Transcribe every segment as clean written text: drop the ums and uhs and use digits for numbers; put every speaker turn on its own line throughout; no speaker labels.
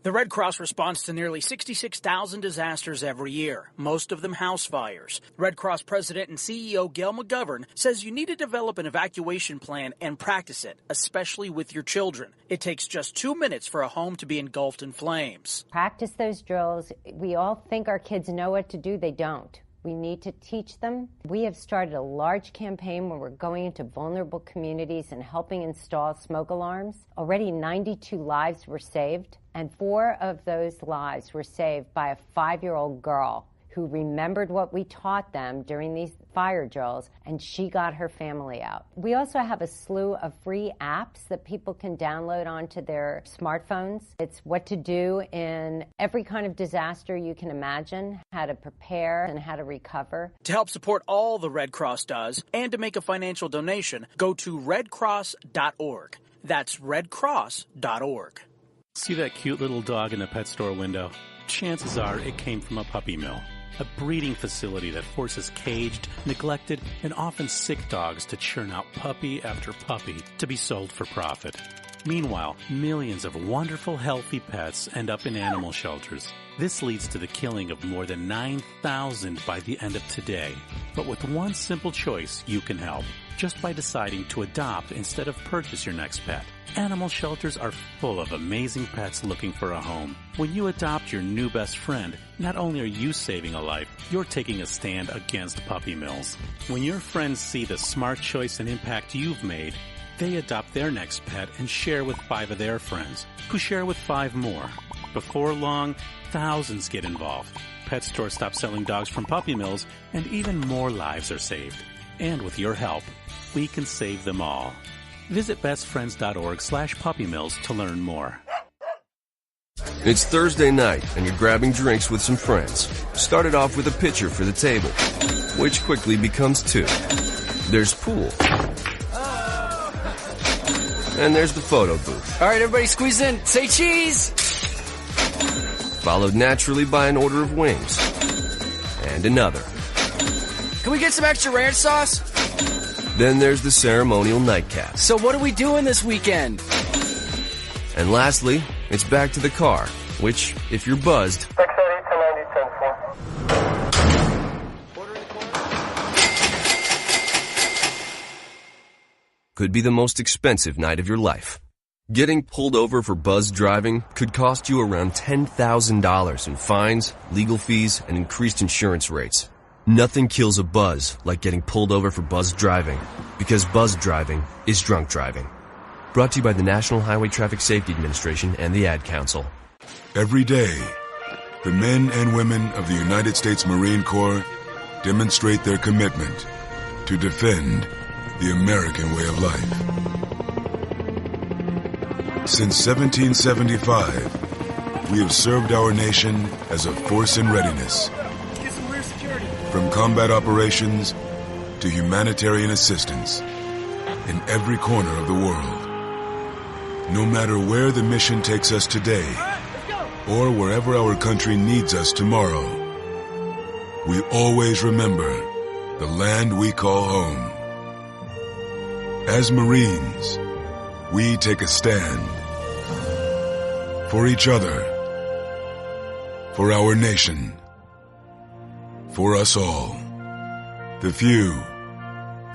The Red Cross responds to nearly 66,000 disasters every year, most of them house fires. Red Cross President and CEO Gail McGovern says you need to develop an evacuation plan and practice it, especially with your children. It takes just 2 minutes for a home to be engulfed in flames.
Practice those drills. We all think our kids know what to do. They don't. We need to teach them. We have started a large campaign where we're going into vulnerable communities and helping install smoke alarms. Already 92 lives were saved, and 4 of those lives were saved by a 5-year-old girl who remembered what we taught them during these fire drills, and she got her family out. We also have a slew of free apps that people can download onto their smartphones. It's what to do in every kind of disaster you can imagine, how to prepare and how to recover.
To help support all the Red Cross does and to make a financial donation, go to redcross.org. That's redcross.org.
See that cute little dog in the pet store window? Chances are it came from a puppy mill. A breeding facility that forces caged, neglected, and often sick dogs to churn out puppy after puppy to be sold for profit. Meanwhile, millions of wonderful, healthy pets end up in animal shelters. This leads to the killing of more than 9,000 by the end of today. But with one simple choice, you can help. Just by deciding to adopt instead of purchase your next pet. Animal shelters are full of amazing pets looking for a home. When you adopt your new best friend, not only are you saving a life, you're taking a stand against puppy mills. When your friends see the smart choice and impact you've made, they adopt their next pet and share with 5 of their friends, who share with 5 more. Before long, thousands get involved. Pet stores stop selling dogs from puppy mills, and even more lives are saved. And with your help, we can save them all. Visit bestfriends.org/puppymills to learn more.
It's Thursday night, and you're grabbing drinks with some friends. Start it off with a pitcher for the table, which quickly becomes 2. There's pool. And there's the photo booth.
All right, everybody squeeze in. Say cheese!
Followed naturally by an order of wings. And another.
Can we get some extra ranch sauce?
Then there's the ceremonial nightcap.
So what are we doing this weekend?
And lastly, it's back to the car, which, if you're buzzed, could be the most expensive night of your life. Getting pulled over for buzzed driving could cost you around $10,000 in fines, legal fees, and increased insurance rates. Nothing kills a buzz like getting pulled over for buzzed driving, because buzzed driving is drunk driving. Brought to you by the National Highway Traffic Safety Administration and the Ad Council.
Every day, the men and women of the United States Marine Corps demonstrate their commitment to defend the American way of life. Since 1775, we have served our nation as a force in readiness. From combat operations to humanitarian assistance in every corner of the world. No matter where the mission takes us today or wherever our country needs us tomorrow, we always remember the land we call home. As Marines, we take a stand for each other, for our nation, for us all. The few,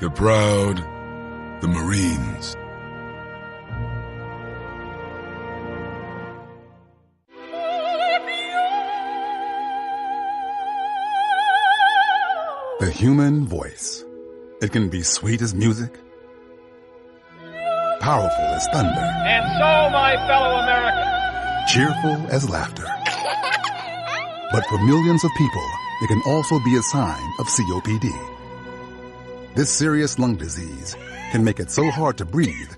the proud, the Marines.
The human voice. It can be sweet as music, powerful as thunder,
and so, my fellow Americans,
cheerful as laughter. But for millions of people, it can also be a sign of COPD. This serious lung disease can make it so hard to breathe,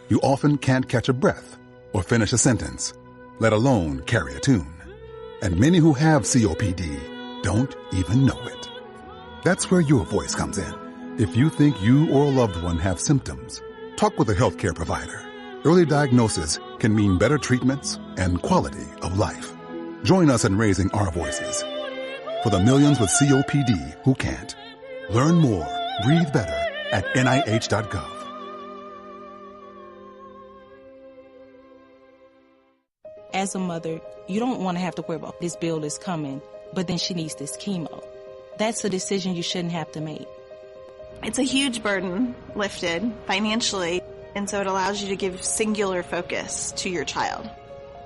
you often can't catch a breath or finish a sentence, let alone carry a tune. And many who have COPD don't even know it. That's where your voice comes in. If you think you or a loved one have symptoms, talk with a healthcare provider. Early diagnosis can mean better treatments and quality of life. Join us in raising our voices for the millions with COPD who can't. Learn more, breathe better at NIH.gov.
As a mother, you don't want to have to worry about this bill is coming, but then she needs this chemo. That's a decision you shouldn't have to make.
It's a huge burden lifted financially, and so it allows you to give singular focus to your child.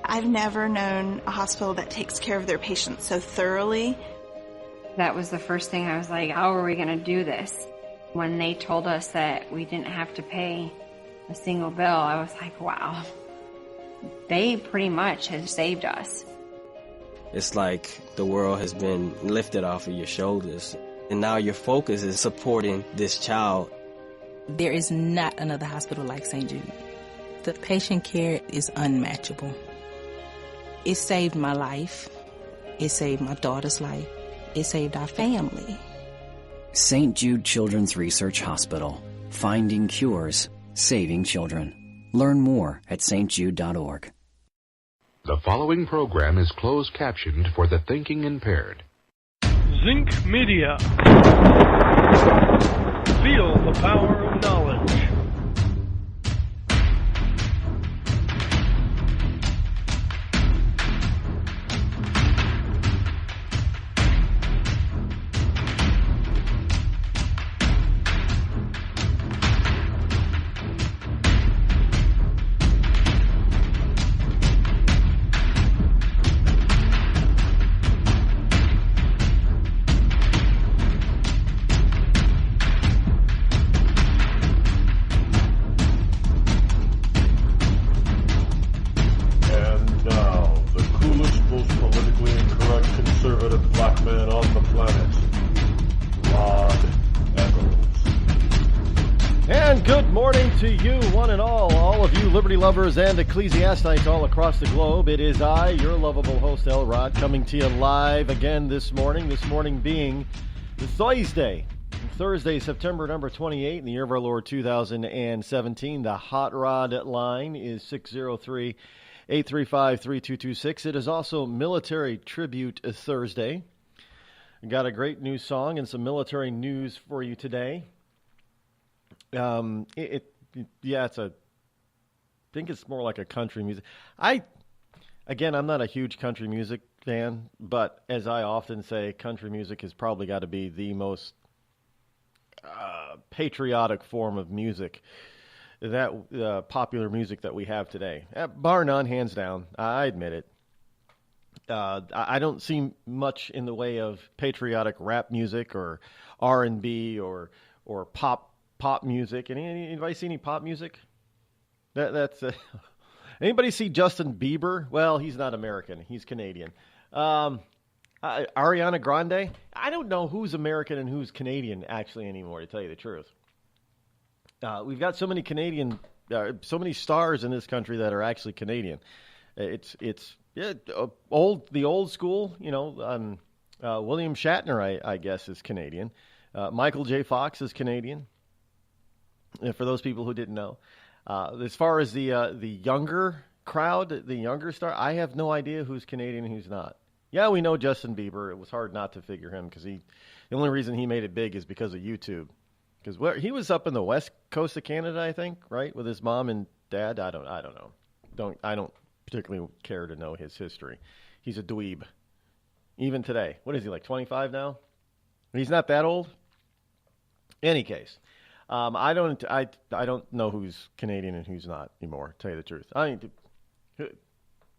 I've never known a hospital that takes care of their patients so thoroughly.
That was the first thing I was like, how are we going to do this? When they told us that we didn't have to pay a single bill, I was like, wow, they pretty much have saved us.
It's like the world has been lifted off of your shoulders, and now your focus is supporting this child.
There is not another hospital like St. Jude. The patient care is unmatchable. It saved my life. It saved my daughter's life. It saved our family.
St. Jude Children's Research Hospital. Finding cures, saving children. Learn more at stjude.org.
The following program is closed captioned for the thinking impaired.
Zinc Media. Feel the power of knowledge. Lovers and ecclesiastites all across the globe. It is I, your lovable host, L. Rod, coming to you live again this morning. This morning being Thursday, September number 28 in the year of our Lord 2017. The Hot Rod line is 603-835-3226. It is also Military Tribute Thursday. We got a great new song and some military news for you today. I think it's more like a country music. I'm not a huge country music fan, but as I often say, country music has probably got to be the most patriotic form of music, that popular music that we have today. Bar none, hands down. I admit it. I don't see much in the way of patriotic rap music or R&B or pop music. Anybody see any pop music? That's anybody see Justin Bieber? Well, he's not American. He's Canadian. Ariana Grande? I don't know who's American and who's Canadian actually anymore, to tell you the truth. We've got so many so many stars in this country that are actually Canadian. The old school. William Shatner, I guess, is Canadian. Michael J. Fox is Canadian. For those people who didn't know. As far as the younger crowd, the younger star, I have no idea who's Canadian and who's not. Yeah, we know Justin Bieber. It was hard not to figure him because the only reason he made it big is because of YouTube. Because he was up in the west coast of Canada, I think, right, with his mom and dad. I don't know. I don't particularly care to know his history. He's a dweeb, even today. What is he, like 25 now? He's not that old. Any case. I don't know who's Canadian and who's not anymore, to tell you the truth.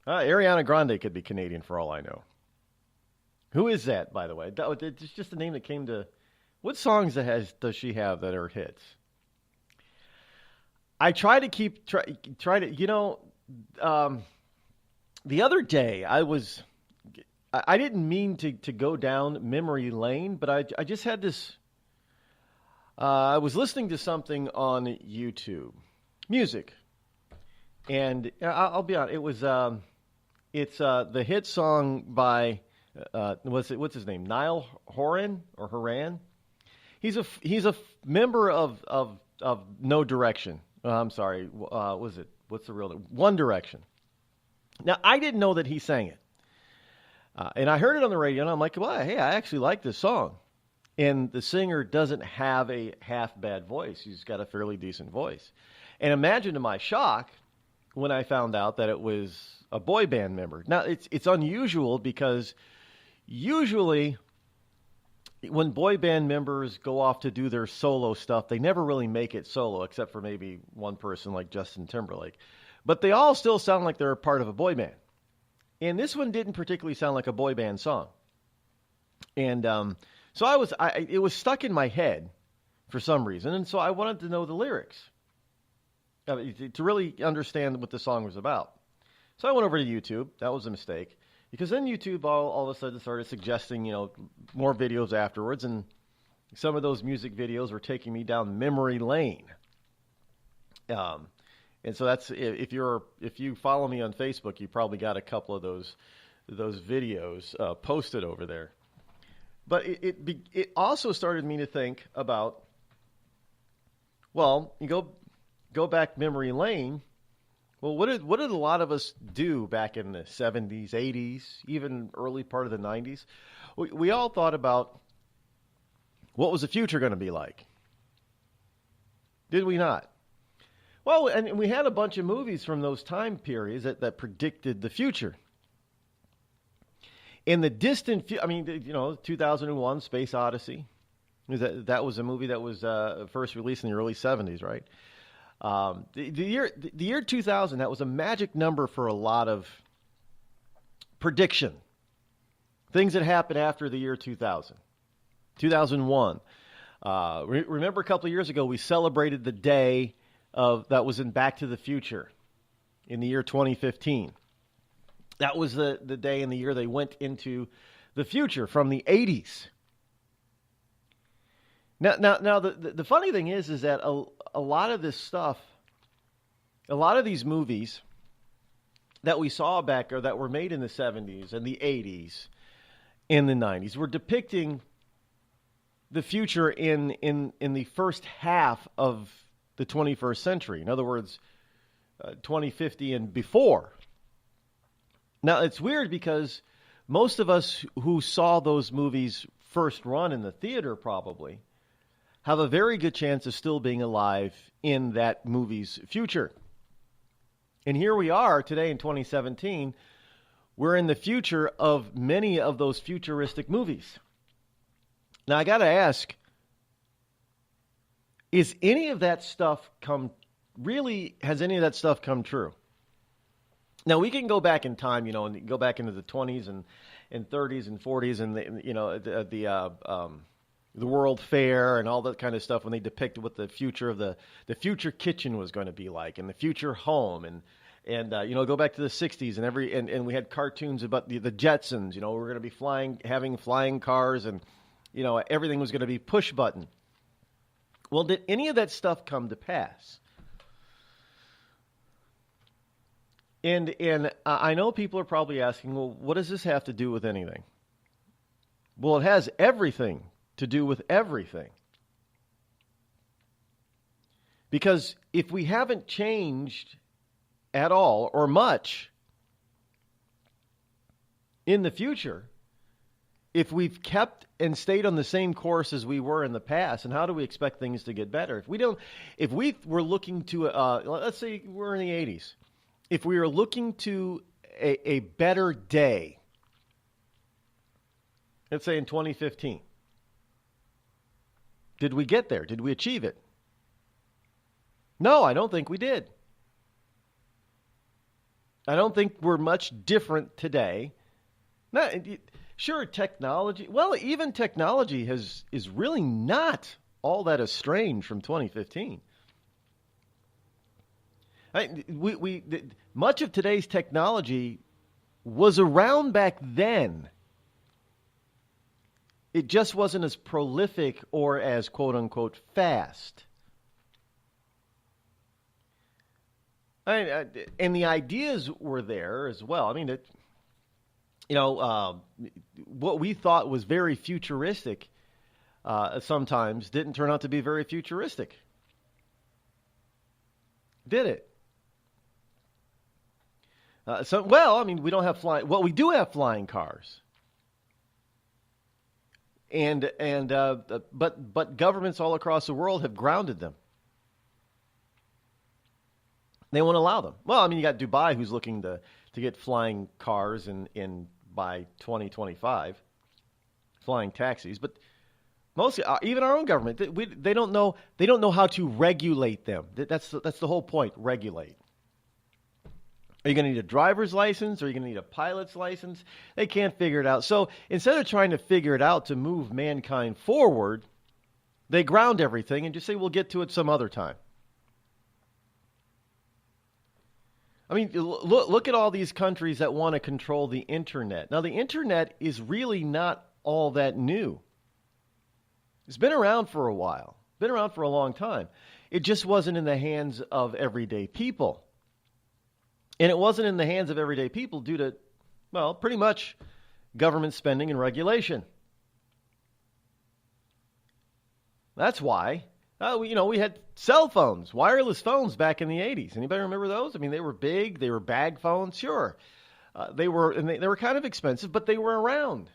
Ariana Grande could be Canadian for all I know. Who is that, by the way? It's just a name that came to... What songs does she have that are hits? I try to the other day I didn't mean to go down memory lane, but I just had this... I was listening to something on YouTube, music, and I'll be honest. It was it's the hit song by what's his name? Niall Horan or Horan? He's a member of No Direction. I'm sorry. What's the real name? One Direction. Now I didn't know that he sang it, and I heard it on the radio, and I'm like, well, hey, I actually like this song. And the singer doesn't have a half-bad voice. He's got a fairly decent voice. And imagine to my shock when I found out that it was a boy band member. Now, it's unusual because usually when boy band members go off to do their solo stuff, they never really make it solo, except for maybe one person like Justin Timberlake. But they all still sound like they're a part of a boy band. And this one didn't particularly sound like a boy band song. And so it was stuck in my head for some reason. And so I wanted to know the lyrics to really understand what the song was about. So I went over to YouTube. That was a mistake. Because then YouTube all of a sudden started suggesting, more videos afterwards, and some of those music videos were taking me down memory lane. And so that's if you follow me on Facebook, you probably got a couple of those videos posted over there. But it also started me to think about, well, you go back memory lane. Well, what did a lot of us do back in the 70s, 80s, even early part of the 90s? We all thought about what was the future going to be like. Did we not? Well, and we had a bunch of movies from those time periods that predicted the future. In the distant future, 2001, Space Odyssey, that was a movie that was first released in the early 70s, right? The year 2000, that was a magic number for a lot of prediction. Things that happened after the year 2000. 2001. Remember a couple of years ago, we celebrated the day that was in Back to the Future in the year 2015. That was the day and the year they went into the future from the 80s. Now the funny thing is that a lot of this stuff, a lot of these movies that we saw back or that were made in the 70s and the 80s and the 90s were depicting the future in the first half of the 21st century. In other words, 2050 and before. Now, it's weird because most of us who saw those movies first run in the theater probably have a very good chance of still being alive in that movie's future. And here we are today in 2017. We're in the future of many of those futuristic movies. Now, I got to ask, has any of that stuff come true? Now, we can go back in time, and go back into the 20s and 30s and 40s and the World Fair and all that kind of stuff when they depicted what the future of the future kitchen was going to be like and the future home and go back to the 60s and we had cartoons about the Jetsons. We're going to be having flying cars and everything was going to be push button. Well, did any of that stuff come to pass? And I know people are probably asking, well, what does this have to do with anything? Well, it has everything to do with everything. Because if we haven't changed at all or much in the future, if we've kept and stayed on the same course as we were in the past, and how do we expect things to get better? If we were looking to, let's say we're in the 80s, if we were looking to a better day, let's say in 2015, did we get there? Did we achieve it? No, I don't think we did. I don't think we're much different today. Sure, technology. Well, even technology is really not all that estranged from 2015. Much of today's technology was around back then. It just wasn't as prolific or as quote unquote fast. And the ideas were there as well. What we thought was very futuristic sometimes didn't turn out to be very futuristic. Did it? We don't have flying. Well, we do have flying cars. But governments all across the world have grounded them. They won't allow them. Well, I mean, you got Dubai who's looking to get flying cars in by 2025, flying taxis. But mostly, even our own government, they don't know how to regulate them. That's the whole point. Regulate. Are you going to need a driver's license? Or are you going to need a pilot's license? They can't figure it out. So instead of trying to figure it out to move mankind forward, they ground everything and just say, we'll get to it some other time. I mean, look at all these countries that want to control the internet. Now, the internet is really not all that new. It's been around for a while, been around for a long time. It just wasn't in the hands of everyday people. And it wasn't in the hands of everyday people due to, well, pretty much government spending and regulation. That's why, we had cell phones, wireless phones back in the 80s. Anybody remember those? I mean, they were big, they were bag phones, sure. They were kind of expensive, but they were around.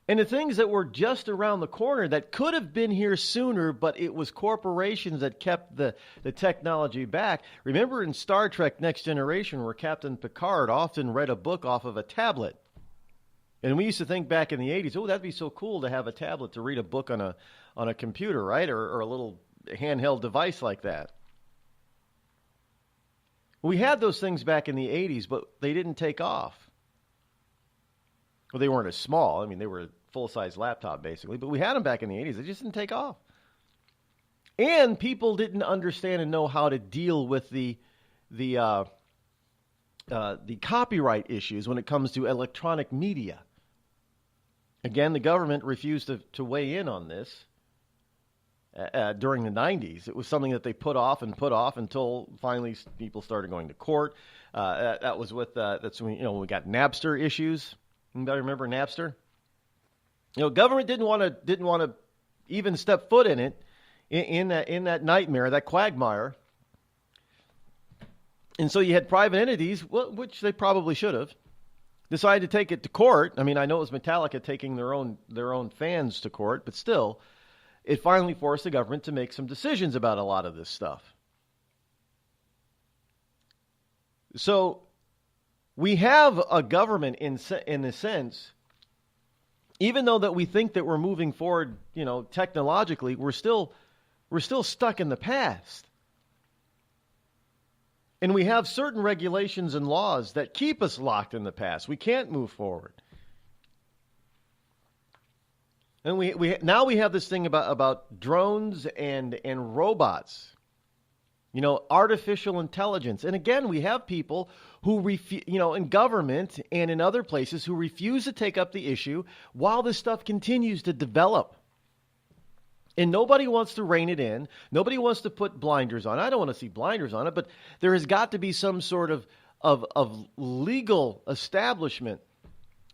And the things that were just around the corner that could have been here sooner, but it was corporations that kept the technology back. Remember in Star Trek Next Generation where Captain Picard often read a book off of a tablet. And we used to think back in the 80s, oh, that'd be so cool to have a tablet to read a book on a computer, right? Or a little handheld device like that. We had those things back in the 80s, but they didn't take off. Well, they weren't as small. I mean, they were a full-size laptop, basically. But we had them back in the 80s. They just didn't take off. And people didn't understand and know how to deal with the copyright issues when it comes to electronic media. Again, the government refused to weigh in on this during the 90s. It was something that they put off until finally people started going to court. That was with that's when we got Napster issues. Anybody remember Napster? Government didn't want to even step foot in it in that nightmare, that quagmire. And so you had private entities, which they probably should have, decided to take it to court. I mean, I know it was Metallica taking their own fans to court, but still, it finally forced the government to make some decisions about a lot of this stuff. So we have a government in a sense, even though that we think that we're moving forward, technologically, we're still stuck in the past. And we have certain regulations and laws that keep us locked in the past. We can't move forward. And we now have this thing about drones and robots. Artificial intelligence. And again, we have people who in government and in other places who refuse to take up the issue while this stuff continues to develop. And nobody wants to rein it in. Nobody wants to put blinders on. I don't want to see blinders on it, but there has got to be some sort of legal establishment.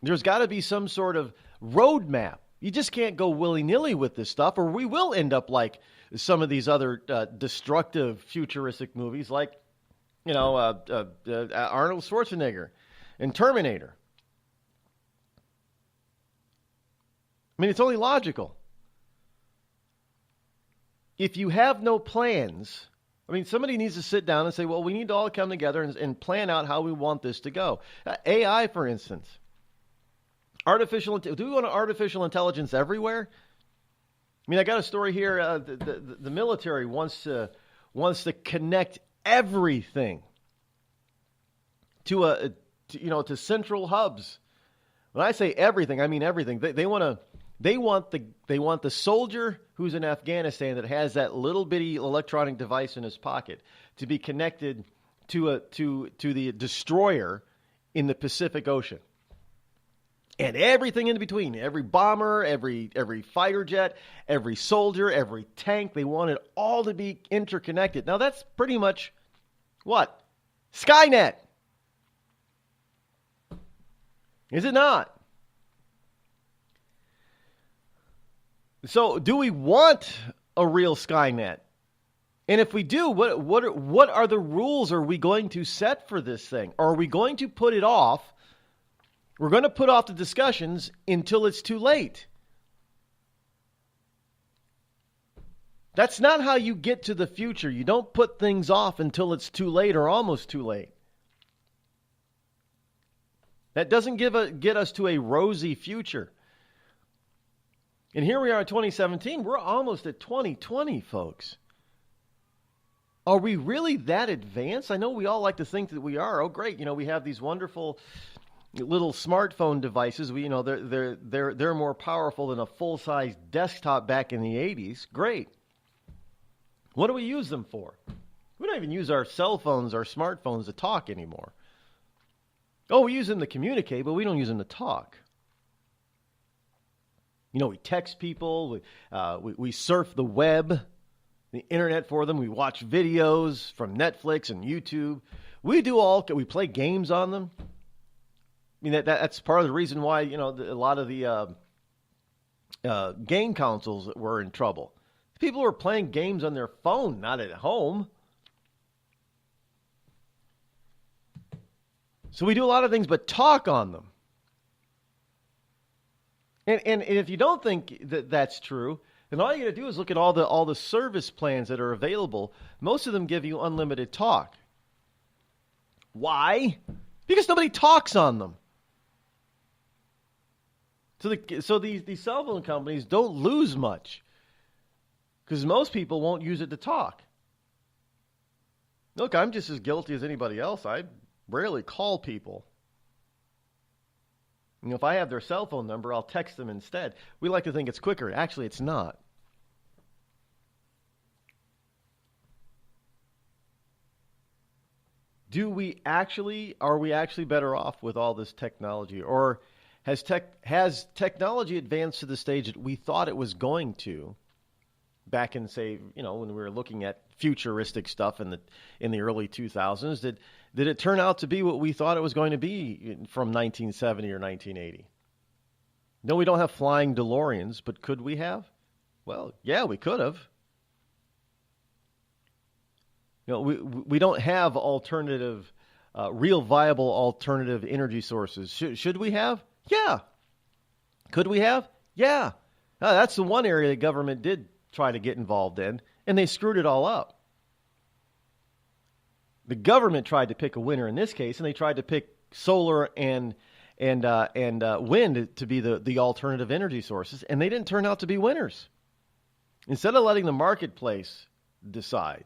There's got to be some sort of roadmap. You just can't go willy-nilly with this stuff, or we will end up like some of these other destructive futuristic movies like, Arnold Schwarzenegger and Terminator. I mean, it's only logical. If you have no plans, somebody needs to sit down and say, well, we need to all come together and plan out how we want this to go. AI, for instance. Do we want artificial intelligence everywhere? I got a story here. The military wants to connect everything to central hubs. When I say everything, I mean everything. They want the soldier who's in Afghanistan that has that little bitty electronic device in his pocket to be connected to the destroyer in the Pacific Ocean. And everything in between, every bomber, every fighter jet, every soldier, every tank, they want it all to be interconnected. Now that's pretty much what? Skynet. Is it not? So do we want a real Skynet? And if we do, what are the rules are we going to set for this thing? Or are we going to put it off? We're going to put off the discussions until it's too late. That's not how you get to the future. You don't put things off until it's too late or almost too late. That doesn't get us to a rosy future. And here we are in 2017. We're almost at 2020, folks. Are we really that advanced? I know we all like to think that we are. Oh, great. We have these wonderful little smartphone devices. They're more powerful than a full-size desktop back in the 80s. Great. What do we use them for? We don't even use our cell phones, our smartphones to talk anymore. Oh, we use them to communicate, but we don't use them to talk. We text people. We surf the web, the internet for them. We watch videos from Netflix and YouTube. We play games on them. I mean, that's part of the reason why, a lot of the game consoles were in trouble. People were playing games on their phone, not at home. So we do a lot of things but talk on them. And if you don't think that that's true, then all you got to do is look at all the service plans that are available. Most of them give you unlimited talk. Why? Because nobody talks on them. So these cell phone companies don't lose much. Because most people won't use it to talk. Look, I'm just as guilty as anybody else. I rarely call people. If I have their cell phone number, I'll text them instead. We like to think it's quicker. Actually, it's not. Are we actually better off with all this technology? Or has technology advanced to the stage that we thought it was going to? Back in, say, when we were looking at futuristic stuff in the early 2000s, did it turn out to be what we thought it was going to be from 1970 or 1980? No, we don't have flying DeLoreans, but could we have? Well, yeah, we could have. We don't have alternative, real viable alternative energy sources. Should we have? Yeah. Could we have? Yeah. That's the one area the government did try to get involved in, and they screwed it all up. The government tried to pick a winner in this case, and they tried to pick solar and wind to be the alternative energy sources, and they didn't turn out to be winners. Instead of letting the marketplace decide,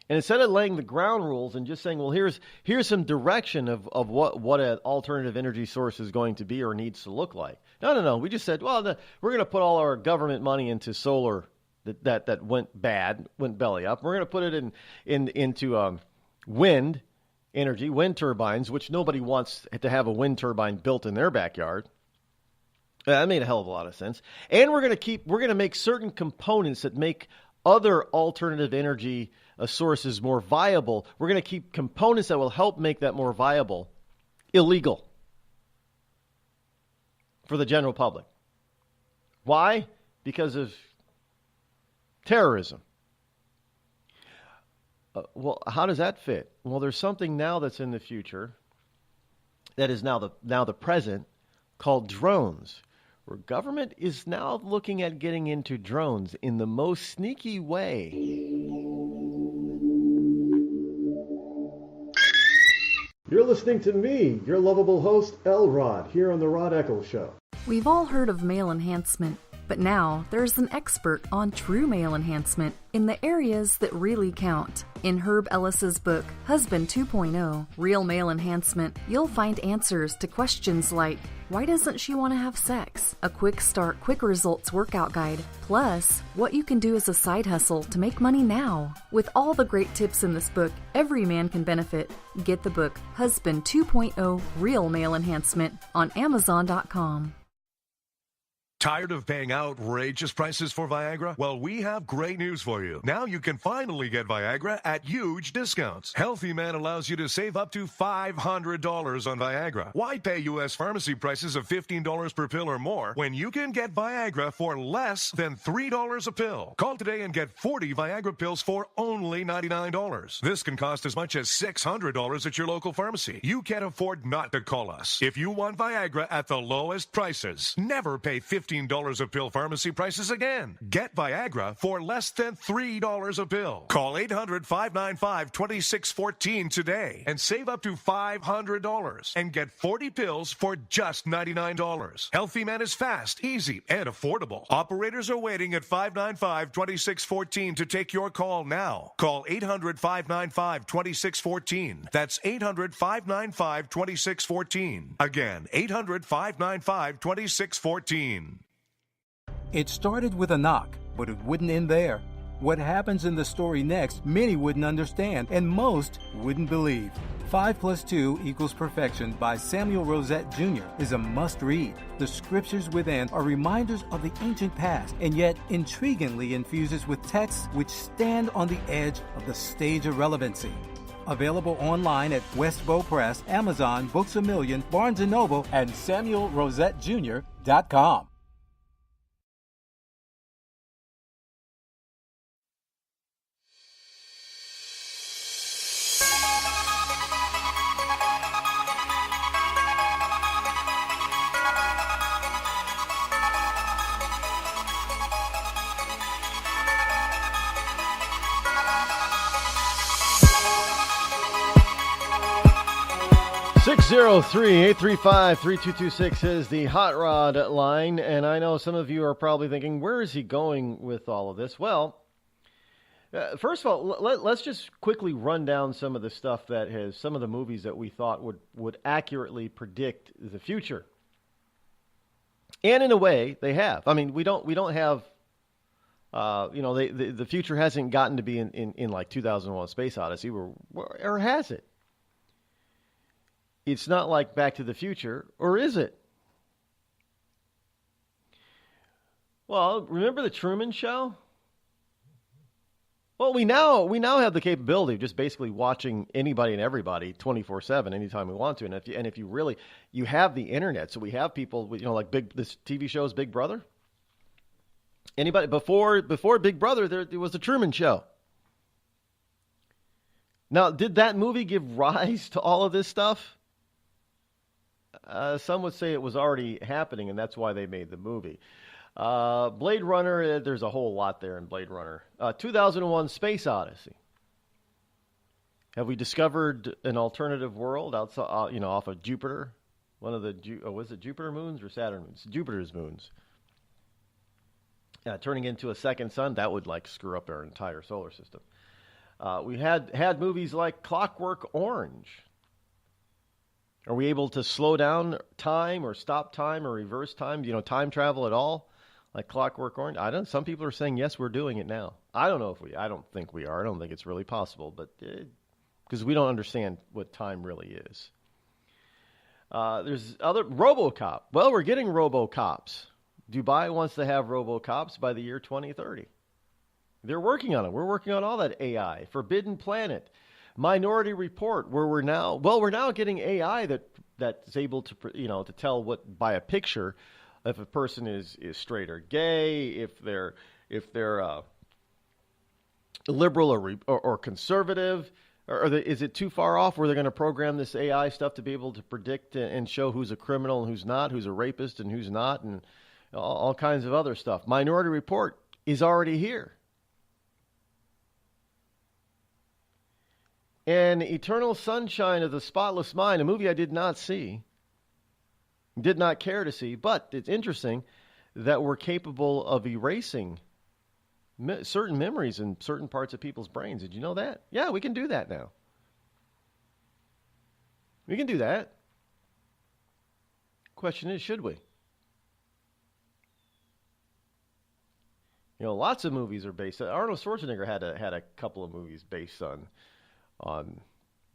and instead of laying the ground rules and just saying, well, here's some direction of what an alternative energy source is going to be or needs to look like. No. We just said, well, we're going to put all our government money into solar that went belly up. We're going to put it into wind energy, wind turbines, which nobody wants to have a wind turbine built in their backyard. That made a hell of a lot of sense. And we're going to make certain components that make other alternative energy sources more viable. We're going to keep components that will help make that more viable illegal for the general public. Why? Because of terrorism. Well, how does that fit? Well, there's something now that's in the future that is now the present called drones, where government is now looking at getting into drones in the most sneaky way. You're listening to me, your lovable host, Rod, here on the Rod Eccles Show.
We've all heard of male enhancement, but now there's an expert on true male enhancement in the areas that really count. In Herb Ellis's book, Husband 2.0, Real Male Enhancement, you'll find answers to questions like, why doesn't she want to have sex? A quick start, quick results workout guide, plus what you can do as a side hustle to make money now. With all the great tips in this book, every man can benefit. Get the book, Husband 2.0, Real Male Enhancement, on Amazon.com.
Tired of paying outrageous prices for Viagra? Well, we have great news for you. Now you can finally get Viagra at huge discounts. Healthy Man allows you to save up to $500 on Viagra. Why pay U.S. pharmacy prices of $15 per pill or more when you can get Viagra for less than $3 a pill? Call today and get 40 Viagra pills for only $99. This can cost as much as $600 at your local pharmacy. You can't afford not to call us. If you want Viagra at the lowest prices, never pay $15 $15 a pill pharmacy prices again. Get Viagra for less than $3 a pill. Call 800-595-2614 today and save up to $500 and get 40 pills for just $99. Healthy Man is fast, easy, and affordable. Operators are waiting at 595-2614 to take your call now. Call 800-595-2614. That's 800-595-2614. Again, 800-595-2614.
It started with a knock, but it wouldn't end there. What happens in the story next, many wouldn't understand, and most wouldn't believe. 5 + 2 = Perfection by Samuel Rosette Jr. is a must-read. The scriptures within are reminders of the ancient past, and yet intriguingly infuses with texts which stand on the edge of the stage of relevancy. Available online at Westbow Press, Amazon, Books A Million, Barnes & Noble, and SamuelRosetteJr.com.
(603) 835-3226 is the Hot Rod line, and I know some of you are probably thinking, where is he going with all of this? Well, first of all, let's just quickly run down some of the stuff that has, some of the movies that we thought would accurately predict the future. And in a way, they have. I mean, we don't have, the future hasn't gotten to be in like 2001: Space Odyssey, or has it? It's not like Back to the Future, or is it? Well, remember the Truman Show? Well, we now have the capability of just basically watching anybody and everybody 24/7 anytime we want to, and if you really have the internet, so we have people, like this TV show's Big Brother. Anybody before Big Brother, there was the Truman Show. Now, did that movie give rise to all of this stuff? Some would say it was already happening, and that's why they made the movie. Blade Runner, there's a whole lot there in Blade Runner. 2001: Space Odyssey. Have we discovered an alternative world outside, off of Jupiter? One of the, was it Jupiter moons or Saturn moons? Jupiter's moons. Turning into a second sun, that would screw up our entire solar system. We had movies like Clockwork Orange. Are we able to slow down time or stop time or reverse time? Time travel at all, like Clockwork Orange? Some people are saying yes, we're doing it now. I don't think we are. I don't think it's really possible, but because we don't understand what time really is. There's other RoboCop. Well, we're getting RoboCops. Dubai wants to have RoboCops by the year 2030. They're working on it. We're working on all that AI. Forbidden Planet. Minority Report, where we're now getting AI that's able to to tell by a picture if a person is straight or gay, if they're liberal or conservative, or is it too far off where they're going to program this AI stuff to be able to predict and show who's a criminal and who's not, who's a rapist and who's not, and all kinds of other stuff. Minority Report is already here. And Eternal Sunshine of the Spotless Mind, a movie I did not see, did not care to see, but it's interesting that we're capable of erasing certain memories in certain parts of people's brains. Did you know that? Yeah, we can do that now. We can do that. Question is, should we? Lots of movies are based. Arnold Schwarzenegger had a couple of movies based on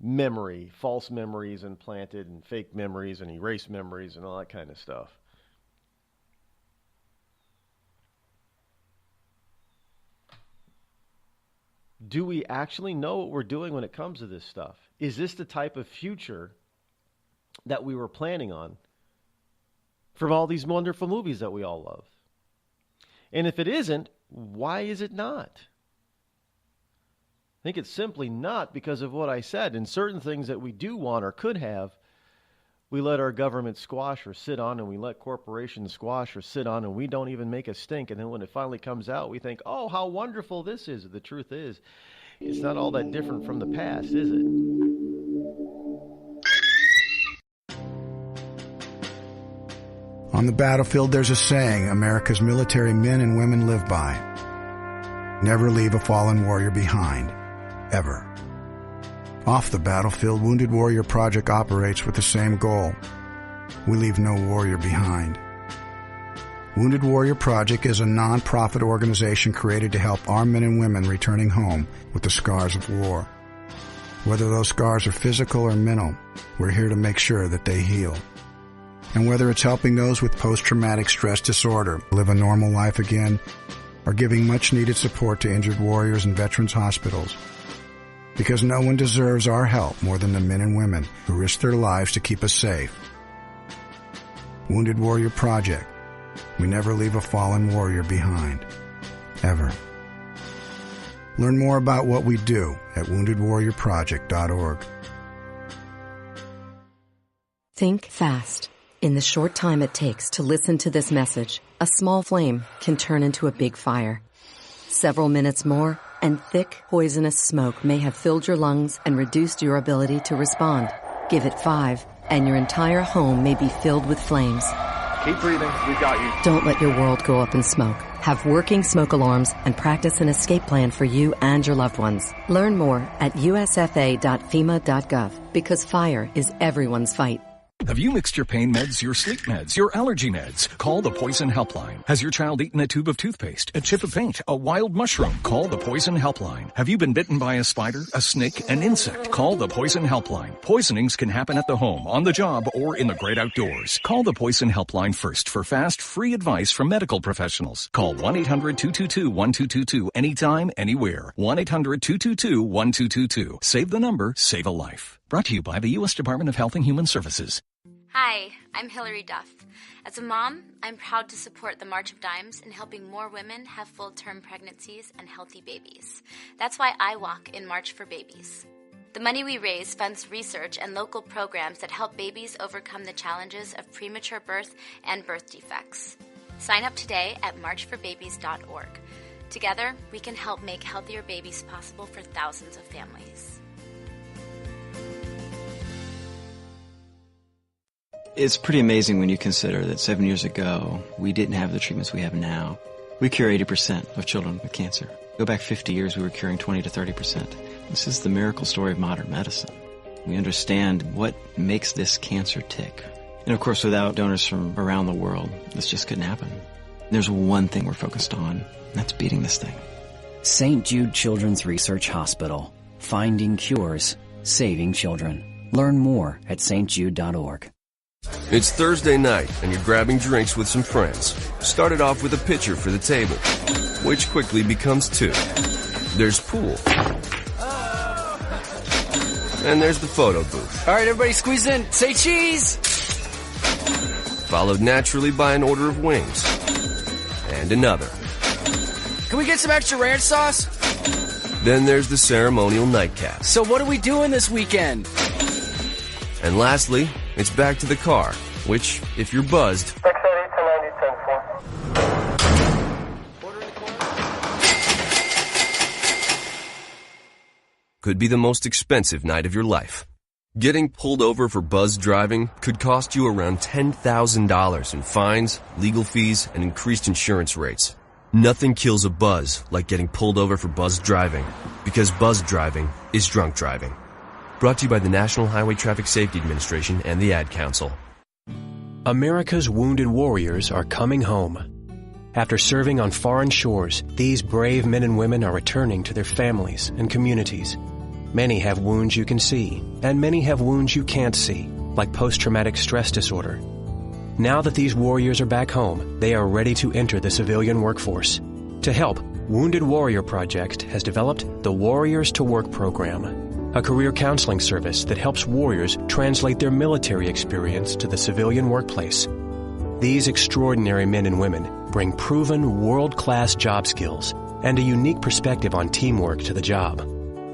memory, false memories implanted, and fake memories, and erased memories, and all that kind of stuff. Do we actually know what we're doing when it comes to this stuff? Is this the type of future that we were planning on from all these wonderful movies that we all love? And if it isn't, why is it not? I think it's simply not because of what I said. And certain things that we do want or could have, we let our government squash or sit on, and we let corporations squash or sit on, and we don't even make a stink. And then when it finally comes out, we think, oh, how wonderful this is. The truth is, it's not all that different from the past, is it?
On the battlefield, there's a saying America's military men and women live by. Never leave a fallen warrior behind. Ever. Off the battlefield, Wounded Warrior Project operates with the same goal. We leave no warrior behind. Wounded Warrior Project is a non-profit organization created to help our men and women returning home with the scars of war. Whether those scars are physical or mental, we're here to make sure that they heal. And whether it's helping those with post-traumatic stress disorder live a normal life again, or giving much-needed support to injured warriors in veterans' hospitals, because no one deserves our help more than the men and women who risk their lives to keep us safe. Wounded Warrior Project. We never leave a fallen warrior behind. Ever. Learn more about what we do at woundedwarriorproject.org.
Think fast. In the short time it takes to listen to this message, a small flame can turn into a big fire. Several minutes more, and thick, poisonous smoke may have filled your lungs and reduced your ability to respond. Give it 5, and your entire home may be filled with flames.
Keep breathing. We've got you.
Don't let your world go up in smoke. Have working smoke alarms and practice an escape plan for you and your loved ones. Learn more at usfa.fema.gov, because fire is everyone's fight.
Have you mixed your pain meds, your sleep meds, your allergy meds? Call the Poison Helpline. Has your child eaten a tube of toothpaste, a chip of paint, a wild mushroom? Call the Poison Helpline. Have you been bitten by a spider, a snake, an insect? Call the Poison Helpline. Poisonings can happen at the home, on the job, or in the great outdoors. Call the Poison Helpline first for fast, free advice from medical professionals. Call 1-800-222-1222 anytime, anywhere. 1-800-222-1222. Save the number, save a life. Brought to you by the U.S. Department of Health and Human Services.
Hi, I'm Hillary Duff. As a mom, I'm proud to support the March of Dimes in helping more women have full-term pregnancies and healthy babies. That's why I walk in March for Babies. The money we raise funds research and local programs that help babies overcome the challenges of premature birth and birth defects. Sign up today at marchforbabies.org. Together, we can help make healthier babies possible for thousands of families.
It's pretty amazing when you consider that 7 years ago, we didn't have the treatments we have now. We cure 80% of children with cancer. Go back 50 years, we were curing 20 to 30%. This is the miracle story of modern medicine. We understand what makes this cancer tick. And of course, without donors from around the world, this just couldn't happen. There's one thing we're focused on, and that's beating this thing.
St. Jude Children's Research Hospital. Finding cures, saving children. Learn more at stjude.org.
It's Thursday night, and you're grabbing drinks with some friends. Started off with a pitcher for the table, which quickly becomes 2. There's pool. And there's the photo booth.
All right, everybody squeeze in. Say cheese!
Followed naturally by an order of wings. And another.
Can we get some extra ranch sauce?
Then there's the ceremonial nightcap.
So what are we doing this weekend?
And lastly, it's back to the car, which, if you're buzzed, could be the most expensive night of your life. Getting pulled over for buzz driving could cost you around $10,000 in fines, legal fees, and increased insurance rates. Nothing kills a buzz like getting pulled over for buzz driving, because buzz driving is drunk driving. Brought to you by the National Highway Traffic Safety Administration and the Ad Council.
America's wounded warriors are coming home. After serving on foreign shores, these brave men and women are returning to their families and communities. Many have wounds you can see, and many have wounds you can't see, like post-traumatic stress disorder. Now that these warriors are back home, they are ready to enter the civilian workforce. To help, Wounded Warrior Project has developed the Warriors to Work program, a career counseling service that helps warriors translate their military experience to the civilian workplace. These extraordinary men and women bring proven world-class job skills and a unique perspective on teamwork to the job.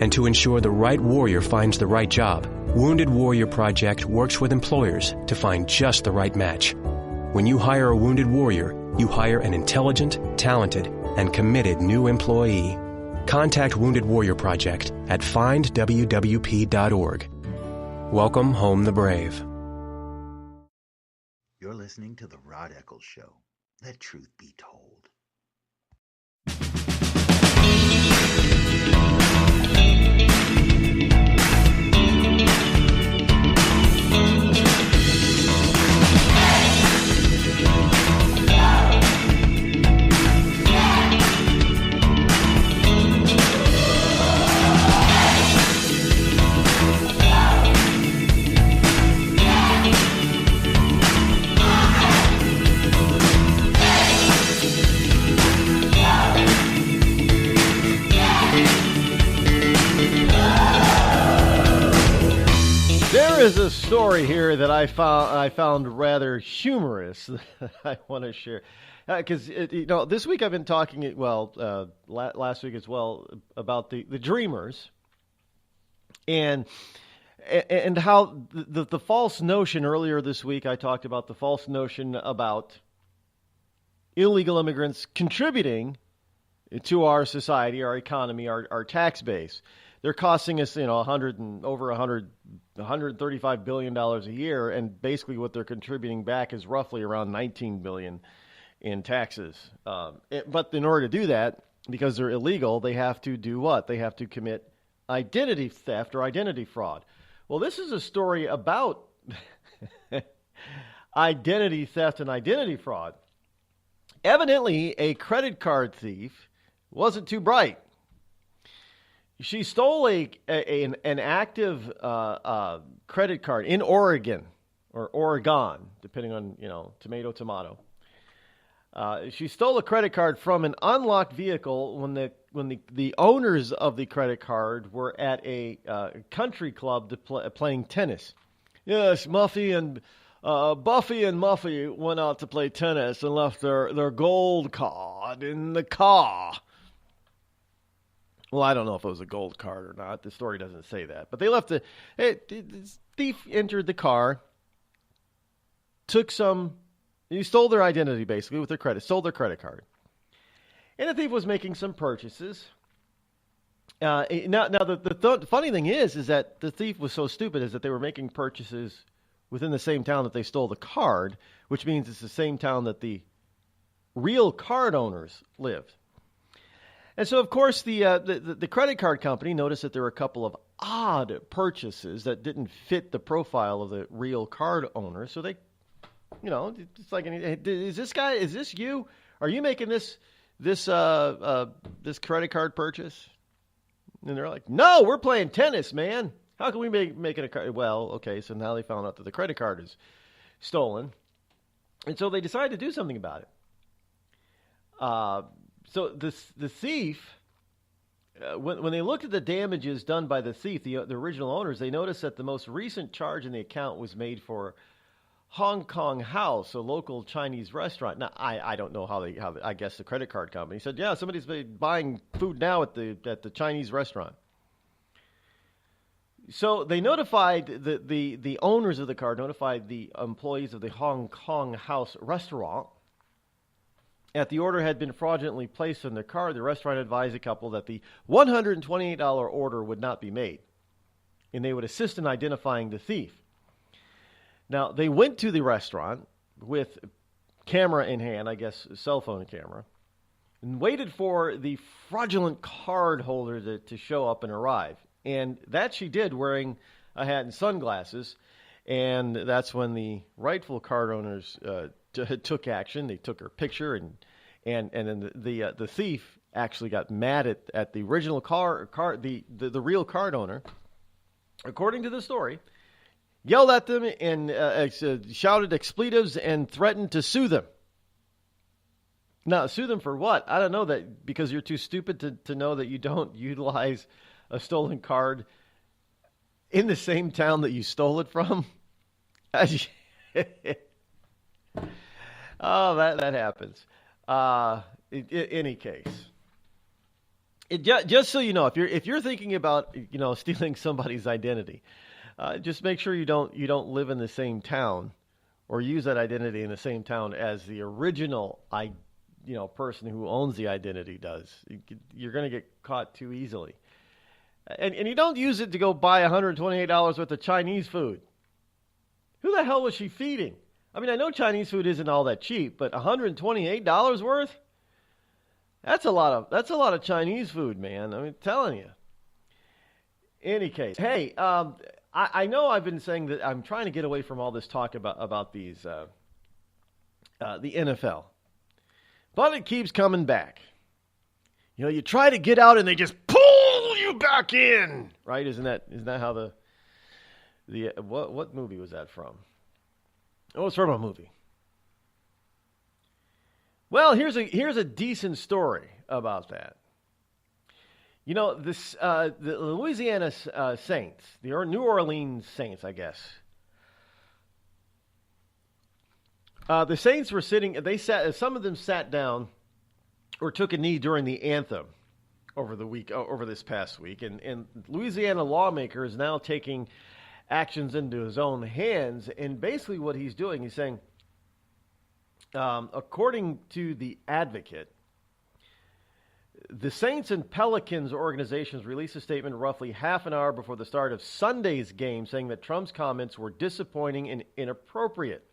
And to ensure the right warrior finds the right job, Wounded Warrior Project works with employers to find just the right match. When you hire a wounded warrior, you hire an intelligent, talented, and committed new employee. Contact Wounded Warrior Project at findwwp.org. Welcome home the brave.
You're listening to The Rod Eccles Show. Let truth be told.
There is a story here that I found rather humorous that I want to share. Because, this week I've been talking, last week as well, about the dreamers and how the false notion earlier this week. I talked about the false notion about illegal immigrants contributing to our society, our economy, our tax base. They're costing us, $135 billion a year, and basically what they're contributing back is roughly around $19 billion in taxes. But in order to do that, because they're illegal, they have to do what? They have to commit identity theft or identity fraud. Well, this is a story about identity theft and identity fraud. Evidently, a credit card thief wasn't too bright. She stole an active credit card in Oregon or Oregon, depending on, tomato. She stole a credit card from an unlocked vehicle when the owners of the credit card were at a country club playing tennis. Yes, Buffy and Muffy went out to play tennis and left their gold card in the car. Well, I don't know if it was a gold card or not. The story doesn't say that. But they left the thief entered the car, he stole their identity basically with stole their credit card. And the thief was making some purchases. Now the funny thing is that the thief was so stupid is that they were making purchases within the same town that they stole the card, which means it's the same town that the real card owners lived. And so, of course, the credit card company noticed that there were a couple of odd purchases that didn't fit the profile of the real card owner. So they, it's like, is this you? Are you making this credit card purchase? And they're like, no, we're playing tennis, man. How can we make it a card? Well, okay, so now they found out that the credit card is stolen. And so they decided to do something about it. So the thief, when they looked at the damages done by the thief, the original owners, they noticed that the most recent charge in the account was made for Hong Kong House, a local Chinese restaurant. Now, I don't know how I guess the credit card company said, yeah, somebody's buying food now at the Chinese restaurant. So they notified the owners of the card, notified the employees of the Hong Kong House restaurant. That the order had been fraudulently placed in their card. The restaurant advised the couple that the $128 order would not be made, and they would assist in identifying the thief. Now, they went to the restaurant with camera in hand, I guess a cell phone camera, and waited for the fraudulent card holder to show up and arrive. And that she did wearing a hat and sunglasses, and that's when the rightful card owners took action. They took her picture, and then the thief actually got mad at the original the real card owner. According to the story, yelled at them and shouted expletives and threatened to sue them. Now, sue them for what? I don't know, that because you're too stupid to know that you don't utilize a stolen card in the same town that you stole it from. Oh, that happens. In any case, Just so you know, if you're thinking about stealing somebody's identity, just make sure you don't live in the same town or use that identity in the same town as the original person who owns the identity does. You're going to get caught too easily. And you don't use it to go buy $128 worth of Chinese food. Who the hell was she feeding? I mean, I know Chinese food isn't all that cheap, but $128 worth? That's a lot of Chinese food, man. I'm telling you. Any case, hey, I know I've been saying that I'm trying to get away from all this talk about these the NFL, but it keeps coming back. You try to get out and they just pull you back in, right? Isn't that how the what movie was that from? Oh, it's from a movie. Well, here's a decent story about that. The Louisiana Saints, the New Orleans Saints, I guess. The Saints were sitting. Some of them sat down or took a knee during the anthem over this past week, and Louisiana lawmaker is now taking actions into his own hands. And basically, what he's doing, he's saying, according to the Advocate, the Saints and Pelicans organizations released a statement roughly half an hour before the start of Sunday's game saying that Trump's comments were disappointing and inappropriate.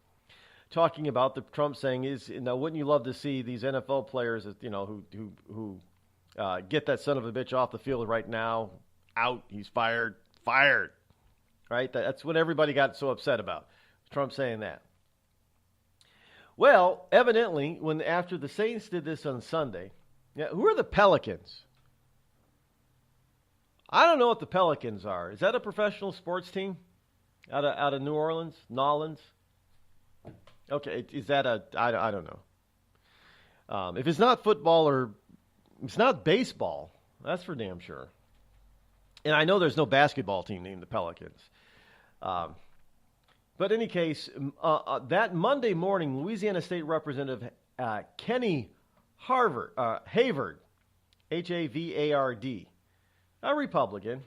Talking about the Trump saying wouldn't you love to see these NFL players, who get that son of a bitch off the field right now, out, he's fired, right? That's what everybody got so upset about, Trump saying that. Well, evidently, after the Saints did this on Sunday, who are the Pelicans? I don't know what the Pelicans are. Is that a professional sports team out of New Orleans, Nolans? Okay, is that I don't know. If it's not football or it's not baseball, that's for damn sure. And I know there's no basketball team named the Pelicans. But in any case, that Monday morning, Louisiana State Representative Kenny Havard, Havard, a Republican,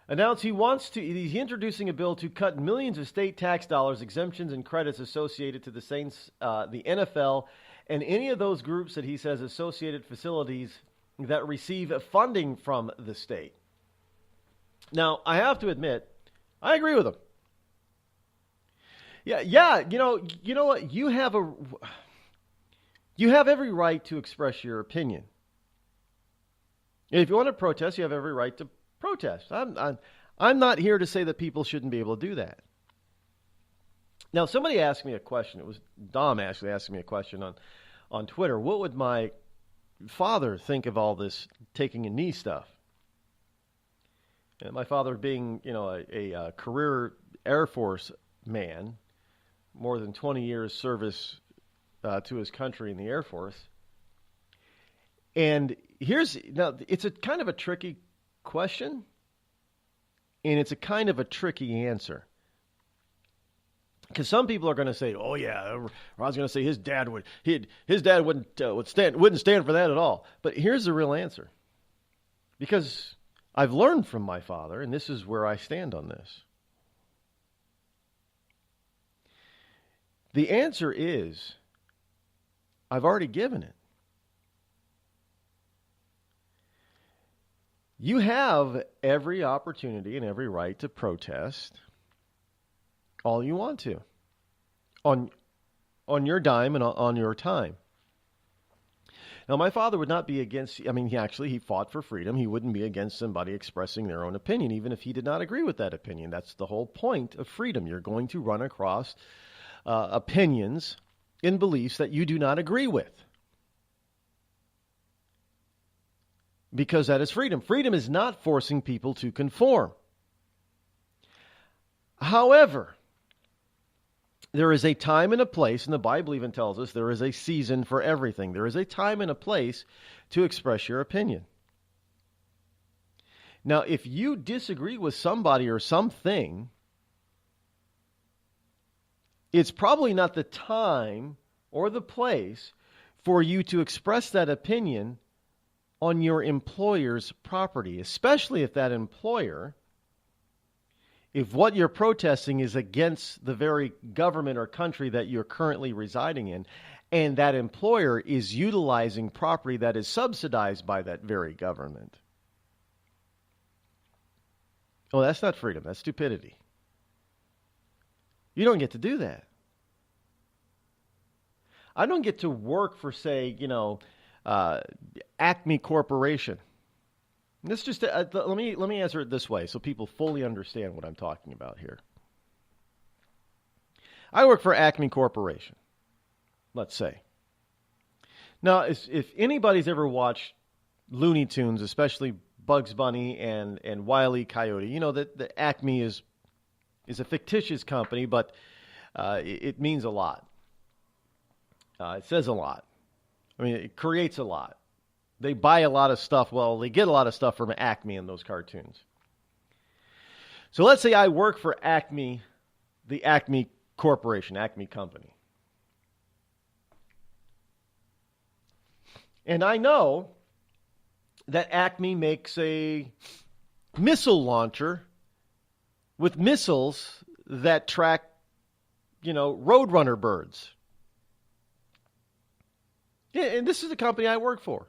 announced he's introducing a bill to cut millions of state tax dollars, exemptions, and credits associated to the Saints, the NFL, and any of those groups that he says associated facilities that receive funding from the state. Now, I have to admit, I agree with him. Yeah. You know what? You have every right to express your opinion. If you want to protest, you have every right to protest. I'm not here to say that people shouldn't be able to do that. Now, somebody asked me a question. It was Dom actually asking me a question on Twitter. What would my father think of all this taking a knee stuff? And my father being, a career Air Force man, more than 20 years service to his country in the Air Force. And it's a kind of a tricky question, and it's a kind of a tricky answer. Because some people are going to say, "Oh yeah," Rod's going to say his dad wouldn't stand for that at all. But here's the real answer, because I've learned from my father, and this is where I stand on this. The answer is, I've already given it. You have every opportunity and every right to protest all you want to on your dime and on your time. Now, my father would not be against, he fought for freedom. He wouldn't be against somebody expressing their own opinion, even if he did not agree with that opinion. That's the whole point of freedom. You're going to run across opinions and beliefs that you do not agree with. Because that is freedom. Freedom is not forcing people to conform. However, there is a time and a place, and the Bible even tells us there is a season for everything. There is a time and a place to express your opinion. Now, if you disagree with somebody or something, it's probably not the time or the place for you to express that opinion on your employer's property, especially if that employer, if what you're protesting is against the very government or country that you're currently residing in, and that employer is utilizing property that is subsidized by that very government. Oh, that's not freedom. That's stupidity. You don't get to do that. I don't get to work for, say, Acme Corporation. This just let me answer it this way so people fully understand what I'm talking about here. I work for Acme Corporation, let's say. Now, if anybody's ever watched Looney Tunes, especially Bugs Bunny and Wile E. Coyote, you know that the Acme is a fictitious company, but it means a lot. It says a lot. I mean, it creates a lot. They buy a lot of stuff. Well, they get a lot of stuff from Acme in those cartoons. So let's say I work for Acme, the Acme Corporation, Acme Company. And I know that Acme makes a missile launcher with missiles that track, Roadrunner birds. Yeah, and this is the company I work for.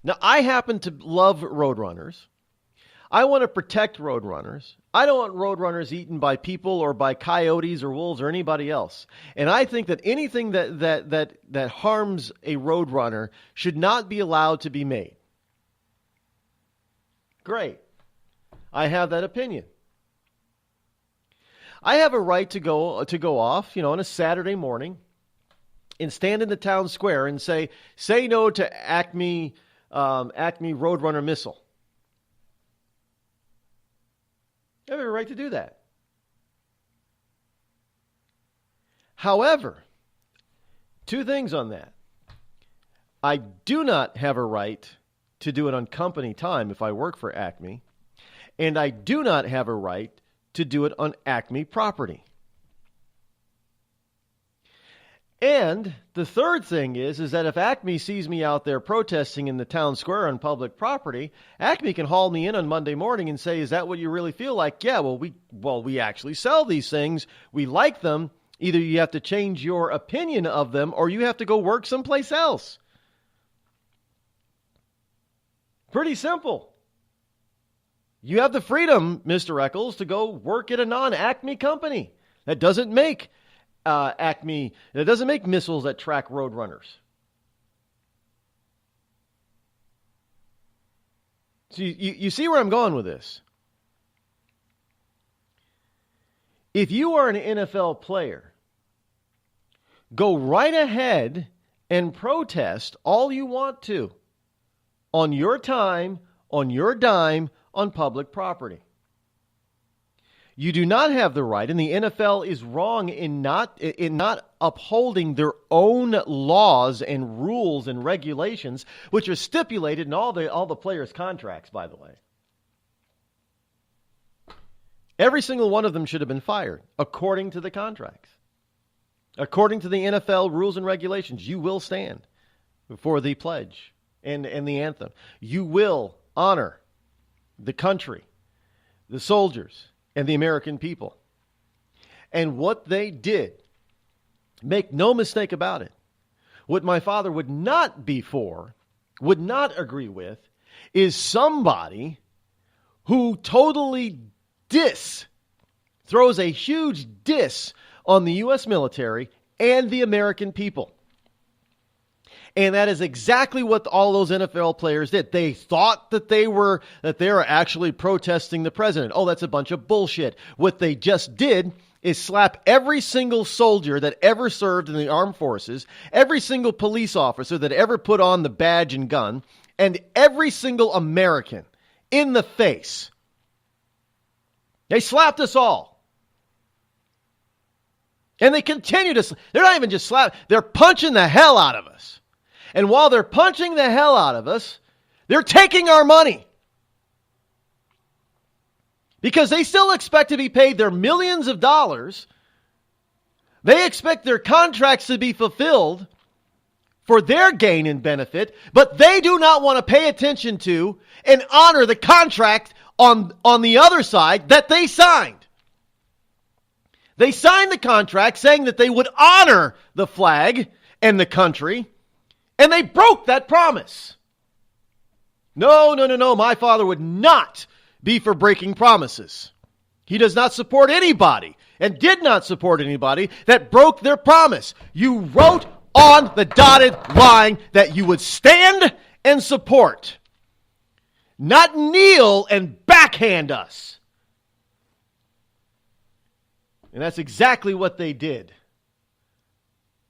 Now, I happen to love Roadrunners. I want to protect Roadrunners. I don't want Roadrunners eaten by people or by coyotes or wolves or anybody else. And I think that anything that harms a Roadrunner should not be allowed to be made. Great. I have that opinion. I have a right to go off, on a Saturday morning and stand in the town square and say no to Acme Roadrunner missile. I have a right to do that. However, two things on that. I do not have a right to do it on company time if I work for Acme, and I do not have a right to do it on Acme property. And the third thing is that if Acme sees me out there protesting in the town square on public property, Acme can haul me in on Monday morning and say, is that what you really feel like? Yeah, we actually sell these things. We like them. Either you have to change your opinion of them or you have to go work someplace else. Pretty simple. You have the freedom, Mr. Eccles, to go work at a non-Acme company that doesn't make Acme, it doesn't make missiles that track Roadrunners. So you see where I'm going with this. If you are an NFL player, go right ahead and protest all you want to on your time, on your dime, on public property. You do not have the right, and the NFL is wrong in not upholding their own laws and rules and regulations, which are stipulated in all the players' contracts, by the way. Every single one of them should have been fired, according to the contracts. According to the NFL rules and regulations, you will stand for the pledge and the anthem. You will honor the country, the soldiers, and the American people. And what they did, make no mistake about it, what my father would not be for, would not agree with, is somebody who totally throws a huge diss on the U.S. military and the American people. And that is exactly what all those NFL players did. They thought that they were actually protesting the president. Oh, that's a bunch of bullshit. What they just did is slap every single soldier that ever served in the armed forces, every single police officer that ever put on the badge and gun, and every single American in the face. They slapped us all. And they continue to, they're not even just slapping, they're punching the hell out of us. And while they're punching the hell out of us, they're taking our money. Because they still expect to be paid their millions of dollars. They expect their contracts to be fulfilled for their gain and benefit, but they do not want to pay attention to and honor the contract on the other side that they signed. They signed the contract saying that they would honor the flag and the country, and they broke that promise. No. My father would not be for breaking promises. He does not support anybody and did not support anybody that broke their promise. You wrote on the dotted line that you would stand and support, not kneel and backhand us. And that's exactly what they did.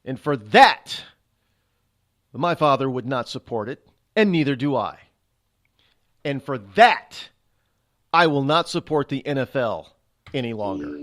And for that, my father would not support it, and neither do I. And for that, I will not support the NFL any longer.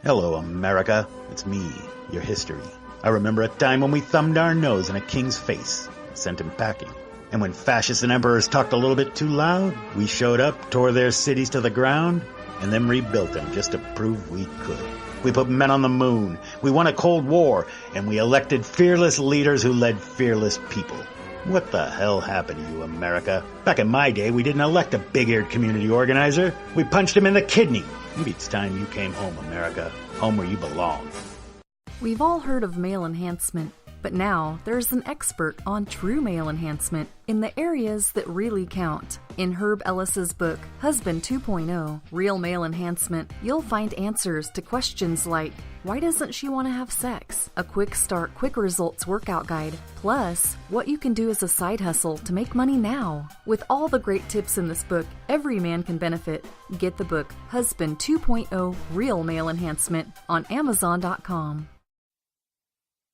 Hello, America. It's me, your history. I remember a time when we thumbed our nose in a king's face and sent him packing. And when fascists and emperors talked a little bit too loud, we showed up, tore their cities to the ground, and then rebuilt them just to prove we could. We put men on the moon, we won a Cold War, and we elected fearless leaders who led fearless people. What the hell happened to you, America? Back in my day, we didn't elect a big-eared community organizer. We punched him in the kidney. Maybe it's time you came home, America. Home where you belong.
We've all heard of male enhancement, but now there's an expert on true male enhancement in the areas that really count. In Herb Ellis's book, Husband 2.0, Real Male Enhancement, you'll find answers to questions like, why doesn't she want to have sex? A quick start, quick results workout guide. Plus, what you can do as a side hustle to make money now. With all the great tips in this book, every man can benefit. Get the book, Husband 2.0, Real Male Enhancement, on Amazon.com.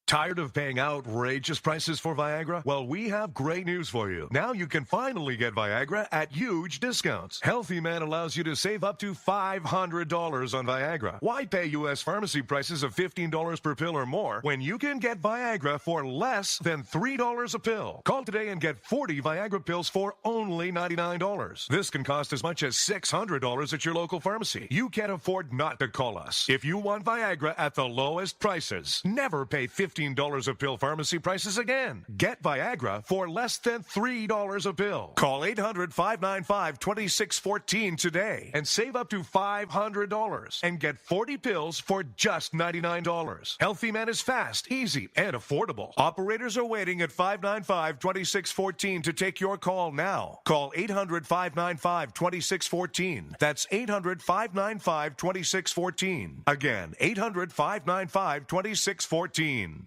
Tired of paying outrageous prices for Viagra? Well, we have great news for you. Now you can finally get Viagra at huge discounts. Healthy Man allows you to save up to $500 on Viagra. Why pay U.S. pharmacy prices of $15 per pill or more when you can get Viagra for less than $3 a pill? Call today and get 40 Viagra pills for only $99. This can cost as much as $600 at your local pharmacy. You can't afford not to call us. If you want Viagra at the lowest prices, never pay $15 a pill pharmacy prices again. Get Viagra for less than $3 a pill. Call 800-595-2614 today and save up to $500 and get 40 pills for just $99. Healthy Man is fast, easy, and affordable. Operators are waiting at 595-2614 to take your call now. Call 800-595-2614. That's 800-595-2614. Again, 800-595-2614.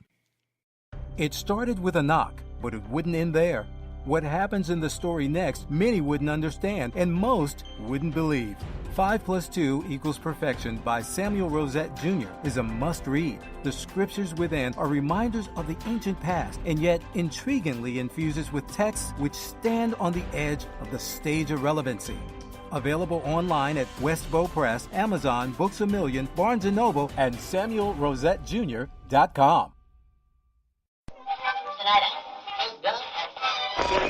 It started with a knock, but it wouldn't end there. What happens in the story next, many wouldn't understand, and most wouldn't believe. 5 + 2 = Perfection by Samuel Rosette Jr. is a must-read. The scriptures within are reminders of the ancient past, and yet intriguingly infuses with texts which stand on the edge of the stage of relevancy. Available online at Westbow Press, Amazon, Books A Million, Barnes & Noble, and SamuelRosetteJr.com.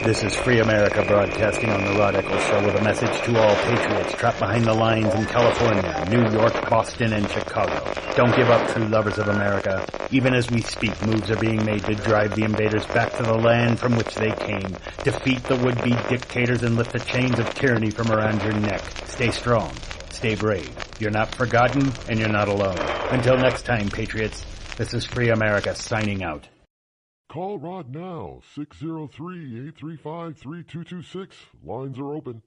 This is Free America broadcasting on the Rod Eccles Show with a message to all patriots trapped behind the lines in California, New York, Boston, and Chicago. Don't give up, true lovers of America. Even as we speak, moves are being made to drive the invaders back to the land from which they came, defeat the would-be dictators, and lift the chains of tyranny from around your neck. Stay strong. Stay brave. You're not forgotten, and you're not alone. Until next time, patriots, this is Free America signing out.
Call Rod now, 603-835-3226. Lines are open.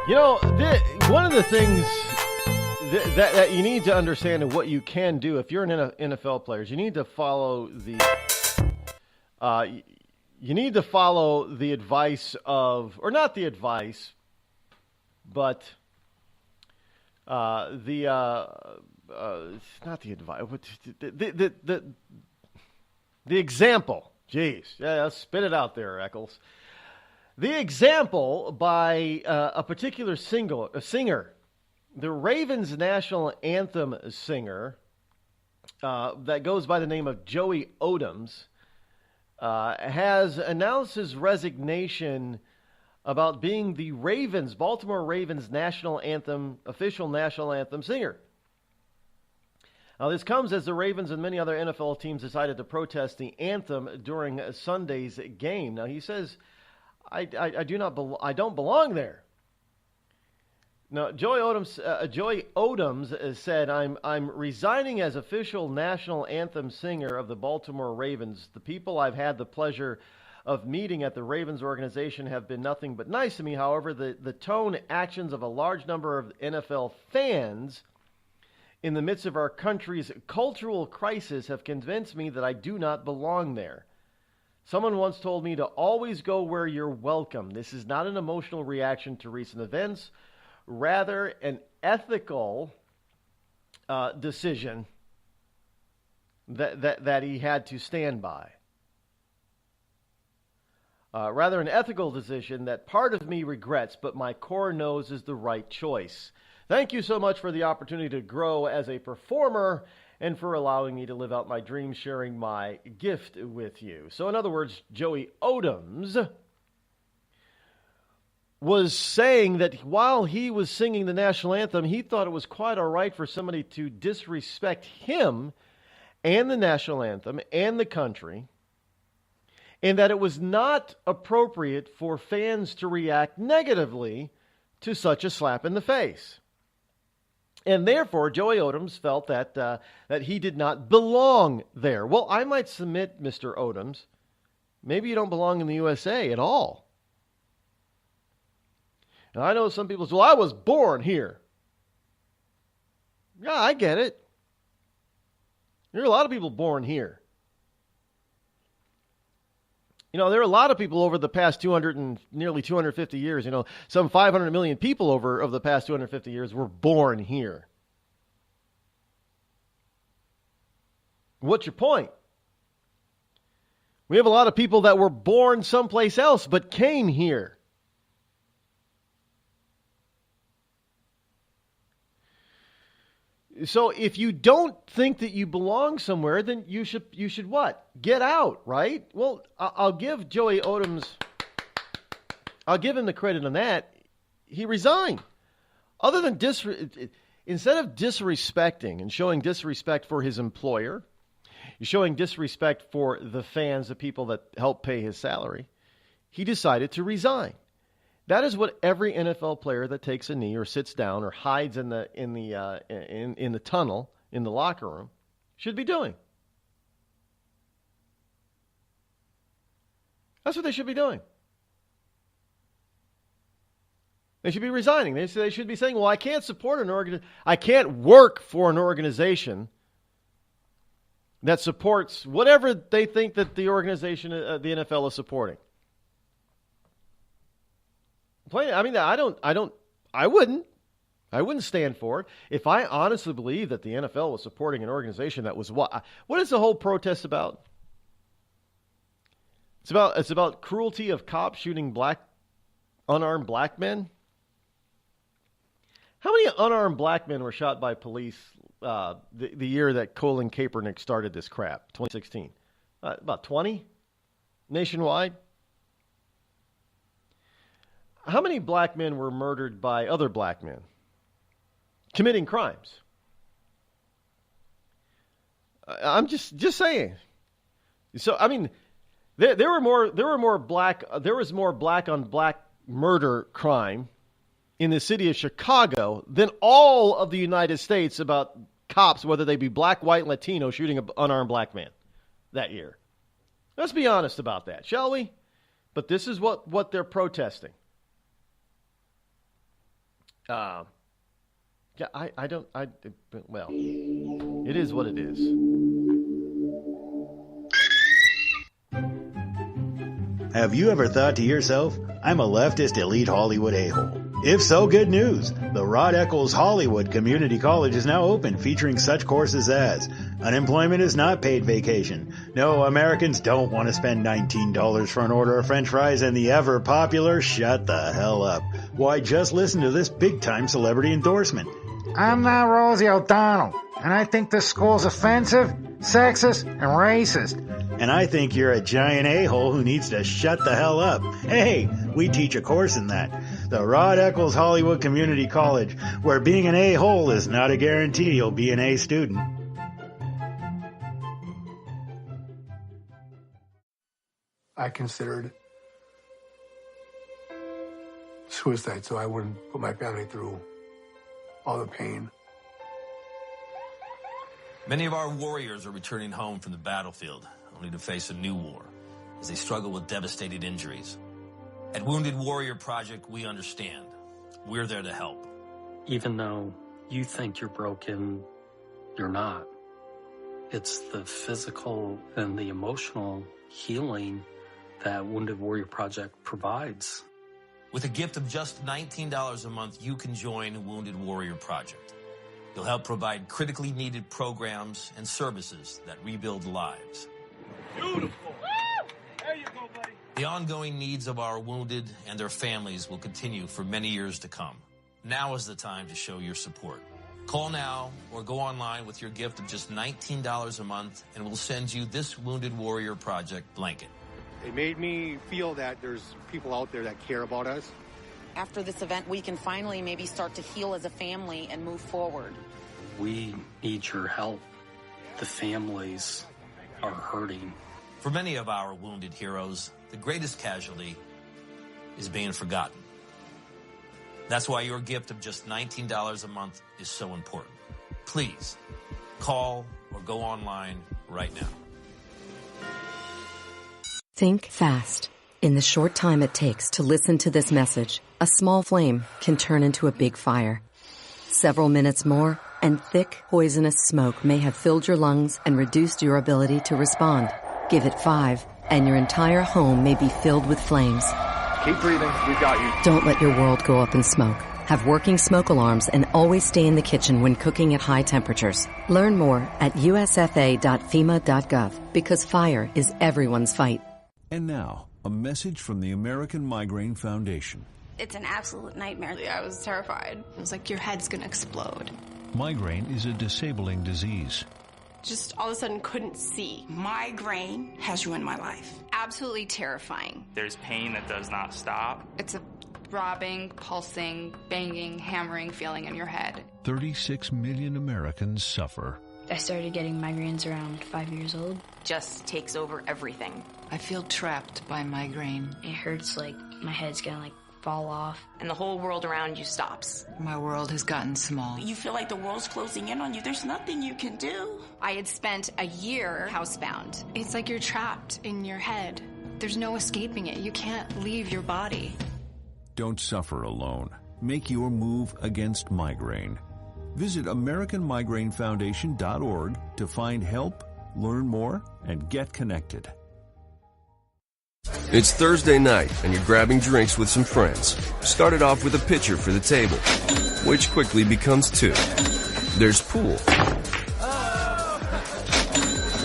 You know, one of the things that you need to understand and what you can do if you're an NFL player, you need to follow the advice of, or not the advice, but not the advice, the example. Jeez, yeah, spit it out there, Eccles. The example by a particular singer, the Ravens national anthem singer, that goes by the name of Joey Odoms, has announced his resignation about being the Baltimore Ravens official national anthem singer. Now, this comes as the Ravens and many other NFL teams decided to protest the anthem during Sunday's game. Now, he says, I don't belong there. Now, Joey Odoms said, I'm resigning as official national anthem singer of the Baltimore Ravens. The people I've had the pleasure of meeting at the Ravens organization have been nothing but nice to me. However, the tone, actions of a large number of NFL fans in the midst of our country's cultural crisis have convinced me that I do not belong there. Someone once told me to always go where you're welcome. This is not an emotional reaction to recent events, rather an ethical decision that he had to stand by. Rather an ethical decision that part of me regrets, but my core knows is the right choice. Thank you so much for the opportunity to grow as a performer and for allowing me to live out my dreams, sharing my gift with you. So in other words, Joey Odoms was saying that while he was singing the national anthem, he thought it was quite all right for somebody to disrespect him and the national anthem and the country, and that it was not appropriate for fans to react negatively to such a slap in the face. And therefore, Joey Odoms felt that he did not belong there. Well, I might submit, Mr. Odoms, maybe you don't belong in the USA at all. And I know some people say, well, I was born here. Yeah, I get it. There are a lot of people born here. You know, there are a lot of people over the past nearly 250 years, some 500 million people over the past 250 years were born here. What's your point? We have a lot of people that were born someplace else but came here. So if you don't think that you belong somewhere, then you should what? Get out, right? Well, I'll give Joey Odoms, I'll give him the credit on that. He resigned. Other than instead of disrespecting and showing disrespect for his employer, showing disrespect for the fans, the people that help pay his salary, he decided to resign. That is what every NFL player that takes a knee or sits down or hides in the tunnel in the locker room should be doing. That's what they should be doing. They should be resigning. They should be saying, "Well, I can't support I can't work for an organization that supports whatever they think that the organization, the NFL, is supporting." I mean, I wouldn't stand for it. If I honestly believe that the NFL was supporting an organization that was what is the whole protest about? It's about cruelty of cops shooting unarmed black men. How many unarmed black men were shot by police the year that Colin Kaepernick started this crap, 2016? About 20 nationwide. How many black men were murdered by other black men committing crimes? I'm just saying. So I mean, there was more black on black murder crime in the city of Chicago than all of the United States about cops, whether they be black, white, Latino, shooting an unarmed black man that year. Let's be honest about that, shall we? But this is what they're protesting. Well, it is what it is.
Have you ever thought to yourself, I'm a leftist elite Hollywood a-hole? If so, good news. The Rod Eccles Hollywood Community College is now open, featuring such courses as unemployment is not paid vacation. No, Americans don't want to spend $19 for an order of french fries, and the ever popular shut the hell up. Why, just listen to this big-time celebrity endorsement.
I'm not Rosie O'Donnell, and I think this school's offensive, sexist, and racist.
And I think you're a giant a-hole who needs to shut the hell up. Hey, we teach a course in that. The Rod Eccles Hollywood Community College, where being an a-hole is not a guarantee you'll be an A student.
I considered suicide so I wouldn't put my family through all the pain.
Many of our warriors are returning home from the battlefield, only to face a new war as they struggle with devastating injuries. At Wounded Warrior Project, we understand. We're there to help.
Even though you think you're broken, you're not. It's the physical and the emotional healing that Wounded Warrior Project provides.
With a gift of just $19 a month, you can join Wounded Warrior Project. You'll help provide critically needed programs and services that rebuild lives.
Beautiful. There you go, buddy.
The ongoing needs of our wounded and their families will continue for many years to come. Now is the time to show your support. Call now or go online with your gift of just $19 a month, and we'll send you this Wounded Warrior Project blanket.
It made me feel that there's people out there that care about us.
After this event, we can finally maybe start to heal as a family and move forward.
We need your help. The families are hurting.
For many of our wounded heroes, the greatest casualty is being forgotten. That's why your gift of just $19 a month is so important. Please, call or go online right now.
Think fast. In the short time it takes to listen to this message, a small flame can turn into a big fire. Several minutes more, and thick, poisonous smoke may have filled your lungs and reduced your ability to respond. Give it 5, and your entire home may be filled with flames.
Keep breathing. We've got you.
Don't let your world go up in smoke. Have working smoke alarms and always stay in the kitchen when cooking at high temperatures. Learn more at usfa.fema.gov, because fire is everyone's fight.
And now, a message from the American Migraine Foundation.
It's an absolute nightmare. I was terrified. It was like your head's going to explode.
Migraine is a disabling disease.
Just all of a sudden couldn't see.
Migraine has ruined my life.
Absolutely terrifying.
There's pain that does not stop.
It's a throbbing, pulsing, banging, hammering feeling in your head.
36 million Americans suffer.
I started getting migraines around 5 years old.
Just takes over everything.
I feel trapped by migraine.
It hurts like my head's gonna fall off.
And the whole world around you stops.
My world has gotten small.
You feel like the world's closing in on you. There's nothing you can do.
I had spent a year housebound.
It's like you're trapped in your head. There's no escaping it. You can't leave your body.
Don't suffer alone. Make your move against migraine. Visit AmericanMigraineFoundation.org to find help, learn more, and get connected.
It's Thursday night, and you're grabbing drinks with some friends. Started off with a pitcher for the table, which quickly becomes 2. There's pool.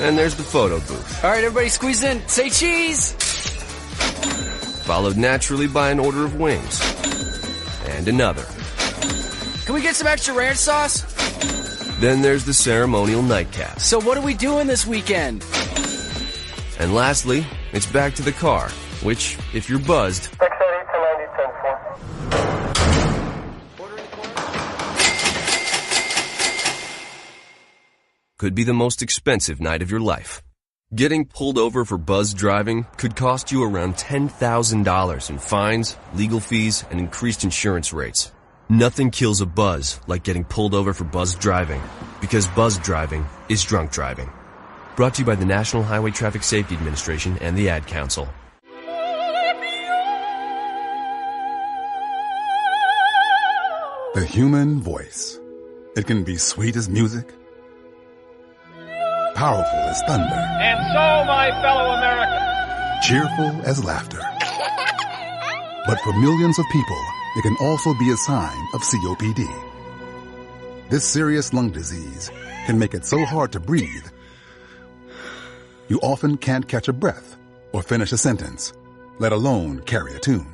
And there's the photo booth.
All right, everybody squeeze in. Say cheese!
Followed naturally by an order of wings. And another.
Can we get some extra ranch sauce?
Then there's the ceremonial nightcap.
So what are we doing this weekend?
And lastly, it's back to the car, which, if you're buzzed, could be the most expensive night of your life. Getting pulled over for buzz driving could cost you around $10,000 in fines, legal fees, and increased insurance rates. Nothing kills a buzz like getting pulled over for buzz driving, because buzz driving is drunk driving. Brought to you by the National Highway Traffic Safety Administration and the Ad Council.
The human voice. It can be sweet as music, powerful as thunder,
And so, my fellow Americans,
cheerful as laughter. But for millions of people, it can also be a sign of COPD. This serious lung disease can make it so hard to breathe, you often can't catch a breath or finish a sentence, let alone carry a tune.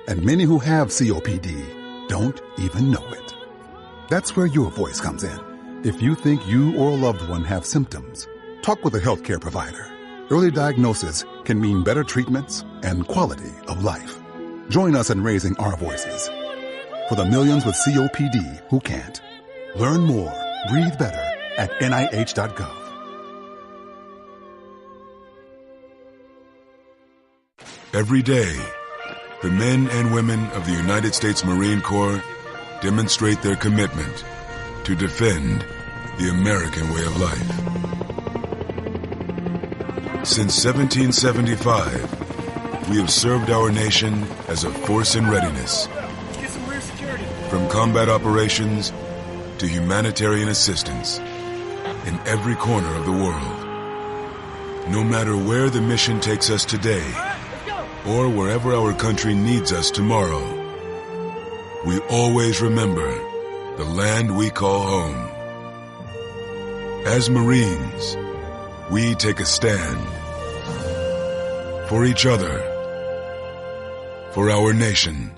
And many who have COPD don't even know it. That's where your voice comes in. If you think you or a loved one have symptoms, talk with a healthcare provider. Early diagnosis can mean better treatments and quality of life. Join us in raising our voices for the millions with COPD who can't. Learn more, breathe better at NIH.gov.
Every day, the men and women of the United States Marine Corps demonstrate their commitment to defend the American way of life. Since 1775, we have served our nation as a force in readiness. From combat operations to humanitarian assistance in every corner of the world. No matter where the mission takes us today, or wherever our country needs us tomorrow, we always remember the land we call home. As Marines, we take a stand for each other, for our nation,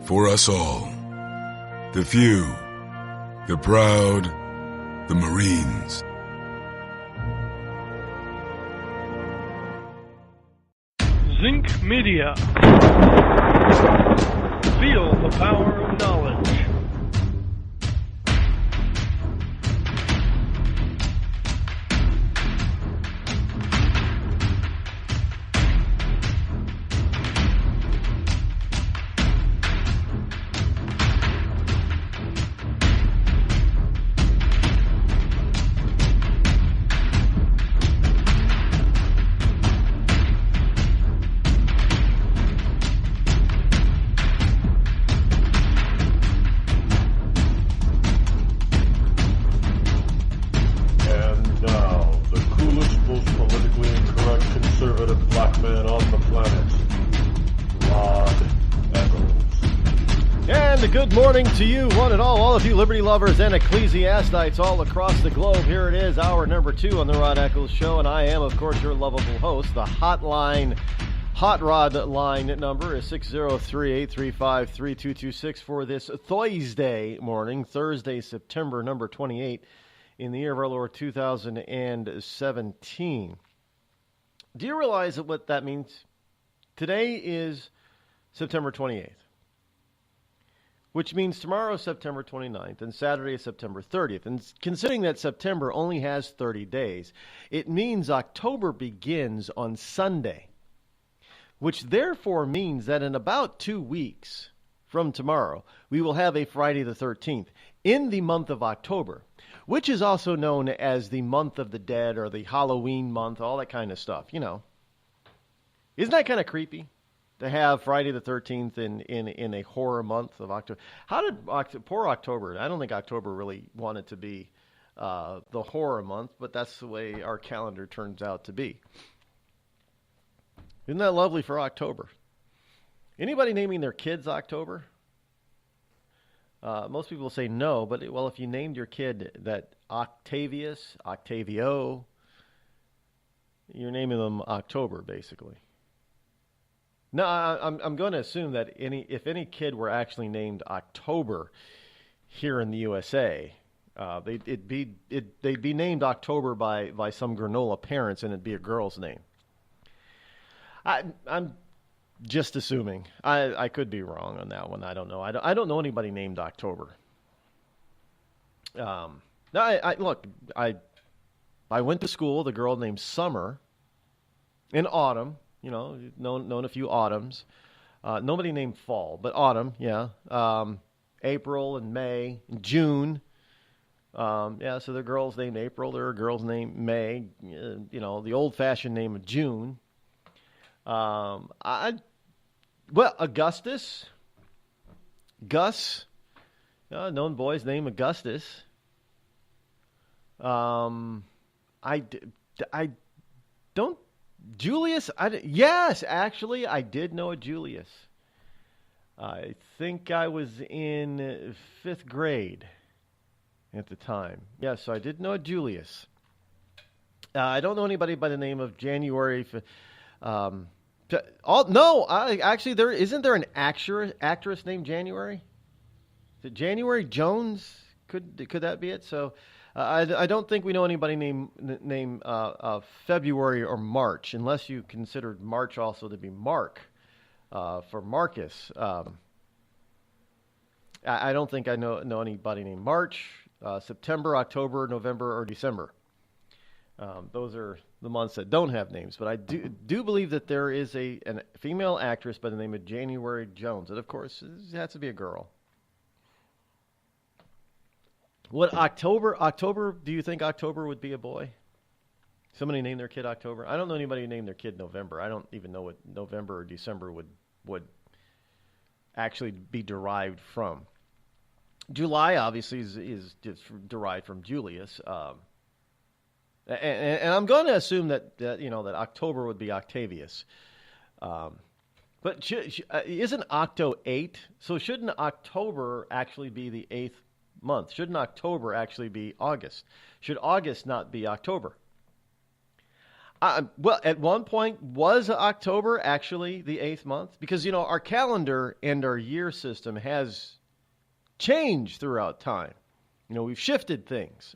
for us all. The few, the proud, the Marines.
Zinc Media. Feel the power of knowledge.
Good morning to you, one and all of you liberty lovers and ecclesiastites all across the globe. Here it is, hour number 2 on the Rod Eccles Show, and I am, of course, your lovable host. The hot rod line number is 603-835-3226 for this Thursday morning, Thursday, September number 28, in the year of our Lord 2017. Do you realize what that means? Today is September 28th. Which means tomorrow is September 29th and Saturday is September 30th. And considering that September only has 30 days, it means October begins on Sunday, which therefore means that in about 2 weeks from tomorrow, we will have a Friday the 13th in the month of October, which is also known as the month of the dead or the Halloween month, all that kind of stuff, you know. Isn't that kind of creepy? To have Friday the 13th in a horror month of October. How did poor October? I don't think October really wanted to be the horror month, but that's the way our calendar turns out to be. Isn't that lovely for October? Anybody naming their kids October? Most people say no, but if you named your kid that Octavius, Octavio, you're naming them October, basically. No, I'm going to assume that if any kid were actually named October here in the USA, they'd be named October by some granola parents, and it'd be a girl's name. I'm just assuming. I could be wrong on that one. I don't know. I don't know anybody named October. Look, I went to school with a girl named Summer in autumn. You know, known a few autumns. Nobody named fall, but autumn, yeah. April and May, and June. So there are girls named April. There are girls named May. You know, the old-fashioned name of June. Augustus. Gus. Known boys named Augustus. I don't. Julius? Yes, actually, I did know a Julius. I think I was in 5th grade at the time. Yeah, so I did know Julius. I don't know anybody by the name of January. Actually, isn't there an actress named January? Is it January Jones? Could that be it? So I don't think we know anybody named February or March, unless you considered March also to be Mark for Marcus. I don't think I know anybody named March, September, October, November, or December. Those are the months that don't have names. But I do believe that there is a female actress by the name of January Jones. And, of course, it has to be a girl. What October, do you think October would be a boy? Somebody named their kid October? I don't know anybody who named their kid November. I don't even know what November or December would actually be derived from. July, obviously, is just derived from Julius. And I'm going to assume that October would be Octavius. But isn't Octo 8? So shouldn't October actually be the 8th month? Shouldn't October actually be August? Should August not be October? Well, at one point, was October actually the 8th month? Because, our calendar and our year system has changed throughout time. We've shifted things.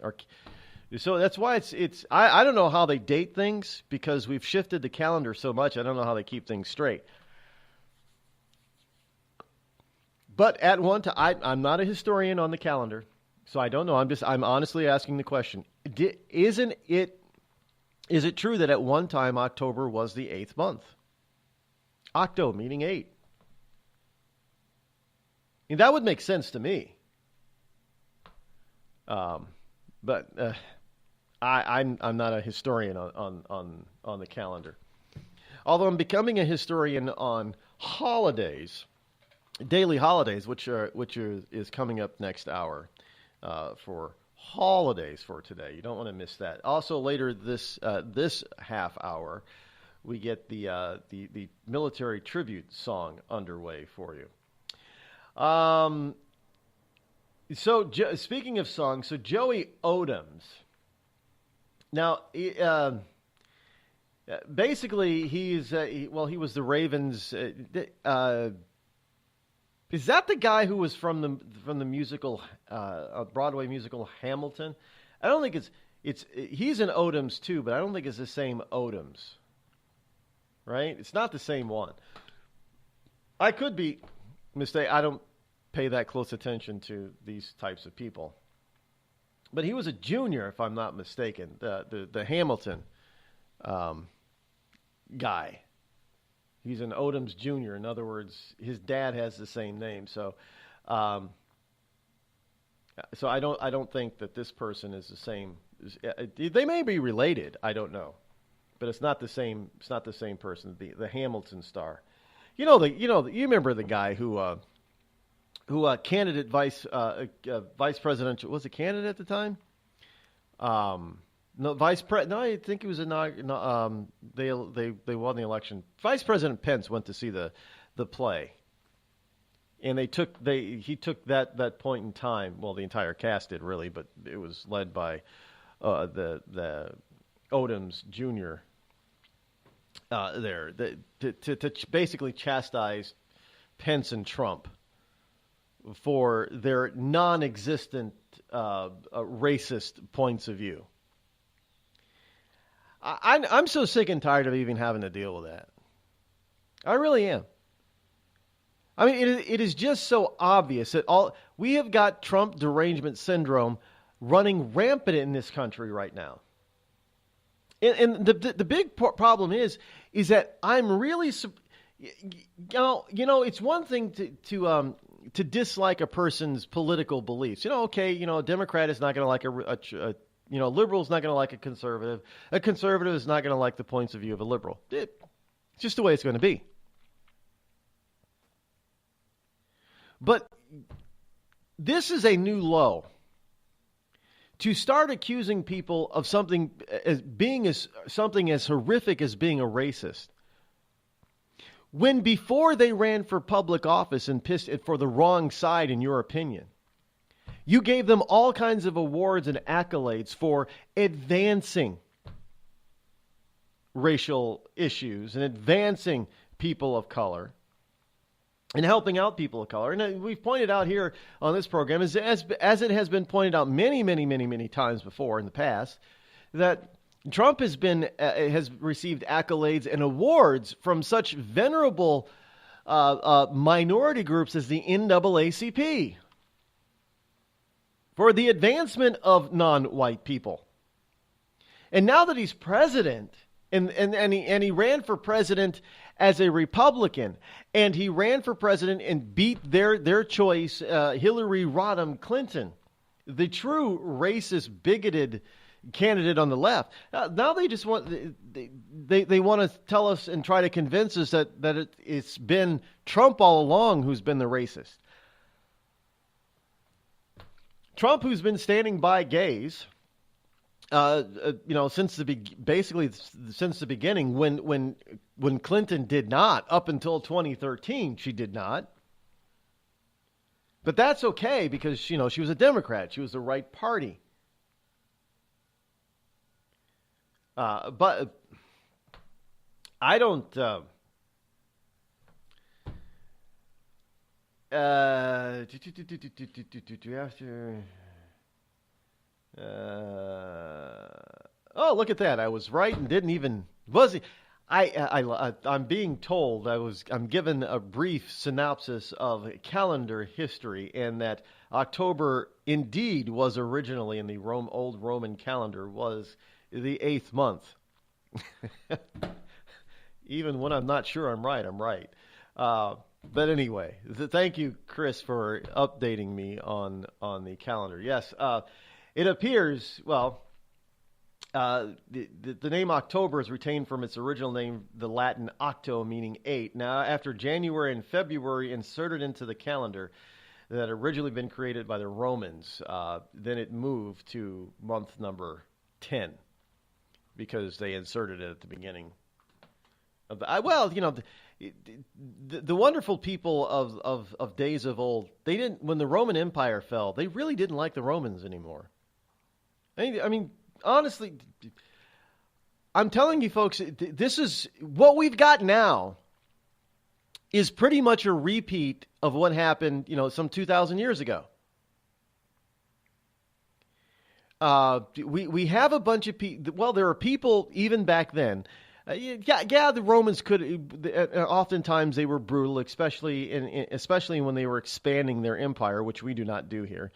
So that's why I don't know how they date things, because we've shifted the calendar so much. I don't know how they keep things straight. But at one time, I'm not a historian on the calendar, so I don't know. I'm honestly asking the question. Is it true that at one time October was the 8th month? Octo meaning 8. And that would make sense to me. But I'm not a historian on the calendar. Although I'm becoming a historian on holidays, daily holidays, which is coming up next hour for holidays for today. You don't want to miss that. Also later this half hour, we get the military tribute song underway for you. So speaking of songs, so Joey Odoms. Now, basically, he was the Ravens. Is that the guy who was from the musical, Broadway musical Hamilton? I don't think he's an Odoms too, but I don't think it's the same Odoms. Right? It's not the same one. I could be mistaken. I don't pay that close attention to these types of people. But he was a junior, if I'm not mistaken, the Hamilton guy. He's an Odoms Jr. In other words, his dad has the same name. So I don't think that this person is the same. They may be related. I don't know, but it's not the same. It's not the same person. The Hamilton star. You remember the guy who candidate vice presidential, was a candidate at the time? No, I think it was they won the election. Vice President Pence went to see the play, and he took that point in time. Well, the entire cast did really, but it was led by the Odoms Jr. There to basically chastise Pence and Trump for their non-existent racist points of view. I'm so sick and tired of even having to deal with that. I really am. I mean, it is just so obvious that we have got Trump derangement syndrome running rampant in this country right now. And the big problem is that I'm really, it's one thing to dislike a person's political beliefs. A Democrat is not going to like a liberal is not going to like a conservative. A conservative is not going to like the points of view of a liberal. It's just the way it's going to be. But this is a new low. To start accusing people of something as horrific as being a racist, when before they ran for public office and pissed it for the wrong side, in your opinion, you gave them all kinds of awards and accolades for advancing racial issues and advancing people of color and helping out people of color. And we've pointed out here on this program, as it has been pointed out many times before in the past, that Trump has received accolades and awards from such venerable minority groups as the NAACP for the advancement of non-white people. And now that he's president, and he ran for president as a Republican, and he ran for president and beat their choice, Hillary Rodham Clinton, the true racist, bigoted candidate on the left. Now they just want they want to tell us and try to convince us that it's been Trump all along who's been the racist. Trump, who's been standing by gays, since the beginning, when Clinton did not, up until 2013, she did not. But that's okay because she was a Democrat, she was the right party. But I don't. Oh, look at that! I was right and didn't even I'm being told I'm given a brief synopsis of calendar history, and that October indeed was originally in the old Roman calendar was the 8th month. Even when I'm not sure I'm right, I'm right. But anyway, thank you, Chris, for updating me on the calendar. Yes, it appears, the name October is retained from its original name, the Latin octo, meaning 8. Now, after January and February inserted into the calendar that had originally been created by the Romans, then it moved to month number 10. Because they inserted it at the beginning of the wonderful people of days of old. They didn't, when the Roman Empire fell, they really didn't like the Romans anymore. I mean, honestly, I'm telling you folks, this is what we've got now is pretty much a repeat of what happened, some 2,000 years ago. We have a bunch of people. Well, there are people even back then. The Romans could. Oftentimes they were brutal, especially when they were expanding their empire, which we do not do here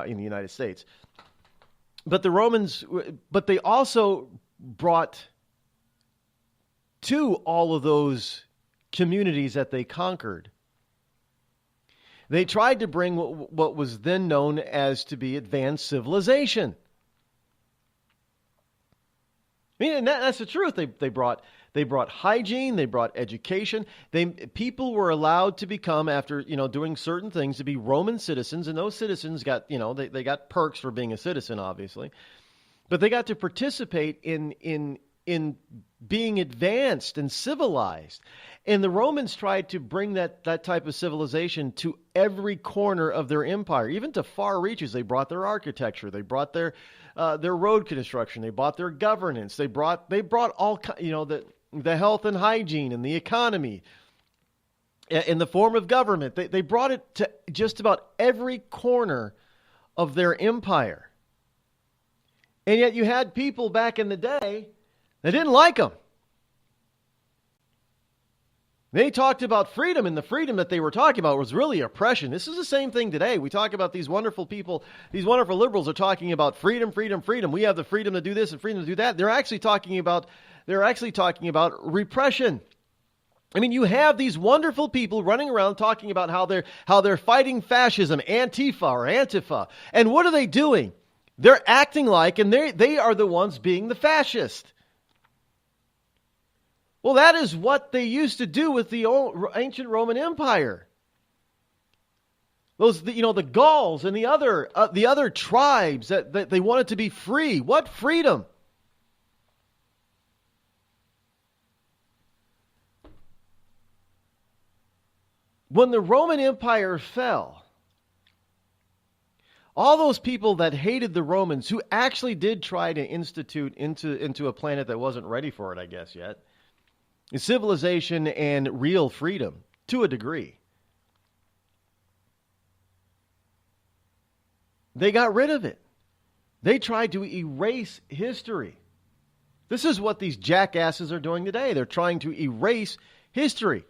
in the United States. But the Romans, they also brought to all of those communities that they conquered. They tried to bring what was then known as to be advanced civilization. I mean, and that's the truth. They brought hygiene. They brought education. People were allowed to become, after doing certain things, to be Roman citizens, and those citizens got they got perks for being a citizen, obviously, but they got to participate in being advanced and civilized. And the Romans tried to bring that type of civilization to every corner of their empire, even to far reaches. They brought their architecture, they brought their road construction, they brought their governance, they brought all the health and hygiene and the economy in the form of government. They brought it to just about every corner of their empire. And yet you had people back in the day that didn't like them. They talked about freedom, and the freedom that they were talking about was really oppression. This is the same thing today. We talk about these wonderful people, these wonderful liberals are talking about freedom, freedom, freedom. We have the freedom to do this and freedom to do that. They're actually talking about repression. I mean, you have these wonderful people running around talking about how they're fighting fascism, Antifa. And what are they doing? They're acting like, and they are the ones being the fascist. Well, that is what they used to do with the ancient Roman Empire. The Gauls and the other tribes that they wanted to be free. What freedom? When the Roman Empire fell, all those people that hated the Romans, who actually did try to institute into a planet that wasn't ready for it, I guess, yet, civilization and real freedom, to a degree, they got rid of it. They tried to erase history. This is what these jackasses are doing today. They're trying to erase history.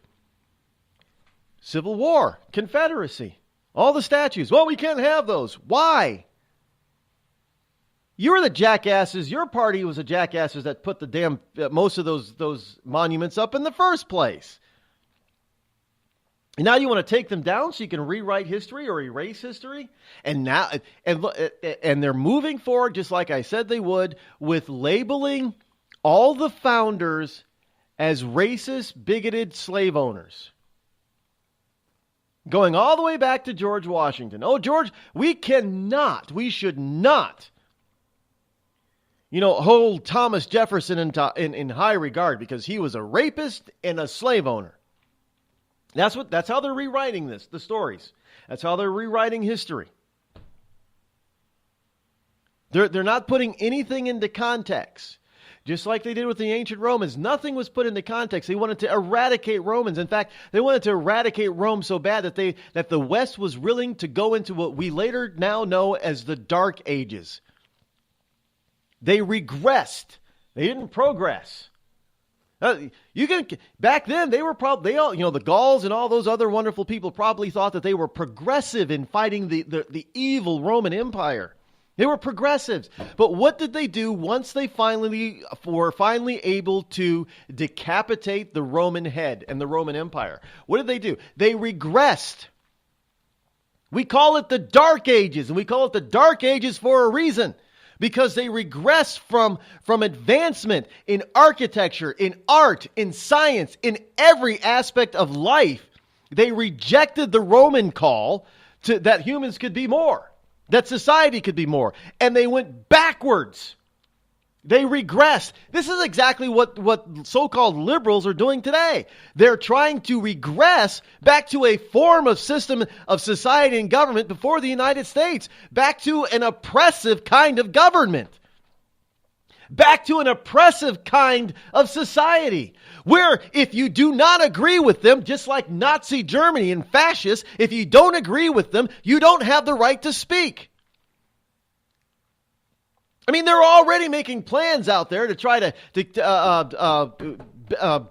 Civil War, Confederacy, all the statues. Well, we can't have those. Why? You were the jackasses. Your party was the jackasses that put the damn most of those monuments up in the first place. And now you want to take them down so you can rewrite history or erase history? And now and they're moving forward, just like I said they would, with labeling all the founders as racist, bigoted slave owners. Going all the way back to George Washington. Oh, George, we should not, hold Thomas Jefferson in high regard because he was a rapist and a slave owner. That's how they're rewriting the stories. That's how they're rewriting history. They're not putting anything into context. Just like they did with the ancient Romans, nothing was put into context. They wanted to eradicate Romans. In fact, they wanted to eradicate Rome so bad that the West was willing to go into what we later now know as the Dark Ages. They regressed. They didn't progress. Back then they were the Gauls and all those other wonderful people probably thought that they were progressive in fighting the evil Roman Empire. They were progressives. But what did they do once they were finally able to decapitate the Roman head and the Roman Empire? What did they do? They regressed. We call it the Dark Ages, and we call it the Dark Ages for a reason. Because they regressed from advancement in architecture, in art, in science, in every aspect of life. They rejected the Roman call that humans could be more, that society could be more. And they went backwards. They regressed. This is exactly what so-called liberals are doing today. They're trying to regress back to a form of system of society and government before the United States, back to an oppressive kind of government, back to an oppressive kind of society, where if you do not agree with them, just like Nazi Germany and fascists, if you don't agree with them, you don't have the right to speak. I mean, they're already making plans out there to try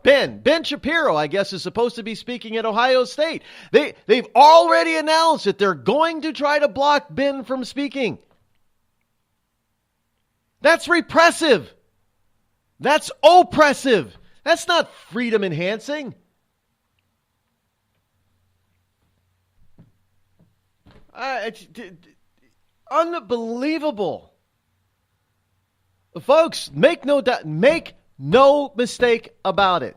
Ben Shapiro, I guess, is supposed to be speaking at Ohio State. They've already announced that they're going to try to block Ben from speaking. That's repressive. That's oppressive. That's not freedom enhancing. It's unbelievable. Folks, make no mistake about it.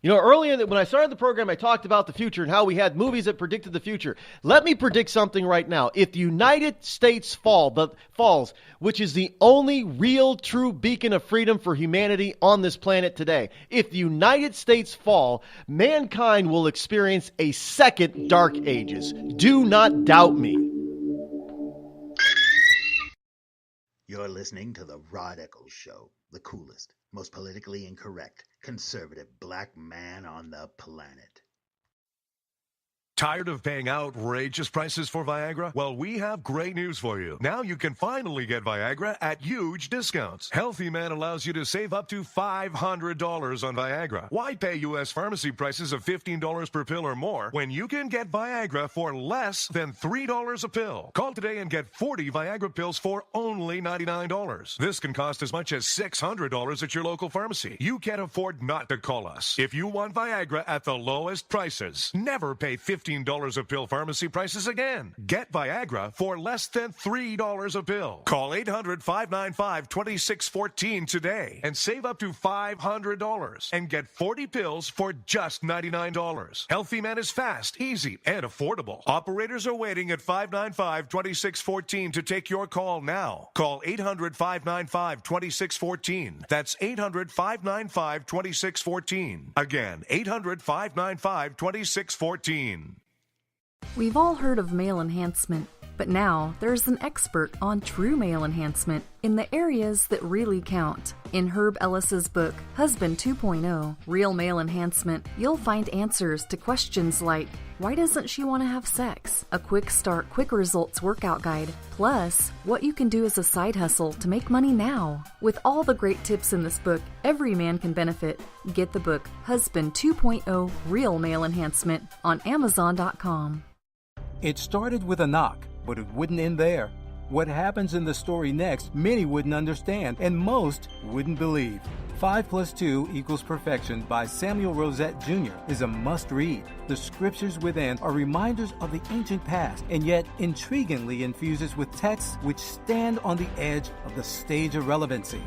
Earlier when I started the program, I talked about the future and how we had movies that predicted the future. Let me predict something right now. If the United States falls, which is the only real true beacon of freedom for humanity on this planet today, if the United States fall, mankind will experience a second Dark Ages. Do not doubt me.
You're listening to the Rod Eccles Show, the coolest, most politically incorrect, conservative black man on the planet.
Tired of paying outrageous prices for Viagra? Well, we have great news for you. Now you can finally get Viagra at huge discounts. Healthy Man allows you to save up to $500 on Viagra. Why pay U.S. pharmacy prices of $15 per pill or more when you can get Viagra for less than $3 a pill? Call today and get 40 Viagra pills for only $99. This can cost as much as $600 at your local pharmacy. You can't afford not to call us. If you want Viagra at the lowest prices, never pay $15 $15 a pill pharmacy prices again. Get Viagra for less than $3 a pill. Call 800-595-2614 today and save up to $500 and get 40 pills for just $99. Healthy Man is fast, easy, and affordable. Operators are waiting at 595-2614 to take your call now. Call 800-595-2614. That's 800-595-2614. Again, 800-595-2614.
We've all heard of male enhancement, but now there's an expert on true male enhancement in the areas that really count. In Herb Ellis's book, Husband 2.0, Real Male Enhancement, you'll find answers to questions like, why doesn't she want to have sex? A quick start, quick results workout guide, plus what you can do as a side hustle to make money now. With all the great tips in this book, every man can benefit. Get the book, Husband 2.0, Real Male Enhancement, on Amazon.com.
It started with a knock, but it wouldn't end there. What happens in the story next, many wouldn't understand, and most wouldn't believe. 5 + 2 = Perfection by Samuel Rosette Jr. is a must-read. The scriptures within are reminders of the ancient past, and yet intriguingly infuses with texts which stand on the edge of the stage of relevancy.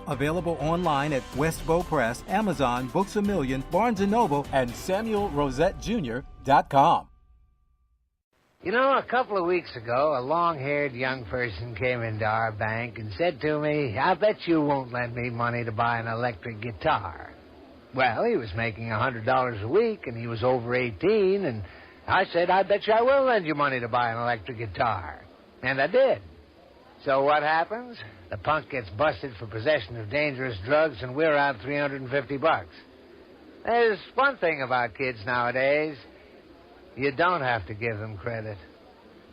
Available online at Westbow Press, Amazon, Books A Million, Barnes & Noble, and SamuelRosetteJr.com.
You know, a couple of weeks ago, a long-haired young person came into our bank and said to me, I bet you won't lend me money to buy an electric guitar. Well, he was making $100 a week, and he was over 18, and I said, I bet you I will lend you money to buy an electric guitar. And I did. So what happens? The punk gets busted for possession of dangerous drugs, and we're out $350. There's one thing about kids nowadays. You don't have to give them credit.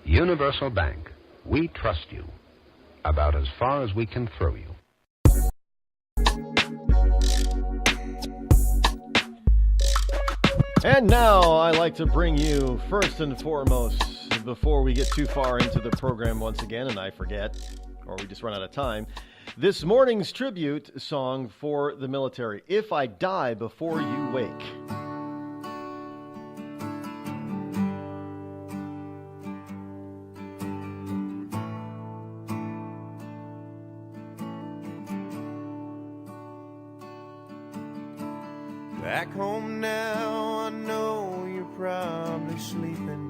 Universal Bank. We trust you. About as far as we can throw you.
And now I like to bring you, first and foremost, before we get too far into the program once again, and I forget, or we just run out of time, this morning's tribute song for the military, If I Die Before You Wake.
Back home now, I know you're probably sleeping.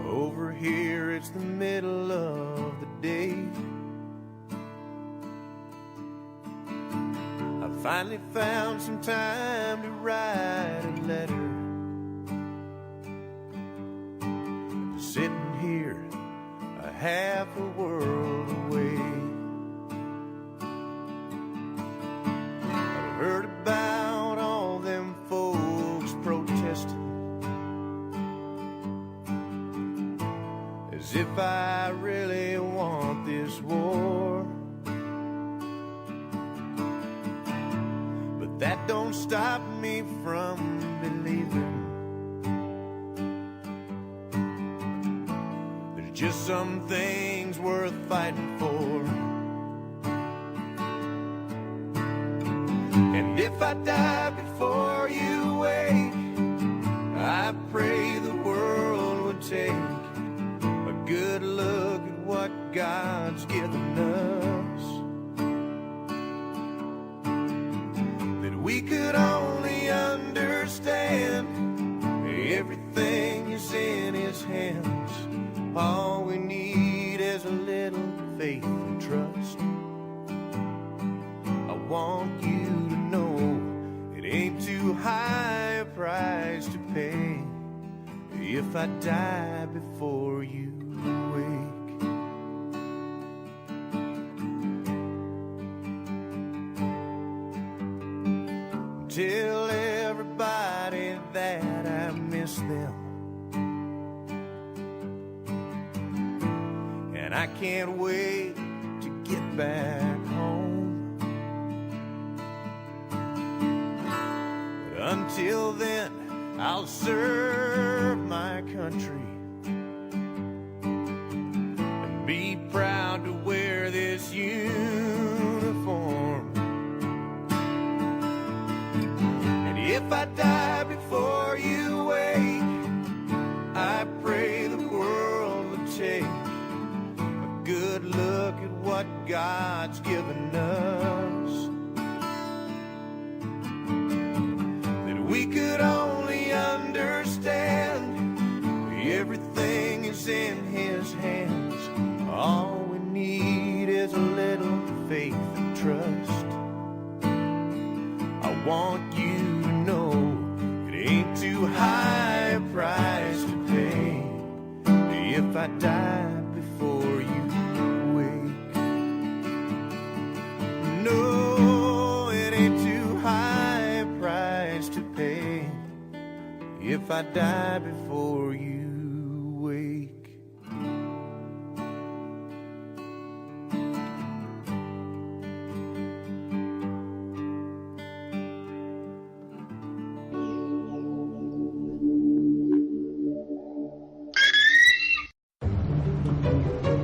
Over here, it's the middle of the day. I finally found some time to write a letter. Sitting here, a half a world away. Heard about all them folks protesting, as if I really want this war. But that don't stop me from believing there's just some things worth fighting for. And if I die before you wake, I pray the world would take a good look at what God's given us. That we could only understand everything is in His hands. All we need is a little faith and trust. I want you to know it ain't too high a price to pay if I die before you wake. Tell everybody that I miss them, and I can't wait to get back home. Until then, I'll serve my country and be proud to wear this uniform. And if I die at what God's given us. That we could only understand everything is in His hands. All we need is a little faith and trust. I want you to know it ain't too high a price to pay if I die before you wake. No, it ain't too high a price to pay if I die before you wake.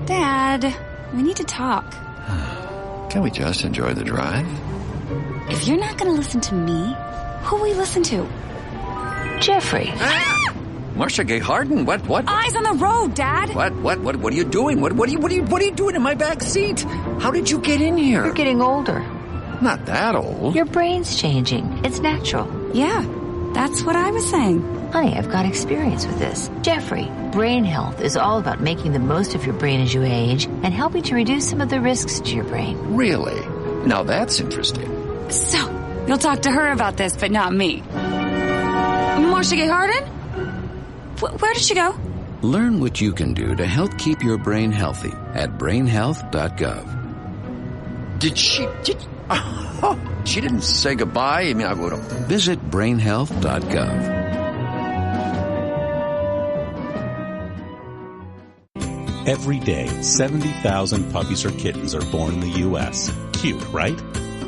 Dad, we need to talk.
Can we just enjoy the drive?
If you're not going to listen to me, who will we listen to?
Jeffrey. Ah! Marcia Gay Harden, what?
Eyes on the road, Dad.
What are you doing? What are you doing in my back seat? How did you get in here?
You're getting older.
Not that old.
Your brain's changing. It's natural.
Yeah, that's what I was saying.
Honey, I've got experience with this. Jeffrey, brain health is all about making the most of your brain as you age and helping to reduce some of the risks to your brain.
Really? Now that's interesting.
So, you'll talk to her about this, but not me. Marcia Gay Harden? Where did she go?
Learn what you can do to help keep your brain healthy at brainhealth.gov. She didn't say goodbye? I mean, I would have. Visit brainhealth.gov.
Every day, 70,000 puppies or kittens are born in the U.S. Cute, right?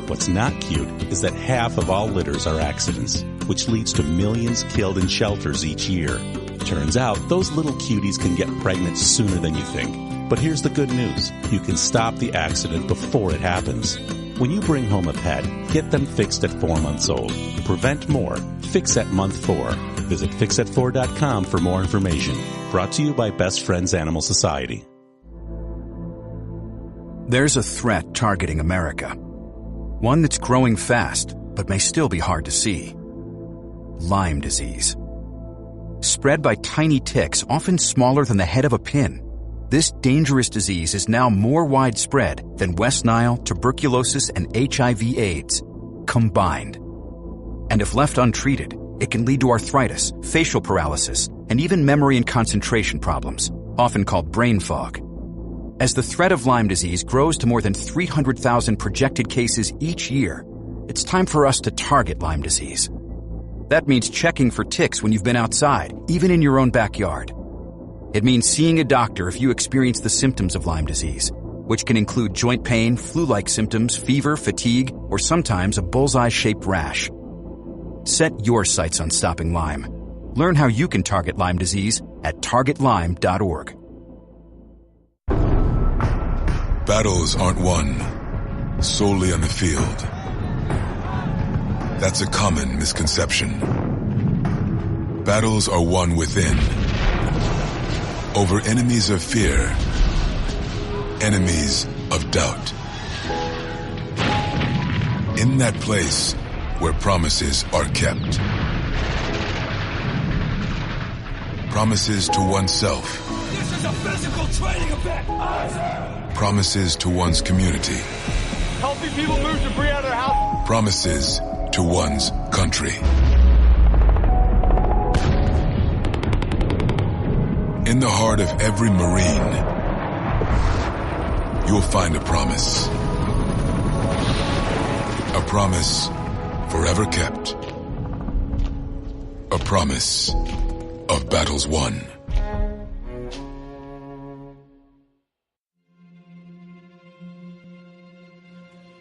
What's not cute is that half of all litters are accidents, which leads to millions killed in shelters each year. Turns out, those little cuties can get pregnant sooner than you think. But here's the good news. You can stop the accident before it happens. When you bring home a pet, get them fixed at 4 months old. Prevent more. Fix at month 4. Visit fixat4.com for more information. Brought to you by Best Friends Animal Society.
There's a threat targeting America. One that's growing fast, but may still be hard to see. Lyme disease. Spread by tiny ticks, often smaller than the head of a pin. This dangerous disease is now more widespread than West Nile, tuberculosis, and HIV/AIDS combined. And if left untreated, it can lead to arthritis, facial paralysis, and even memory and concentration problems, often called brain fog. As the threat of Lyme disease grows to more than 300,000 projected cases each year, it's time for us to target Lyme disease. That means checking for ticks when you've been outside, even in your own backyard. It means seeing a doctor if you experience the symptoms of Lyme disease, which can include joint pain, flu-like symptoms, fever, fatigue, or sometimes a bullseye-shaped rash. Set your sights on stopping Lyme. Learn how you can target Lyme disease at targetlyme.org.
Battles aren't won solely on the field. That's a common misconception. Battles are won within, over enemies of fear, enemies of doubt. In that place where promises are kept. Promises to oneself.
This is a physical training event!
Promises to one's community.
Helping people move debris out of their house.
Promises to one's country. In the heart of every Marine, you'll find a promise. A promise forever kept. A promise of battles won.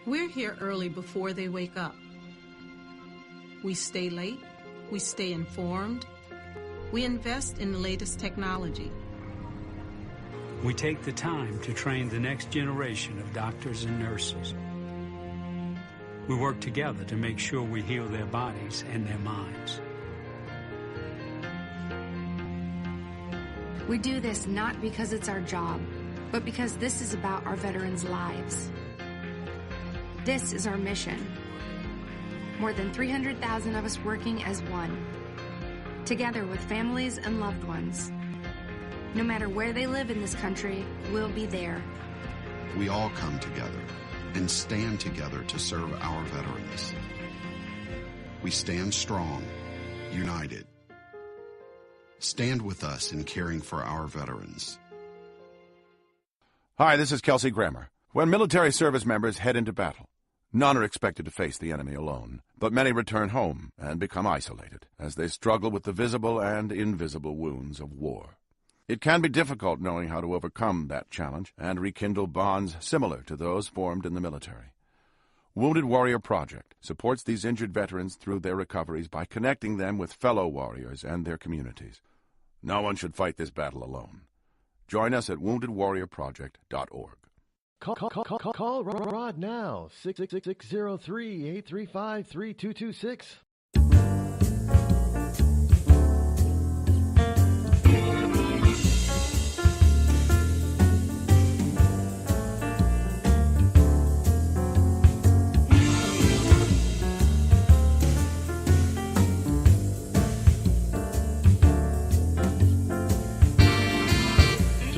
We're here early before they wake up. We stay late, we stay informed, we invest in the latest technology.
We take the time to train the next generation of doctors and nurses. We work together to make sure we heal their bodies and their minds.
We do this not because it's our job,
but because this is about our veterans' lives. This is our mission. More than 300,000 of us working as one, together with families and loved ones. No matter where they live in this country, we'll be there.
We all come together and stand together to serve our veterans. We stand strong, united. Stand with us in caring for our veterans.
Hi, this is Kelsey Grammer. When military service members head into battle, none are expected to face the enemy alone, but many return home and become isolated as they struggle with the visible and invisible wounds of war. It can be difficult knowing how to overcome that challenge and rekindle bonds similar to those formed in the military. Wounded Warrior Project supports these injured veterans through their recoveries by connecting them with fellow warriors and their communities. No one should fight this battle alone. Join us at woundedwarriorproject.org.
Call Rod now, 666-603-835-3226.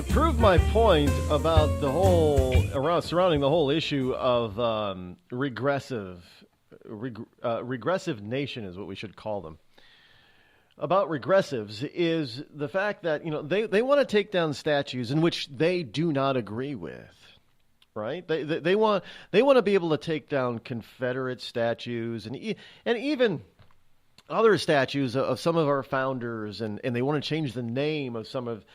Prove my point about the whole surrounding the whole issue of regressive nation is what we should call them. About regressives is the fact that they want to take down statues in which they do not agree with. Right? They want to be able to take down Confederate statues and even other statues of some of our founders, and they want to change the name of some of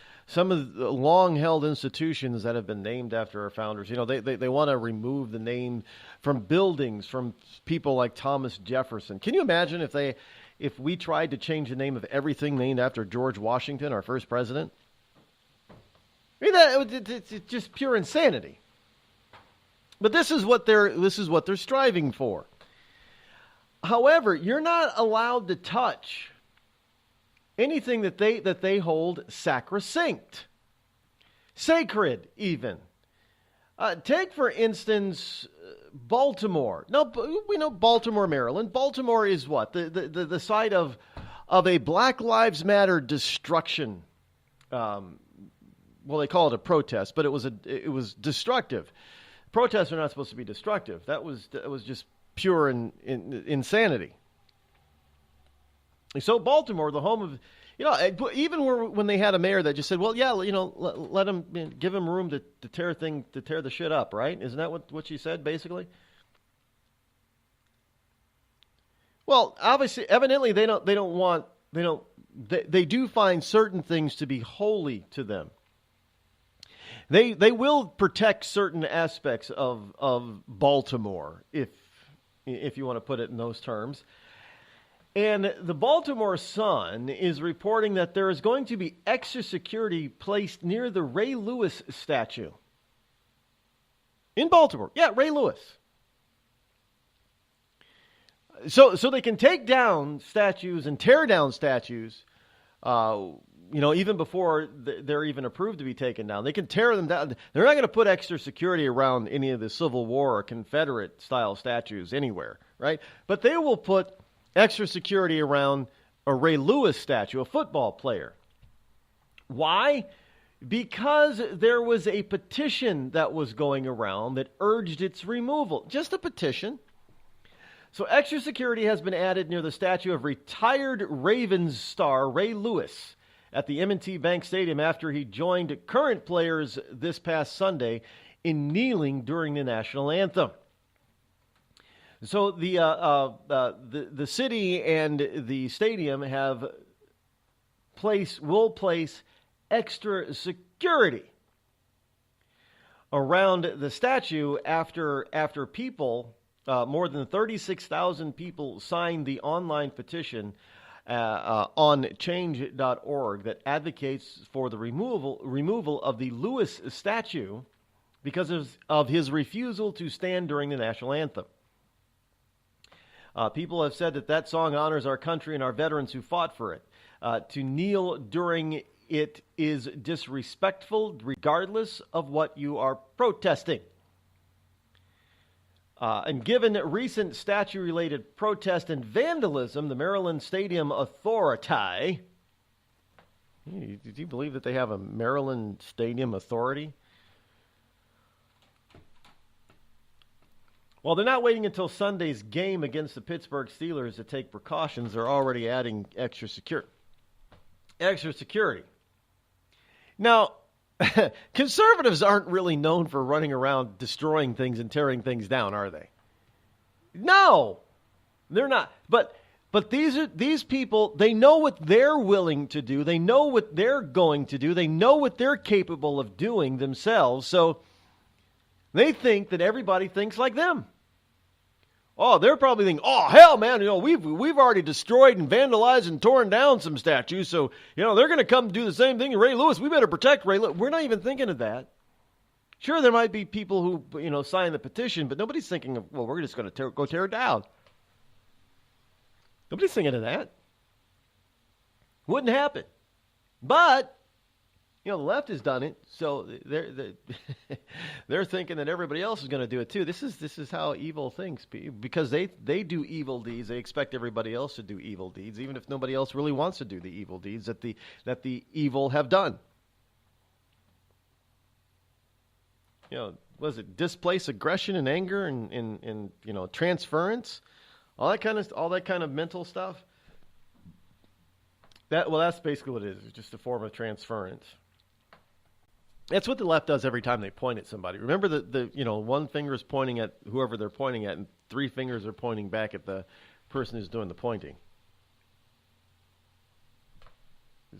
the long-held institutions that have been named after our founders. They want to remove the name from buildings from people like Thomas Jefferson. Can you imagine if we tried to change the name of everything named after George Washington, our first president? I mean, it's just pure insanity. But this is what they're striving for. However, you're not allowed to touch anything that they hold sacrosanct, sacred even. Take, for instance, Baltimore. Now, we know Baltimore, Maryland. Baltimore is what? The site of a Black Lives Matter destruction. Well, they call it a protest, but it was destructive. Protests are not supposed to be destructive. That was just pure insanity. So Baltimore, the home of, even when they had a mayor that just said, well, yeah, let him, give him room to tear the shit up, right? Isn't that what she said, basically? Well, evidently they do find certain things to be holy to them. They will protect certain aspects of Baltimore, if you want to put it in those terms. And the Baltimore Sun is reporting that there is going to be extra security placed near the Ray Lewis statue. In Baltimore. Yeah, Ray Lewis. So they can take down statues and tear down statues, even before they're even approved to be taken down. They can tear them down. They're not going to put extra security around any of the Civil War or Confederate-style statues anywhere, right? But they will put extra security around a Ray Lewis statue, a football player. Why? Because there was a petition that was going around that urged its removal. Just a petition. So extra security has been added near the statue of retired Ravens star Ray Lewis at the M&T Bank Stadium after he joined current players this past Sunday in kneeling during the national anthem. So the city and the stadium will place extra security around the statue after people, more than 36,000 people signed the online petition on change.org that advocates for the removal of the Lewis statue because of his refusal to stand during the national anthem. People have said that song honors our country and our veterans who fought for it. To kneel during it is disrespectful regardless of what you are protesting. And given recent statue-related protest and vandalism, the Maryland Stadium Authority... Do you believe that they have a Maryland Stadium Authority? Well, they're not waiting until Sunday's game against the Pittsburgh Steelers to take precautions. They're already adding extra security. Now, conservatives aren't really known for running around destroying things and tearing things down, are they? No, they're not. But these people, they know what they're willing to do. They know what they're going to do. They know what they're capable of doing themselves. So they think that everybody thinks like them. Oh, they're probably thinking, oh, hell, man, we've already destroyed and vandalized and torn down some statues, so, they're going to come do the same thing to Ray Lewis. We better protect Ray Lewis. We're not even thinking of that. Sure, there might be people who, sign the petition, but nobody's thinking of, well, we're just going to go tear it down. Nobody's thinking of that. Wouldn't happen. But... the left has done it, so they're thinking that everybody else is going to do it too. This is how evil thinks, because they do evil deeds. They expect everybody else to do evil deeds, even if nobody else really wants to do the evil deeds that the evil have done. Was it displace aggression and anger and transference, all that kind of mental stuff? That's basically what it is. It's just a form of transference. That's what the left does every time they point at somebody. Remember the one finger is pointing at whoever they're pointing at, and three fingers are pointing back at the person who's doing the pointing.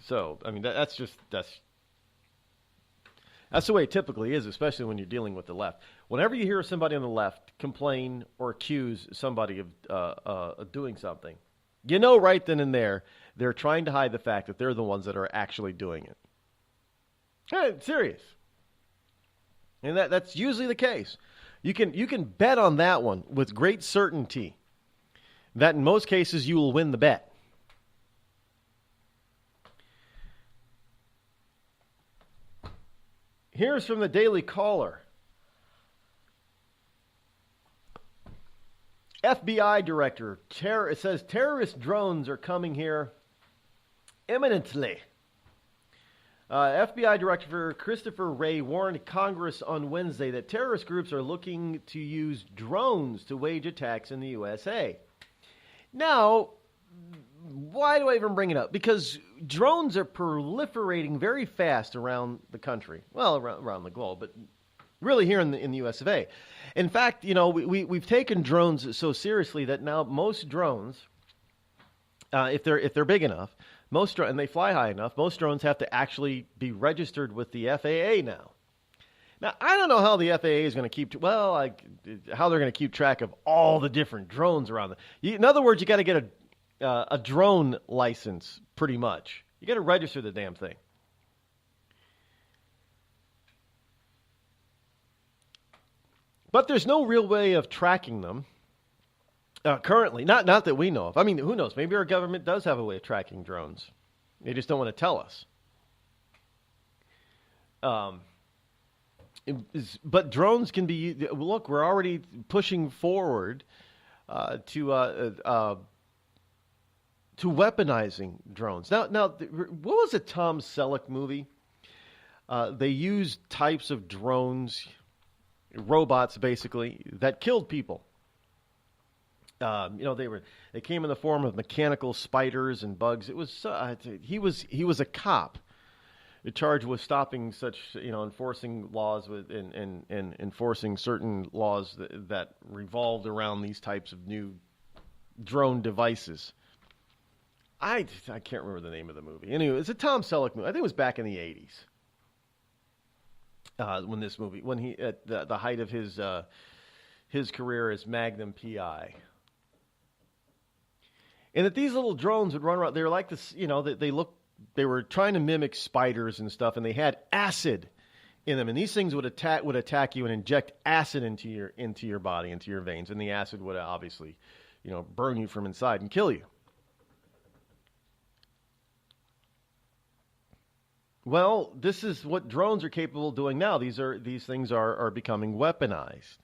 So, I mean, that's the way it typically is, especially when you're dealing with the left. Whenever you hear somebody on the left complain or accuse somebody of doing something, right then and there, they're trying to hide the fact that they're the ones that are actually doing it. Hey, serious. And that's usually the case. You can bet on that one with great certainty that in most cases you will win the bet. Here's from the Daily Caller. FBI director, it says terrorist drones are coming here imminently. FBI Director Christopher Wray warned Congress on Wednesday that terrorist groups are looking to use drones to wage attacks in the USA. Now, why do I even bring it up? Because drones are proliferating very fast around the country. Well, around the globe, but really here in the US of A. In fact, we've taken drones so seriously that now most drones, if they're big enough, and they fly high enough, most drones have to actually be registered with the FAA now. Now, I don't know how the FAA is going to how they're going to keep track of all the different drones around them. In other words, you got to get a drone license, pretty much. You got to register the damn thing. But there's no real way of tracking them. Currently, not that we know of. I mean, who knows? Maybe our government does have a way of tracking drones. They just don't want to tell us. But drones can be. Look, we're already pushing forward to weaponizing drones. Now, what was a Tom Selleck movie? They used types of drones, robots basically, that killed people. They came in the form of mechanical spiders and bugs. It was he was a cop, charged with stopping such enforcing laws and enforcing certain laws that revolved around these types of new drone devices. I can't remember the name of the movie. Anyway, it's a Tom Selleck movie. I think it was back in the 80s when he at the height of his career as Magnum PI. And that these little drones would run around. They were like this, they were trying to mimic spiders and stuff, and they had acid in them. And these things would attack you and inject acid into your body, into your veins. And the acid would obviously, burn you from inside and kill you. Well, this is what drones are capable of doing now. These things are becoming weaponized.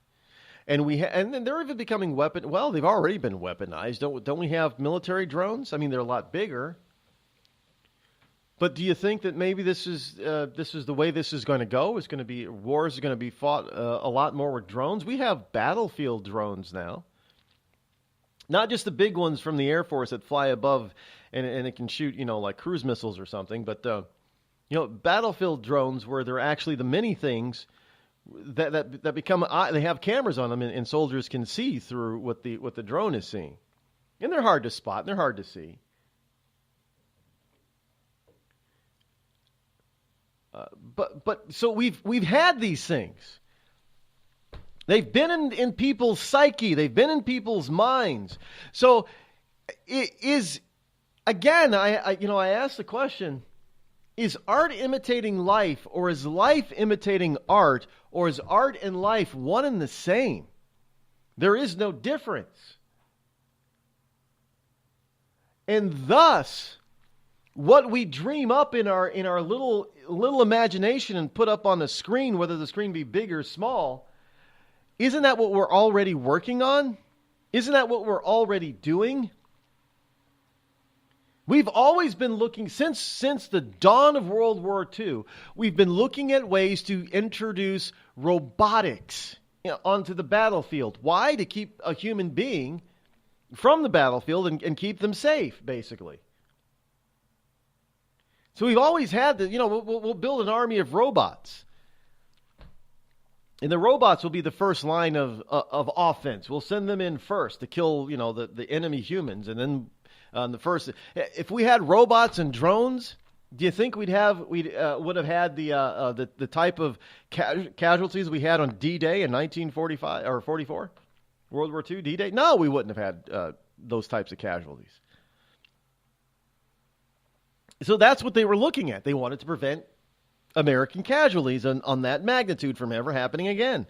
And and then they're even becoming well, they've already been weaponized. Don't we have military drones? I mean, they're a lot bigger. But do you think that maybe this is the way this is going to go? It's going to be wars are going to be fought a lot more with drones. We have battlefield drones now, not just the big ones from the Air Force that fly above and it can shoot like cruise missiles or something, but battlefield drones where they're actually the mini things that become they have cameras on them and soldiers can see through what the drone is seeing, and they're hard to spot and they're hard to see. But so we've had these things. They've been in people's psyche. They've been in people's minds. So it is, again, I ask the question, is art imitating life, or is life imitating art, or is art and life one and the same? There is no difference. And thus, what we dream up in our little imagination and put up on the screen, whether the screen be big or small, isn't that what we're already working on? Isn't that what we're already doing? We've always been looking, since the dawn of World War II, we've been looking at ways to introduce robotics onto the battlefield. Why? To keep a human being from the battlefield and keep them safe, basically. So we've always had we'll build an army of robots. And the robots will be the first line of offense. We'll send them in first to kill, the enemy humans. And then if we had robots and drones, do you think would have had the type of casualties we had on D-Day in 1945 or 44? World War II, D-Day? No, we wouldn't have had those types of casualties. So that's what they were looking at. They wanted to prevent American casualties on that magnitude from ever happening again.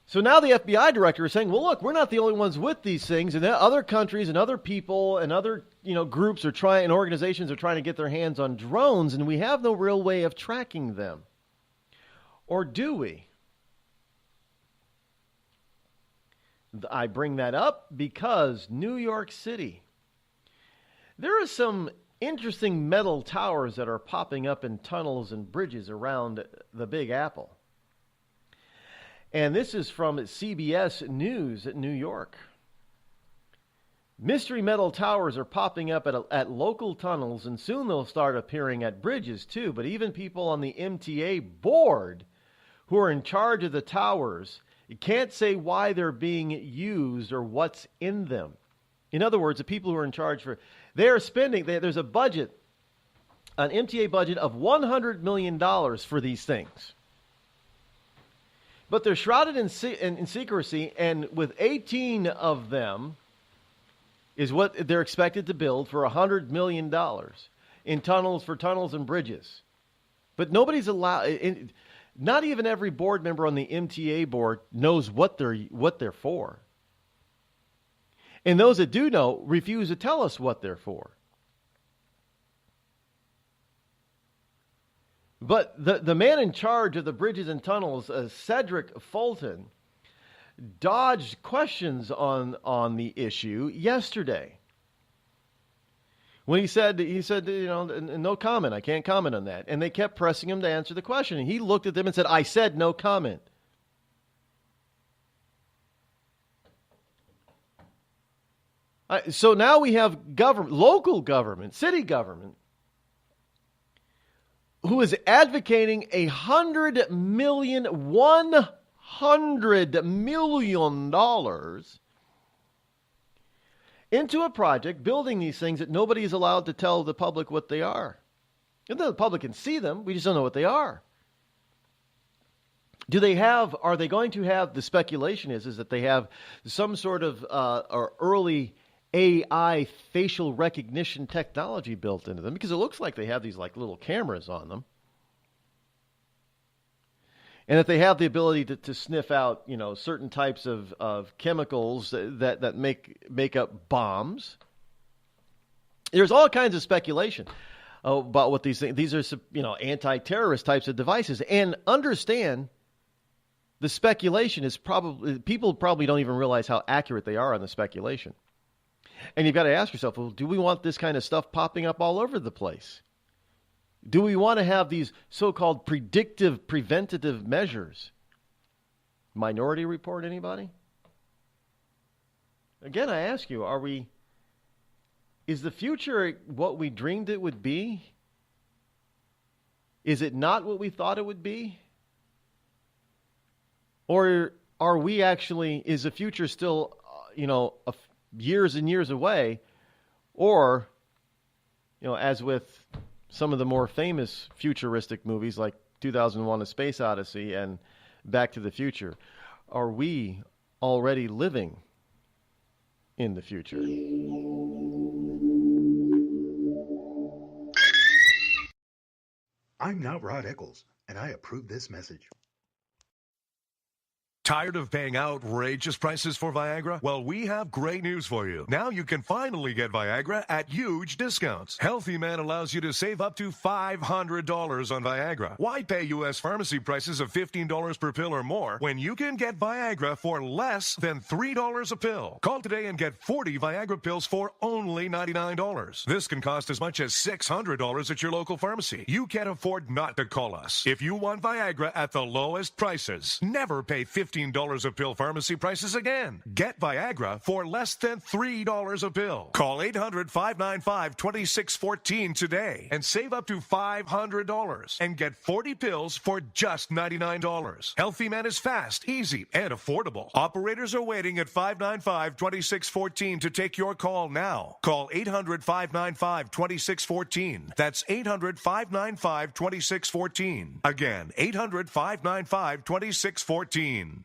So now the FBI director is saying, well, look, we're not the only ones with these things, and other countries and other people and other groups and organizations are trying to get their hands on drones, and we have no real way of tracking them. Or do we? I bring that up because New York City. There are some interesting metal towers that are popping up in tunnels and bridges around the Big Apple. And this is from CBS News at New York. Mystery metal towers are popping up at local tunnels, and soon they'll start appearing at bridges too. But even people on the MTA board who are in charge of the towers can't say why they're being used or what's in them. In other words, the people who are in charge they're spending, there's a budget, an MTA budget of $100 million for these things. But they're shrouded in secrecy, and with 18 of them is what they're expected to build for $100 million in tunnels and bridges. But nobody's allowed, not even every board member on the MTA board knows what they're for. And those that do know refuse to tell us what they're for. But the man in charge of the bridges and tunnels, Cedric Fulton, dodged questions on the issue yesterday. When he said, no comment, I can't comment on that. And they kept pressing him to answer the question. And he looked at them and said, I said no comment. So now we have local government, city government, who is advocating $100 million into a project, building these things that nobody is allowed to tell the public what they are. And the public can see them, we just don't know what they are. Are they going to have, the speculation is that they have some sort of early AI facial recognition technology built into them, because it looks like they have these like little cameras on them. And that they have the ability to sniff out, certain types of chemicals that make up bombs. There's all kinds of speculation about what these things. These are, anti-terrorist types of devices. And understand, the speculation is people probably don't even realize how accurate they are on the speculation. And you've got to ask yourself, well, do we want this kind of stuff popping up all over the place? Do we want to have these so-called preventative measures? Minority Report, anybody? Again, I ask you, is the future what we dreamed it would be? Is it not what we thought it would be? Or is the future still, years and years away? Or, as with some of the more famous futuristic movies like 2001: A Space Odyssey and Back to the Future, are we already living in the future?
I'm not Rod Eccles, and I approve this message.
Tired of paying outrageous prices for Viagra? Well, we have great news for you. Now you can finally get Viagra at huge discounts. Healthy Man allows you to save up to $500 on Viagra. Why pay U.S. pharmacy prices of $15 per pill or more when you can get Viagra for less than $3 a pill? Call today and get 40 Viagra pills for only $99. This can cost as much as $600 at your local pharmacy. You can't afford not to call us. If you want Viagra at the lowest prices, never pay $15 a pill pharmacy prices again. Get Viagra for less than $3 a pill. Call 800-595-2614 today and save up to $500 and get 40 pills for just $99. Healthy Man is fast, easy, and affordable. Operators are waiting at 595-2614 to take your call now. Call 800-595-2614. That's 800-595-2614. Again, 800-595-2614.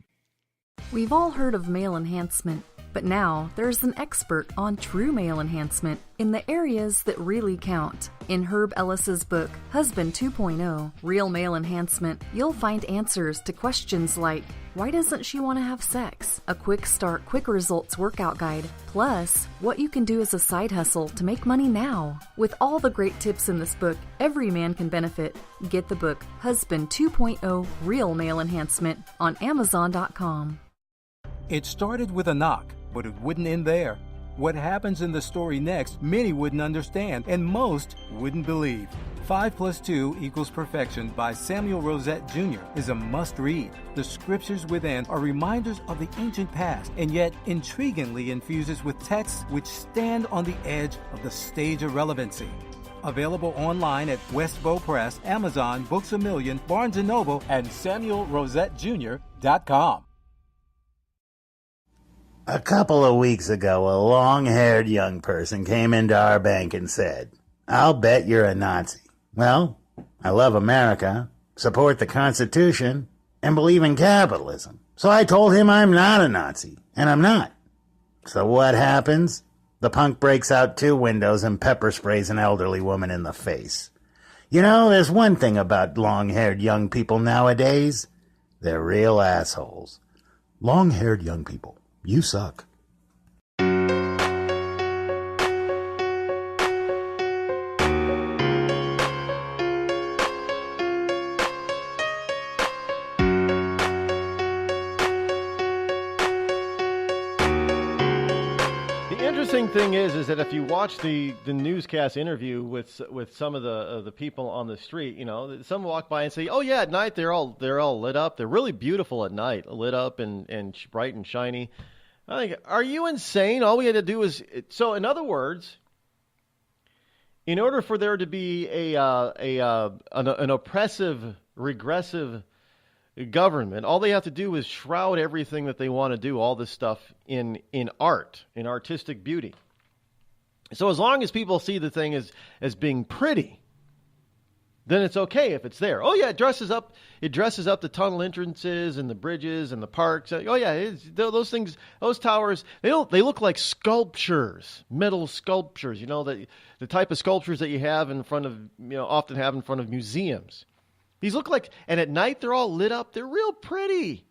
We've all heard of male enhancement, but now there's an expert on true male enhancement in the areas that really count. In Herb Ellis's book, Husband 2.0, Real Male Enhancement, you'll find answers to questions like, why doesn't she want to have sex? A quick start, quick results workout guide, plus what you can do as a side hustle to make money now. With all the great tips in this book, every man can benefit. Get the book, Husband 2.0, Real Male Enhancement, on Amazon.com.
It started with a knock, but it wouldn't end there. What happens in the story next, many wouldn't understand, and most wouldn't believe. 5 + 2 = Perfection by Samuel Rosette Jr. is a must-read. The scriptures within are reminders of the ancient past, and yet intriguingly infuses with texts which stand on the edge of the stage of relevancy. Available online at Westbow Press, Amazon, Books A Million, Barnes & Noble, and SamuelRosetteJr.com.
A couple of weeks ago, a long-haired young person came into our bank and said, "I'll bet you're a Nazi." Well, I love America, support the Constitution, and believe in capitalism. So I told him I'm not a Nazi, and I'm not. So what happens? The punk breaks out 2 windows and pepper sprays an elderly woman in the face. There's one thing about long-haired young people nowadays. They're real assholes. Long-haired young people. You suck.
Interesting thing is that if you watch the newscast interview with some of the people on the street, some walk by and say, "Oh yeah, at night they're all lit up. They're really beautiful at night, lit up and bright and shiny." I think, are you insane? All we had to do is so. In other words, in order for there to be an oppressive, regressive government, all they have to do is shroud everything that they want to do, all this stuff, in art, in artistic beauty. So as long as people see the thing as being pretty, then it's okay if it's there. Oh yeah, it dresses up the tunnel entrances and the bridges and the parks. Oh yeah, those things, those towers, they look like sculptures, metal sculptures. The type of sculptures that you have often have in front of museums. These look like, and at night they're all lit up. They're real pretty.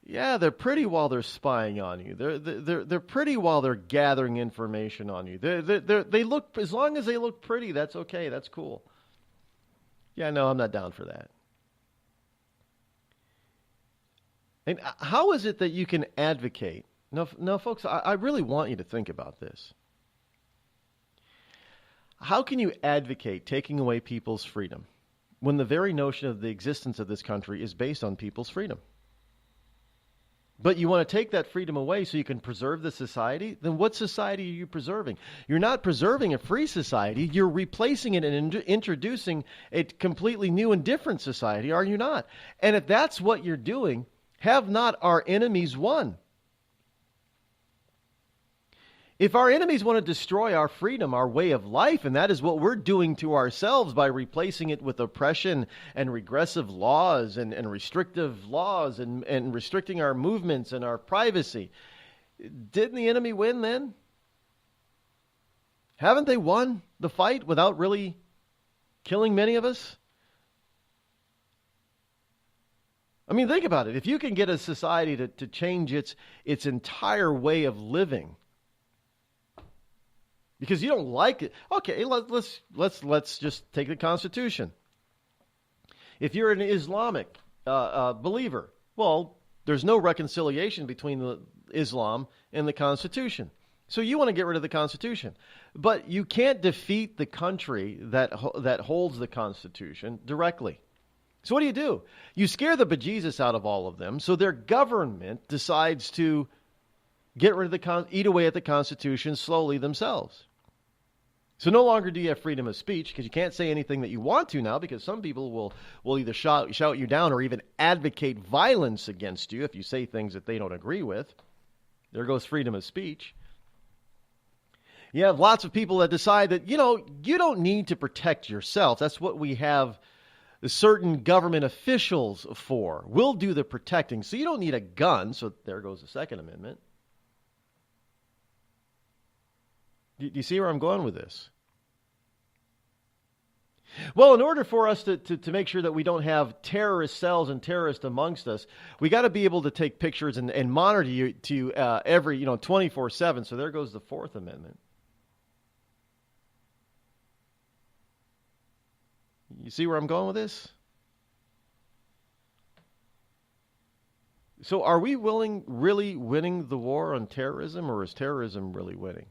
Yeah, they're pretty while they're spying on you. They're pretty while they're gathering information on you. They look, as long as they look pretty, that's okay. That's cool. Yeah, no, I'm not down for that. And how is it that you can advocate? No, folks, I really want you to think about this. How can you advocate taking away people's freedom when the very notion of the existence of this country is based on people's freedom? But you want to take that freedom away so you can preserve the society? Then what society are you preserving? You're not preserving a free society. You're replacing it and introducing a completely new and different society, are you not? And if that's what you're doing, have not our enemies won? If our enemies want to destroy our freedom, our way of life, and that is what we're doing to ourselves by replacing it with oppression and regressive laws and restrictive laws and restricting our movements and our privacy, didn't the enemy win then? Haven't they won the fight without really killing many of us? I mean, think about it. If you can get a society to change its entire way of living, because you don't like it. Okay, let's just take the Constitution. If you're an Islamic believer, well, there's no reconciliation between the Islam and the Constitution. So you want to get rid of the Constitution, but you can't defeat the country that holds the Constitution directly. So what do? You scare the bejesus out of all of them, so their government decides to get rid of eat away at the Constitution slowly themselves. So no longer do you have freedom of speech because you can't say anything that you want to now because some people will either shout you down or even advocate violence against you if you say things that they don't agree with. There goes freedom of speech. You have lots of people that decide that, you don't need to protect yourself. That's what we have certain government officials for. We'll do the protecting. So you don't need a gun. So there goes the Second Amendment. Do you see where I'm going with this? Well, in order for us to make sure that we don't have terrorist cells and terrorists amongst us, we got to be able to take pictures and monitor you to every 24/7. So there goes the Fourth Amendment. You see where I'm going with this? So are we really winning the war on terrorism, or is terrorism really winning?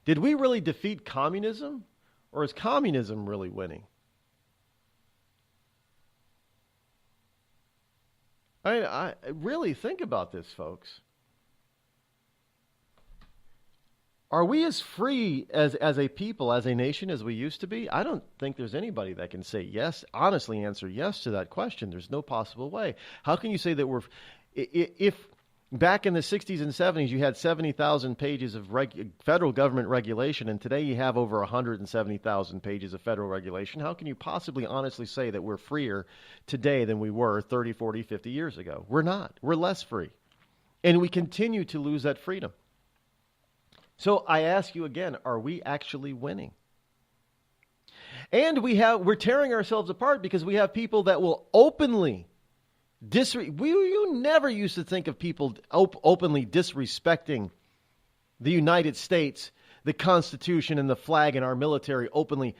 Did we really defeat communism, or is communism really winning? I really think about this, folks. Are we as free as a people, as a nation, as we used to be? I don't think there's anybody that can say yes, honestly answer yes to that question. There's no possible way. How can you say that we're... If back in the 60s and 70s, you had 70,000 pages of federal government regulation, and today you have over 170,000 pages of federal regulation. How can you possibly honestly say that we're freer today than we were 30, 40, 50 years ago? We're not. We're less free. And we continue to lose that freedom. So I ask you again, are we actually winning? And we're tearing ourselves apart because we have people that will openly you never used to think of people openly disrespecting the United States, the Constitution, and the flag and our military openly.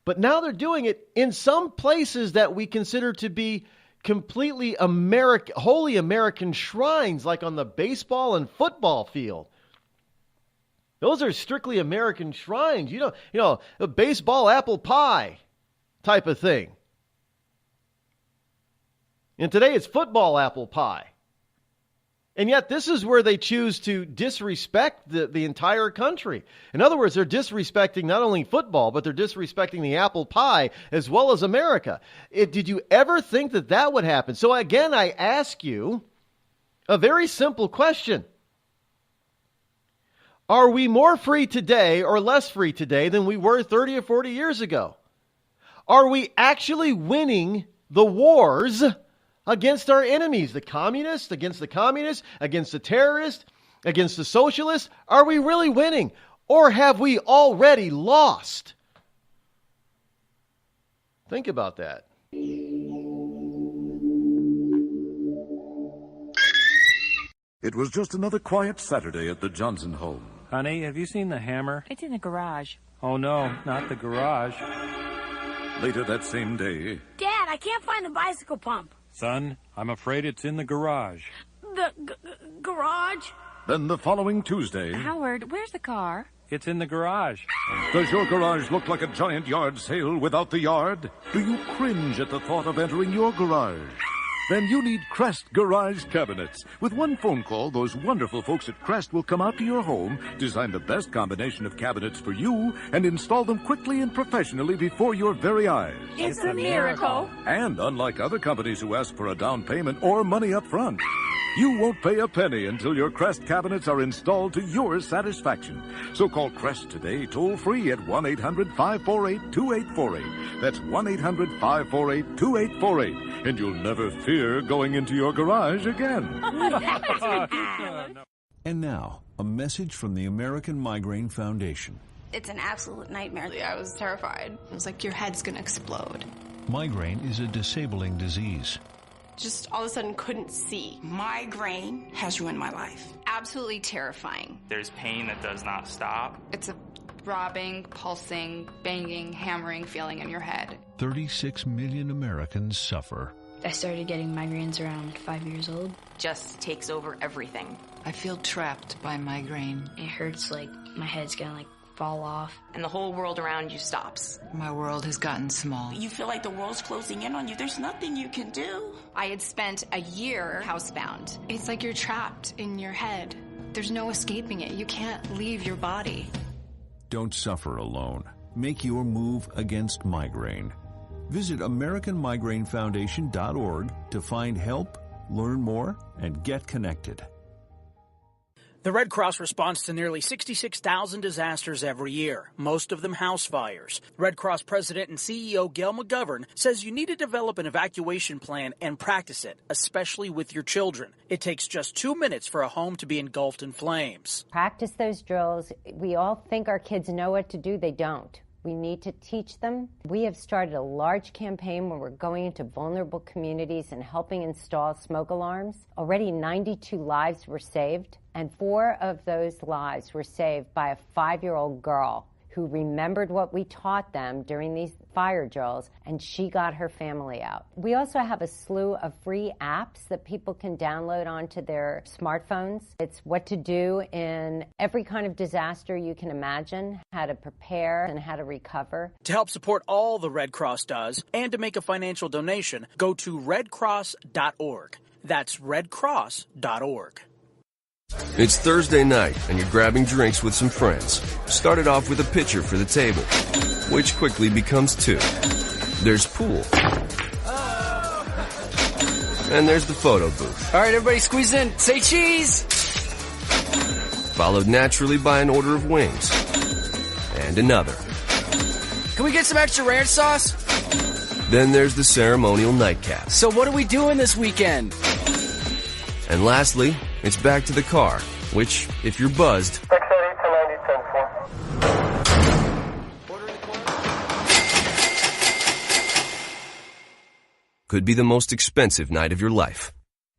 But now they're doing it in some places that we consider to be completely holy American shrines, like on the baseball and football field. Those are strictly American shrines. A baseball apple pie type of thing. And today it's football apple pie. And yet this is where they choose to disrespect the entire country. In other words, they're disrespecting not only football, but they're disrespecting the apple pie as well as America. Did you ever think that would happen? So again, I ask you a very simple question. Are we more free today or less free today than we were 30 or 40 years ago? Are we actually winning the wars against our enemies, the communists, against the terrorists, against the socialists? Are we really winning? Or have we already lost? Think about that.
It was just another quiet Saturday at the Johnson home.
Honey, have you seen the hammer?
It's in the garage.
Oh, no, not the garage.
Later that same day...
Dad, I can't find the bicycle pump.
Son, I'm afraid it's in the garage.
The garage?
Then the following Tuesday...
Howard, where's the car?
It's in the garage.
Does your garage look like a giant yard sale without the yard? Do you cringe at the thought of entering your garage? Then you need Crest Garage Cabinets. With one phone call, those wonderful folks at Crest will come out to your home, design the best combination of cabinets for you, and install them quickly and professionally before your very eyes.
It's a miracle.
And unlike other companies who ask for a down payment or money up front, you won't pay a penny until your Crest cabinets are installed to your satisfaction. So call Crest today, toll-free at 1-800-548-2848. That's 1-800-548-2848. And you'll never fear going into your garage again.
And now, a message from the American Migraine Foundation.
It's an absolute nightmare. I was terrified. It was like your head's gonna explode.
Migraine is a disabling disease.
Just all of a sudden couldn't see.
Migraine has ruined my life.
Absolutely terrifying.
There's pain that does not stop.
It's a throbbing, pulsing, banging, hammering feeling in your head.
36 million Americans suffer.
I started getting migraines around 5 years old.
Just takes over everything.
I feel trapped by migraine.
It hurts like my head's gonna fall off.
And the whole world around you stops.
My world has gotten small.
You feel like the world's closing in on you. There's nothing you can do.
I had spent a year housebound. It's like you're trapped in your head. There's no escaping it. You can't leave your body.
Don't suffer alone. Make your move against migraine. Visit AmericanMigraineFoundation.org to find help, learn more, and get connected.
The Red Cross responds to nearly 66,000 disasters every year, most of them house fires. Red Cross President and CEO Gail McGovern says you need to develop an evacuation plan and practice it, especially with your children. It takes just 2 minutes for a home to be engulfed in flames.
Practice those drills. We all think our kids know what to do. They don't. We need to teach them. We have started a large campaign where we're going into vulnerable communities and helping install smoke alarms. Already 92 lives were saved, and 4 of those lives were saved by a 5-year-old girl who remembered what we taught them during these fire drills, and she got her family out. We also have a slew of free apps that people can download onto their smartphones. It's what to do in every kind of disaster you can imagine, how to prepare and how to recover.
To help support all the Red Cross does and to make a financial donation, go to redcross.org. That's redcross.org.
It's Thursday night, and you're grabbing drinks with some friends. Started off with a pitcher for the table, which quickly becomes 2. There's pool. And there's the photo booth.
All right, everybody squeeze in. Say cheese!
Followed naturally by an order of wings. And another.
Can we get some extra ranch sauce?
Then there's the ceremonial nightcap.
So what are we doing this weekend?
And lastly, it's back to the car, which, if you're buzzed, could be the most expensive night of your life.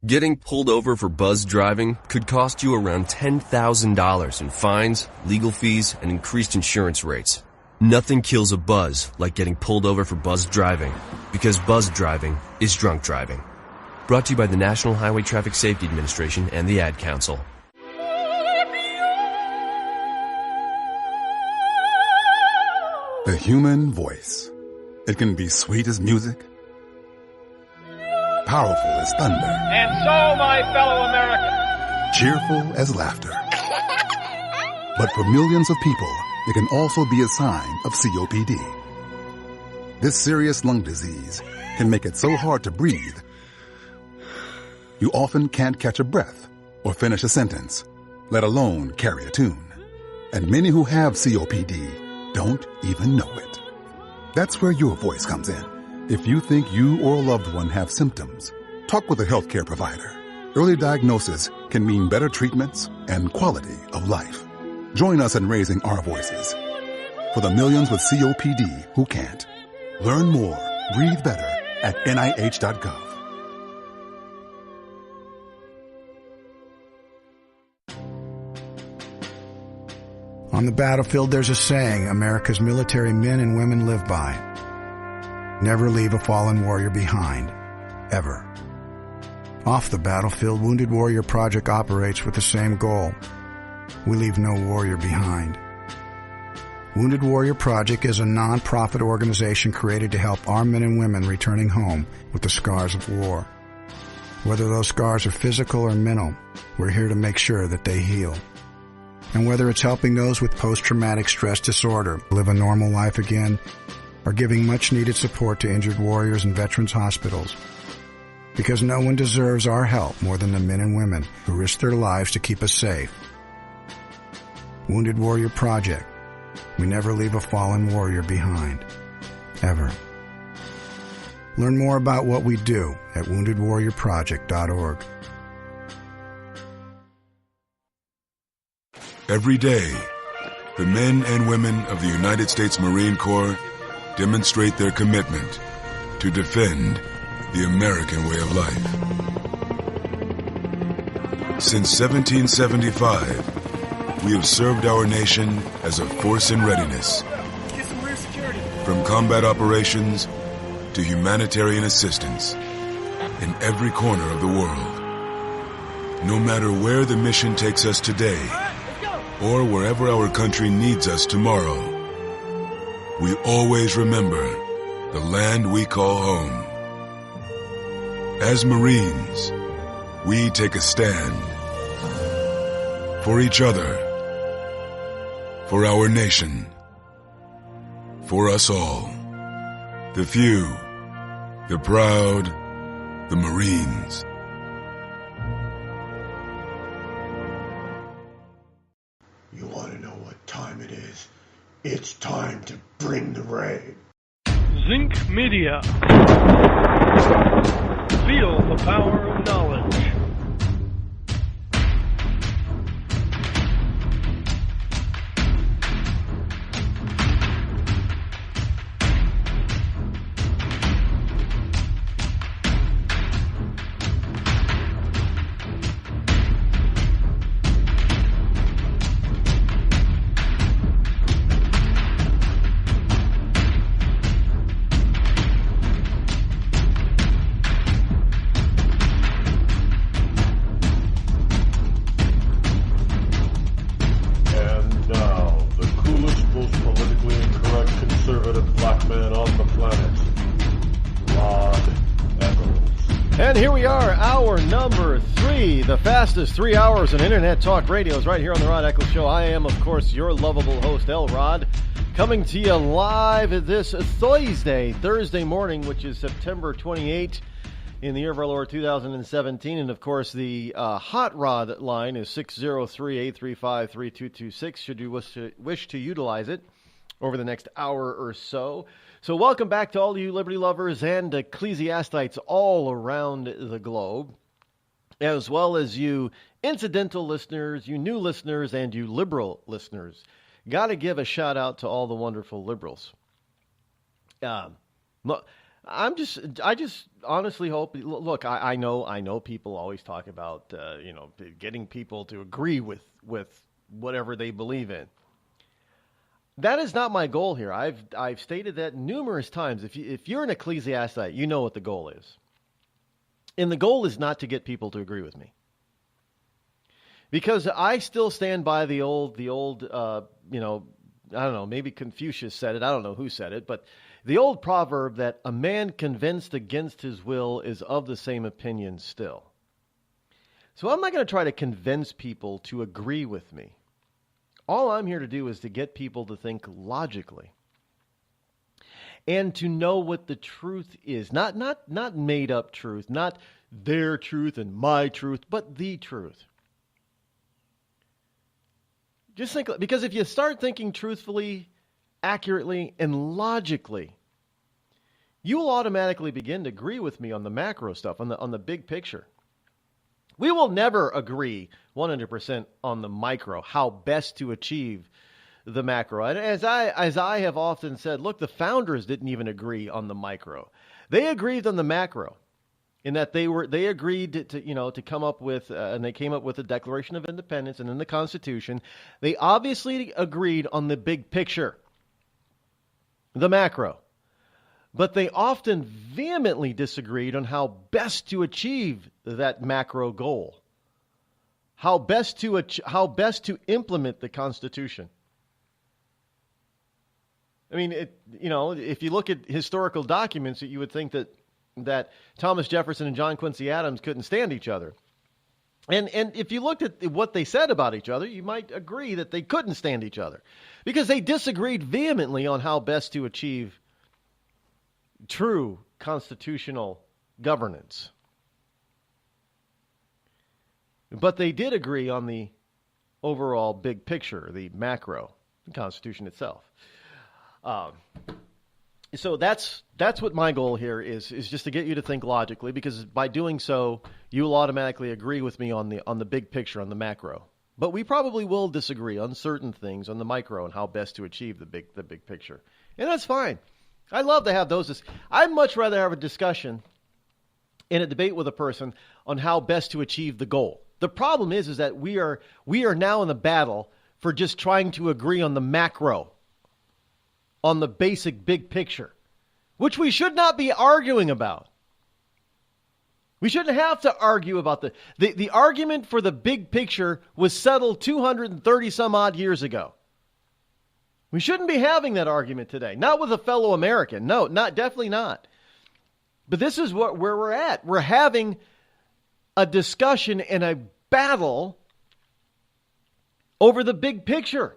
Getting pulled over for buzzed driving could cost you around $10,000 in fines, legal fees, and increased insurance rates. Nothing kills a buzz like getting pulled over for buzzed driving, because buzzed driving is drunk driving. Brought to you by the National Highway Traffic Safety Administration and the Ad Council.
The human voice. It can be sweet as music, powerful as thunder,
and so, my fellow Americans,
cheerful as laughter. But for millions of people, it can also be a sign of COPD. This serious lung disease can make it so hard to breathe, you often can't catch a breath or finish a sentence, let alone carry a tune. And many who have COPD don't even know it. That's where your voice comes in. If you think you or a loved one have symptoms, talk with a healthcare provider. Early diagnosis can mean better treatments and quality of life. Join us in raising our voices for the millions with COPD who can't. Learn more, breathe better at NIH.gov.
On the battlefield, there's a saying America's military men and women live by. Never leave a fallen warrior behind. Ever. Off the battlefield, Wounded Warrior Project operates with the same goal. We leave no warrior behind. Wounded Warrior Project is a non-profit organization created to help our men and women returning home with the scars of war. Whether those scars are physical or mental, we're here to make sure that they heal. And whether it's helping those with post-traumatic stress disorder live a normal life again, or giving much-needed support to injured warriors in veterans' hospitals. Because no one deserves our help more than the men and women who risk their lives to keep us safe. Wounded Warrior Project. We never leave a fallen warrior behind. Ever. Learn more about what we do at woundedwarriorproject.org.
Every day, the men and women of the United States Marine Corps demonstrate their commitment to defend the American way of life. Since 1775, we have served our nation as a force in readiness. From combat operations to humanitarian assistance in every corner of the world. No matter where the mission takes us today, or wherever our country needs us tomorrow, we always remember the land we call home. As Marines, we take a stand for each other, for our nation, for us all. The few, the proud, the Marines.
You want to know what time it is? It's time to bring the rain.
Zinc Media. Feel the power of knowledge. The fastest 3 hours in Internet Talk Radio is right here on the Rod Eccles Show. I am, of course, your lovable host, El Rod, coming to you live this Thursday morning, which is September 28th in the year of our Lord 2017. And, of course, the Hot Rod line is 603-835-3226 should you wish to utilize it over the next hour or so. So welcome back to all you liberty lovers and ecclesiastites all around the globe, as well as you incidental listeners, you new listeners, and you liberal listeners. Got to give a shout out to all the wonderful liberals. I just honestly hope. Look, I know people always talk about getting people to agree with whatever they believe in. That is not my goal here. I've stated that numerous times. If you're an ecclesiastite, you know what the goal is. And the goal is not to get people to agree with me. Because I still stand by the old, I don't know, maybe Confucius said it, I don't know who said it, but the old proverb that a man convinced against his will is of the same opinion still. So I'm not going to try to convince people to agree with me. All I'm here to do is to get people to think logically. And to know what the truth is. Not made up truth, not their truth and my truth, but the truth. Just think, because if you start thinking truthfully, accurately, and logically, you will automatically begin to agree with me on the macro stuff, on the big picture. We will never agree 100% on the micro, how best to achieve the macro. And as I have often said, look, the founders didn't even agree on the micro. They agreed on the macro. in that they agreed to come up with, and they came up with the Declaration of Independence and then the Constitution. They obviously agreed on the big picture, the macro. But they often vehemently disagreed on how best to achieve that macro goal, how best to implement the Constitution. I mean, if you look at historical documents, you would think that Thomas Jefferson and John Quincy Adams couldn't stand each other. And if you looked at what they said about each other, you might agree that they couldn't stand each other because they disagreed vehemently on how best to achieve true constitutional governance. But they did agree on the overall big picture, the macro, the Constitution itself. So that's what my goal here is just to get you to think logically, because by doing so, you'll automatically agree with me on the big picture, on the macro. But we probably will disagree on certain things, on the micro, and how best to achieve the big picture. And that's fine. I love to have those. I'd much rather have a discussion in a debate with a person on how best to achieve the goal. The problem is that we are now in the battle for just trying to agree on the macro, on the basic big picture, which we should not be arguing about. We shouldn't have to argue about the argument for the big picture was settled 230 some odd years ago. We shouldn't be having that argument today. Not with a fellow American. No, definitely not. But this is where we're at. We're having a discussion and a battle over the big picture,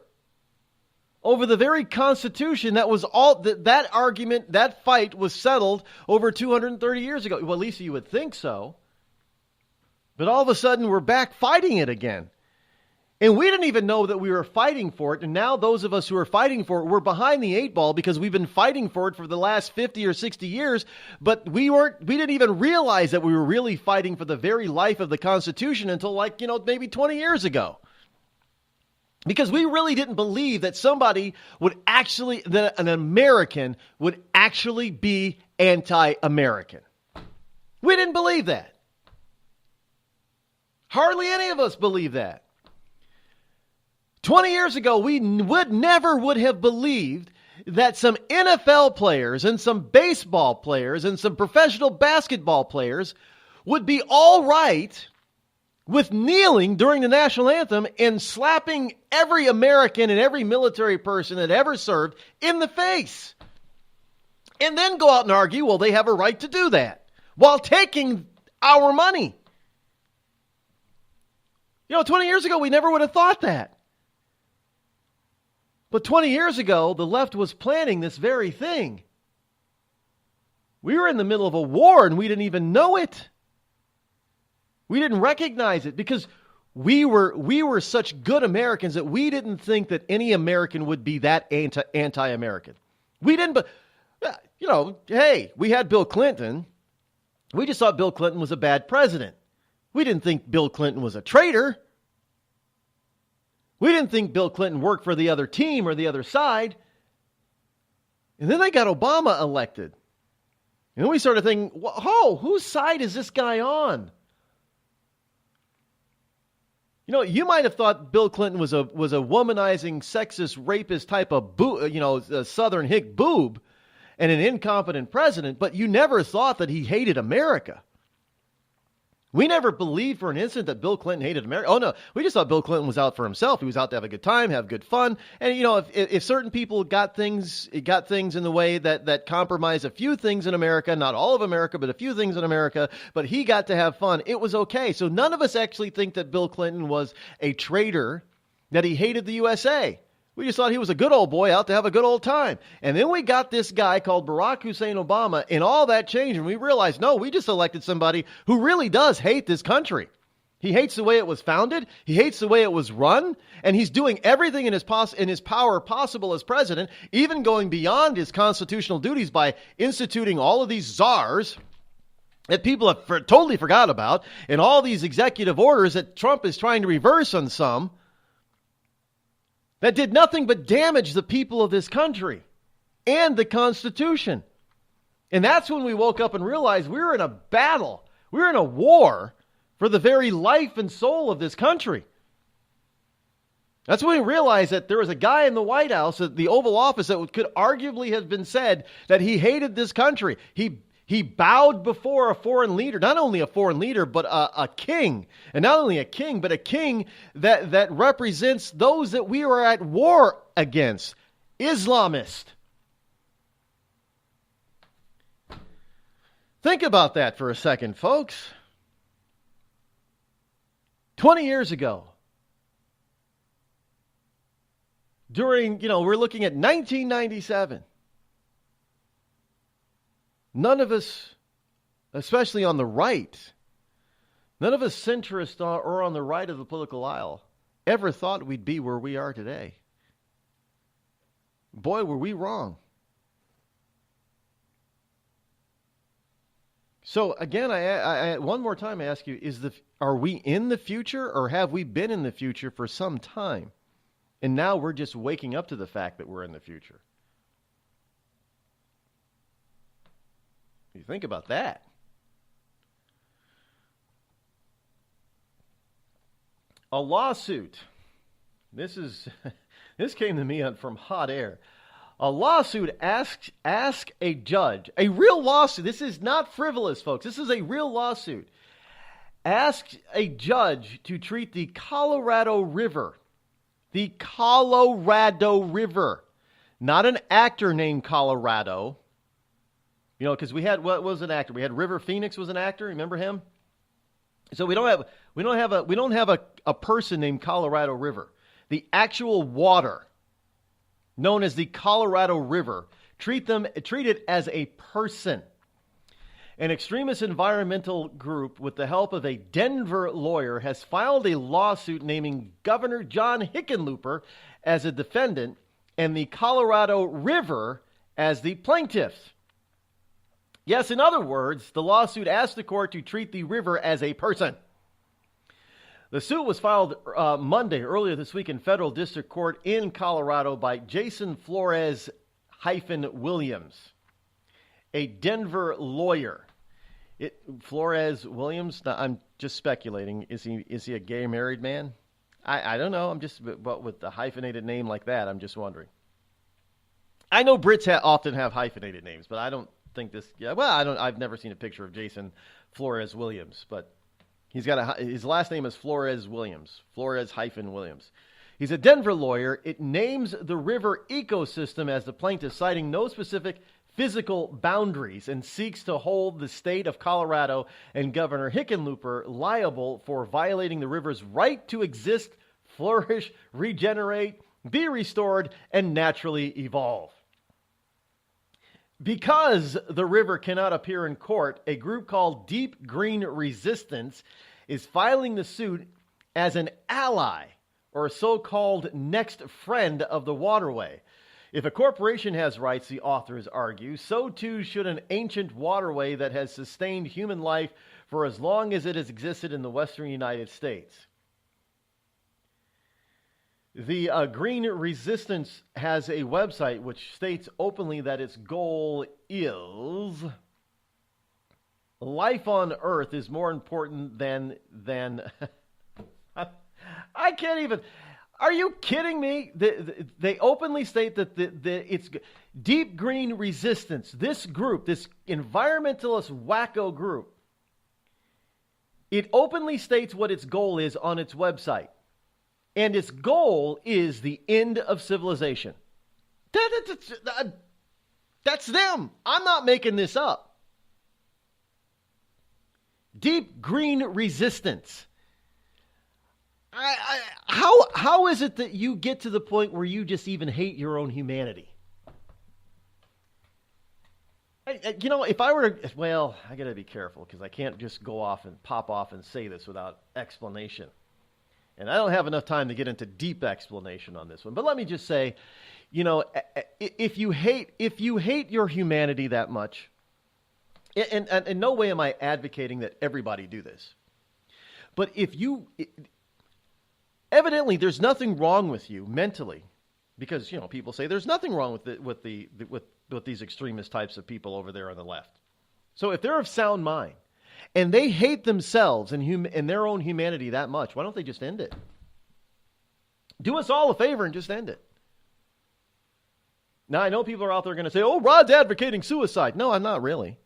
over the very Constitution that was that argument, that fight was settled over 230 years ago. Well, at least you would think so. But all of a sudden, we're back fighting it again. And we didn't even know that we were fighting for it. And now those of us who are fighting for it, we're behind the eight ball because we've been fighting for it for the last 50 or 60 years. But we didn't even realize that we were really fighting for the very life of the Constitution until maybe 20 years ago. Because we really didn't believe that that an American would actually be anti-American. We didn't believe that. Hardly any of us believe that. 20 years ago, we never would have believed that some NFL players and some baseball players and some professional basketball players would be all right with kneeling during the national anthem and slapping every American and every military person that ever served in the face. And then go out and argue, well, they have a right to do that while taking our money. 20 years ago, we never would have thought that. But 20 years ago, the left was planning this very thing. We were in the middle of a war and we didn't even know it. We didn't recognize it because we were such good Americans that we didn't think that any American would be that anti-American. We didn't, but hey, we had Bill Clinton. We just thought Bill Clinton was a bad president. We didn't think Bill Clinton was a traitor. We didn't think Bill Clinton worked for the other team or the other side. And then they got Obama elected. And then we started thinking, whose side is this guy on? You might have thought Bill Clinton was a womanizing, sexist, rapist type of a Southern hick boob and an incompetent president, but you never thought that he hated America. We never believed for an instant that Bill Clinton hated America. Oh, no. We just thought Bill Clinton was out for himself. He was out to have a good time, have good fun. And, if certain people got things in the way that compromised a few things in America, not all of America, but a few things in America, but he got to have fun, it was okay. So none of us actually think that Bill Clinton was a traitor, that he hated the USA. We just thought he was a good old boy out to have a good old time. And then we got this guy called Barack Hussein Obama, and all that changed. And we realized, no, we just elected somebody who really does hate this country. He hates the way it was founded. He hates the way it was run. And he's doing everything in his power possible as president, even going beyond his constitutional duties by instituting all of these czars that people have totally forgot about, and all these executive orders that Trump is trying to reverse on some, that did nothing but damage the people of this country and the Constitution. And that's when we woke up and realized we were in a battle. We're in a war for the very life and soul of this country. That's when we realized that there was a guy in the White House at the Oval Office that could arguably have been said that he hated this country. He bowed before a foreign leader, not only a foreign leader, but a king. And not only a king, but a king that represents those that we are at war against. Islamist. Think about that for a second, folks. 20 years ago, we're looking at 1997. None of us, especially on the right, none of us centrists or on the right of the political aisle ever thought we'd be where we are today. Boy, were we wrong. So again, I one more time I ask you, are we in the future, or have we been in the future for some time? And now we're just waking up to the fact that we're in the future. You think about that. A lawsuit. This came to me from hot air. A lawsuit asks a judge, a real lawsuit. This is not frivolous, folks. This is a real lawsuit. Asks a judge to treat the Colorado River. The Colorado River. Not an actor named Colorado. Because we had, what was an actor? We had River Phoenix was an actor. Remember him? So we don't have a person named Colorado River. The actual water, known as the Colorado River, treat it as a person. An extremist environmental group, with the help of a Denver lawyer, has filed a lawsuit naming Governor John Hickenlooper as a defendant and the Colorado River as the plaintiff. Yes, in other words, the lawsuit asked the court to treat the river as a person. The suit was filed Monday, earlier this week, in federal district court in Colorado by Jason Flores-Williams, a Denver lawyer. Flores Williams, now, I'm just speculating. Is he a gay married man? I don't know. But with a hyphenated name like that, I'm just wondering. I know Brits often have hyphenated names, but I don't think this. Yeah, well, I've never seen a picture of Jason Flores Williams, but his last name is Flores Williams. Flores-Williams. He's a Denver lawyer. It names the river ecosystem as the plaintiff, citing no specific physical boundaries, and seeks to hold the state of Colorado and Governor Hickenlooper liable for violating the river's right to exist, flourish, regenerate, be restored, and naturally evolve. Because the river cannot appear in court, a group called Deep Green Resistance is filing the suit as an ally, or a so-called next friend of the waterway. If a corporation has rights, the authors argue, so too should an ancient waterway that has sustained human life for as long as it has existed in the western United States. The Green Resistance has a website which states openly that its goal is life on Earth is more important than I can't even. Are you kidding me? They openly state that it's Deep Green Resistance. This group, this environmentalist wacko group, it openly states what its goal is on its website. And its goal is the end of civilization. That's them. I'm not making this up. Deep Green Resistance. How is it that you get to the point where you just even hate your own humanity? If I were to, well, I got to be careful because I can't just go off and pop off and say this without explanation. And I don't have enough time to get into deep explanation on this one. But let me just say, if you hate your humanity that much, and in no way am I advocating that everybody do this. But evidently there's nothing wrong with you mentally, because people say there's nothing wrong with these extremist types of people over there on the left. So if they're of sound mind, and they hate themselves and their own humanity that much, why don't they just end it? Do us all a favor and just end it. Now, I know people are out there going to say, oh, Rod's advocating suicide. No, I'm not really.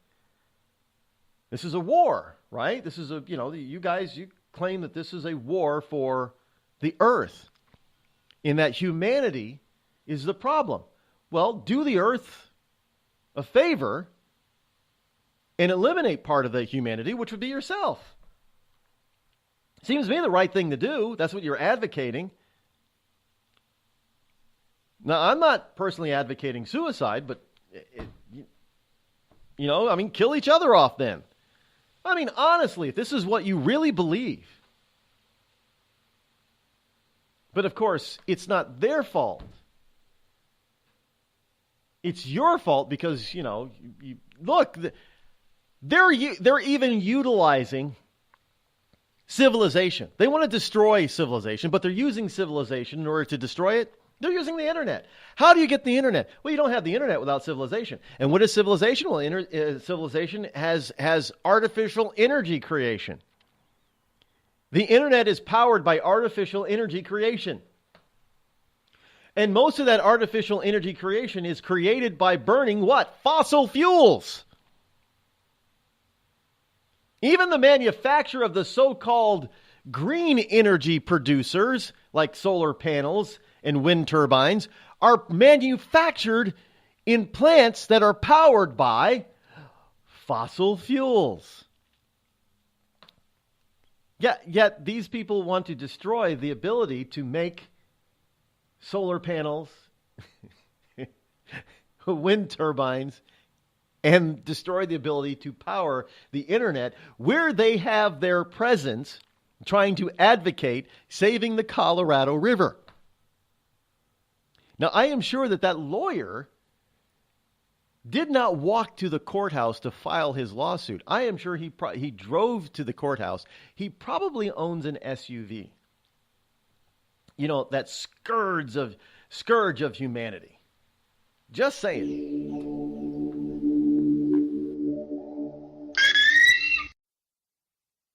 This is a war, right? This is you guys claim that this is a war for the earth, in that humanity is the problem. Well, do the earth a favor and eliminate part of the humanity, which would be yourself. Seems to me the right thing to do. That's what you're advocating. Now, I'm not personally advocating suicide, but, kill each other off then. I mean, honestly, if this is what you really believe. But, of course, it's not their fault. It's your fault because, look, they're even utilizing civilization. They want to destroy civilization, but they're using civilization in order to destroy it. They're using the internet. How do you get the internet? Well, you don't have the internet without civilization. And what is civilization? Well, civilization has artificial energy creation. The internet is powered by artificial energy creation. And most of that artificial energy creation is created by burning what? Fossil fuels. Even the manufacture of the so-called green energy producers, like solar panels and wind turbines, are manufactured in plants that are powered by fossil fuels. Yet these people want to destroy the ability to make solar panels, wind turbines, and destroy the ability to power the internet, where they have their presence trying to advocate saving the Colorado River. Now, I am sure that lawyer did not walk to the courthouse to file his lawsuit. I am sure he drove to the courthouse. He probably owns an SUV. That scourge of humanity. Just saying.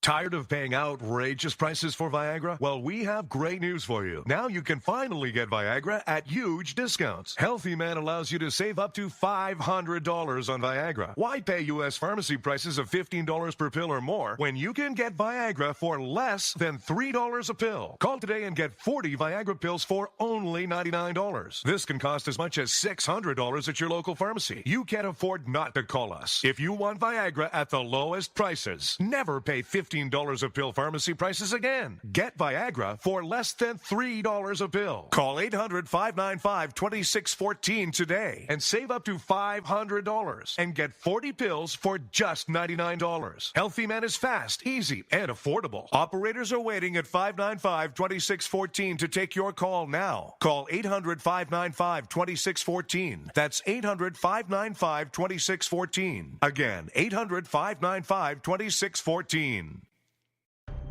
Tired of paying outrageous prices for Viagra? Well, we have great news for you. Now you can finally get Viagra at huge discounts. Healthy Man allows you to save up to $500 on Viagra. Why pay U.S. pharmacy prices of $15 per pill or more when you can get Viagra for less than $3 a pill? Call today and get 40 Viagra pills for only $99. This can cost as much as $600 at your local pharmacy. You can't afford not to call us. If you want Viagra at the lowest prices, never pay $15 a pill pharmacy prices again. Get Viagra for less than $3 a pill. Call 800-595-2614 today and save up to $500 and get 40 pills for just $99. Healthy Man is fast, easy, and affordable. Operators are waiting at 595-2614 to take your call now. Call 800-595-2614. That's 800-595-2614. Again, 800-595-2614.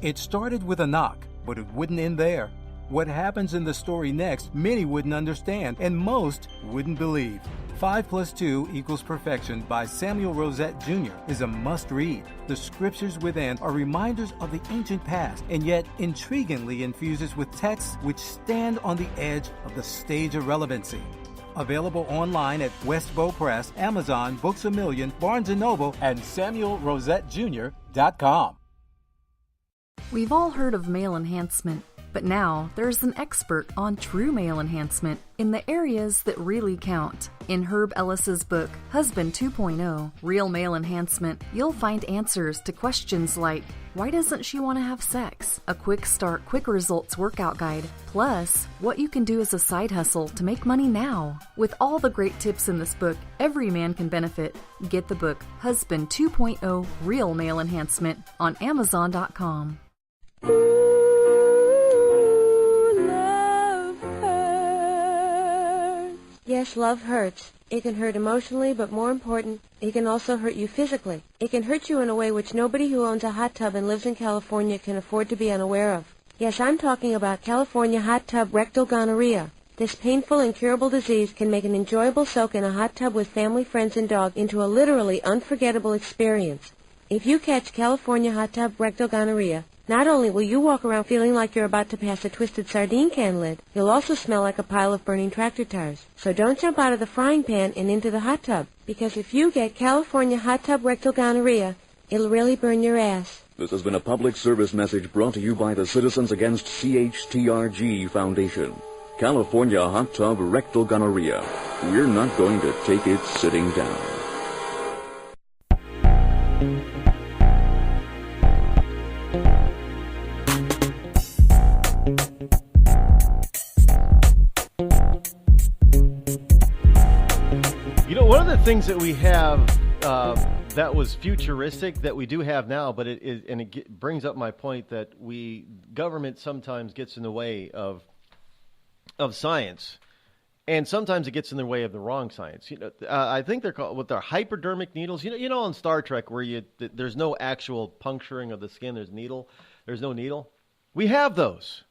It started with a knock, but it wouldn't end there. What happens in the story next, many wouldn't understand, and most wouldn't believe. 5 + 2 = Perfection by Samuel Rosette Jr. is a must-read. The scriptures within are reminders of the ancient past, and yet intriguingly infuses with texts which stand on the edge of the stage of relevancy. Available online at Westbow Press, Amazon, Books A Million, Barnes & Noble, and SamuelRosetteJr.com.
We've all heard of male enhancement, but now there's an expert on true male enhancement in the areas that really count. In Herb Ellis's book, Husband 2.0, Real Male Enhancement, you'll find answers to questions like, why doesn't she want to have sex? A quick start, quick results workout guide, plus what you can do as a side hustle to make money now. With all the great tips in this book, every man can benefit. Get the book, Husband 2.0, Real Male Enhancement, on Amazon.com.
Yes, love hurts. It can hurt emotionally, but more important, it can also hurt you physically. It can hurt you in a way which nobody who owns a hot tub and lives in California can afford to be unaware of. Yes, I'm talking about California hot tub rectal gonorrhea. This painful, incurable disease can make an enjoyable soak in a hot tub with family, friends, and dog into a literally unforgettable experience. If you catch California hot tub rectal gonorrhea, not only will you walk around feeling like you're about to pass a twisted sardine can lid, you'll also smell like a pile of burning tractor tires. So don't jump out of the frying pan and into the hot tub, because if you get California hot tub rectal gonorrhea, it'll really burn your ass.
This has been a public service message brought to you by the Citizens Against CHTRG Foundation. California hot tub rectal gonorrhea. We're not going to take it sitting down.
One of the things that we have that was futuristic that we do have now, but it brings up my point that government sometimes gets in the way of science, and sometimes it gets in the way of the wrong science. I think they're called they're hypodermic needles. On Star Trek where there's no actual puncturing of the skin. There's no needle. We have those,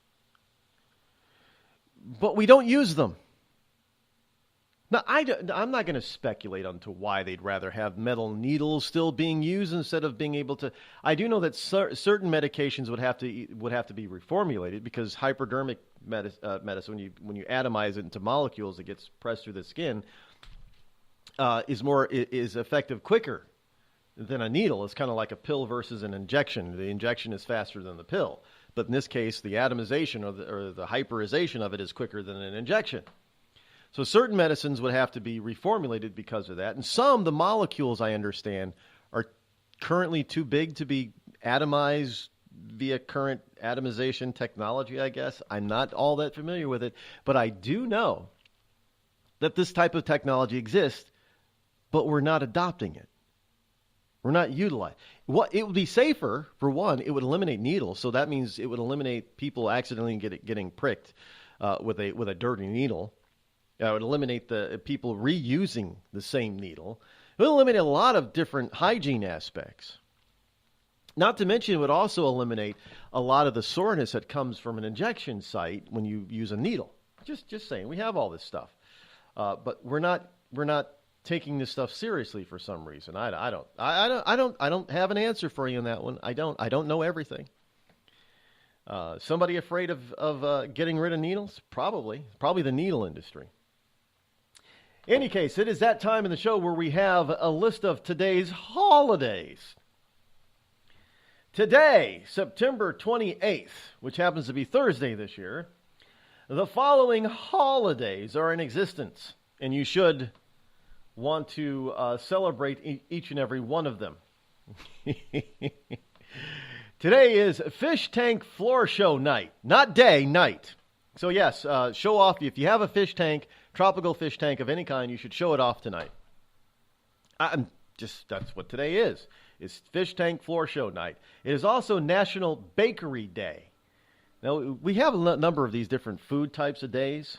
but we don't use them. Now, I'm not going to speculate onto why they'd rather have metal needles still being used instead of being able to. I do know that certain medications would have to be reformulated because hypodermic medicine, when you atomize it into molecules that gets pressed through the skin, is effective quicker than a needle. It's kind of like a pill versus an injection. The injection is faster than the pill, but in this case, the atomization or the hyperization of it is quicker than an injection. So certain medicines would have to be reformulated because of that. And the molecules, I understand, are currently too big to be atomized via current atomization technology, I guess. I'm not all that familiar with it, but I do know that this type of technology exists, but we're not adopting it. We're not utilizing it. It would be safer, for one. It would eliminate needles, so that means it would eliminate people accidentally getting pricked with a dirty needle. It would eliminate the people reusing the same needle. It would eliminate a lot of different hygiene aspects. Not to mention, it would also eliminate a lot of the soreness that comes from an injection site when you use a needle. Just saying, we have all this stuff, but we're not taking this stuff seriously for some reason. I don't have an answer for you on that one. I don't know everything. Somebody afraid of getting rid of needles? Probably the needle industry. In any case, it is that time in the show where we have a list of today's holidays. Today, September 28th, which happens to be Thursday this year, the following holidays are in existence, and you should want to celebrate each and every one of them. Today is Fish Tank Floor Show night, not day, night. So yes, show off. If you have a fish tank, tropical fish tank of any kind, you should show it off tonight. That's what today is. It's Fish Tank Floor Show night. It is also National Bakery Day. Now, we have a number of these different food types of days,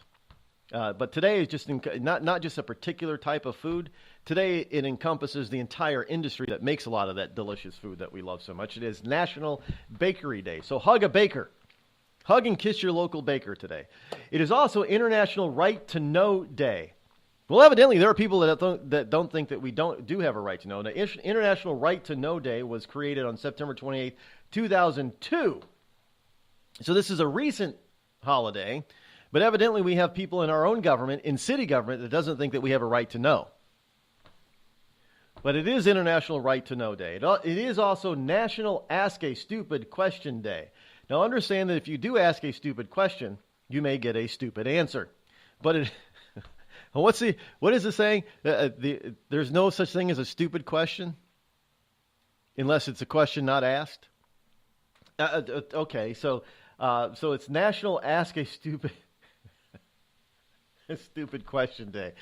but today is just not just a particular type of food. Today it encompasses the entire industry that makes a lot of that delicious food that we love so much. It is National Bakery Day. So hug a baker. Hug and kiss your local baker today. It is also International Right to Know Day. Well, evidently there are people that don't think that we do have a right to know. Now, International Right to Know Day was created on September 28, 2002. So this is a recent holiday, but evidently we have people in our own government, in city government, that doesn't think that we have a right to know. But it is International Right to Know Day. It is also National Ask a Stupid Question Day. Now, understand that if you do ask a stupid question, you may get a stupid answer. But what is the saying? There's no such thing as a stupid question unless it's a question not asked. Okay, so it's National Ask a Stupid Question Day.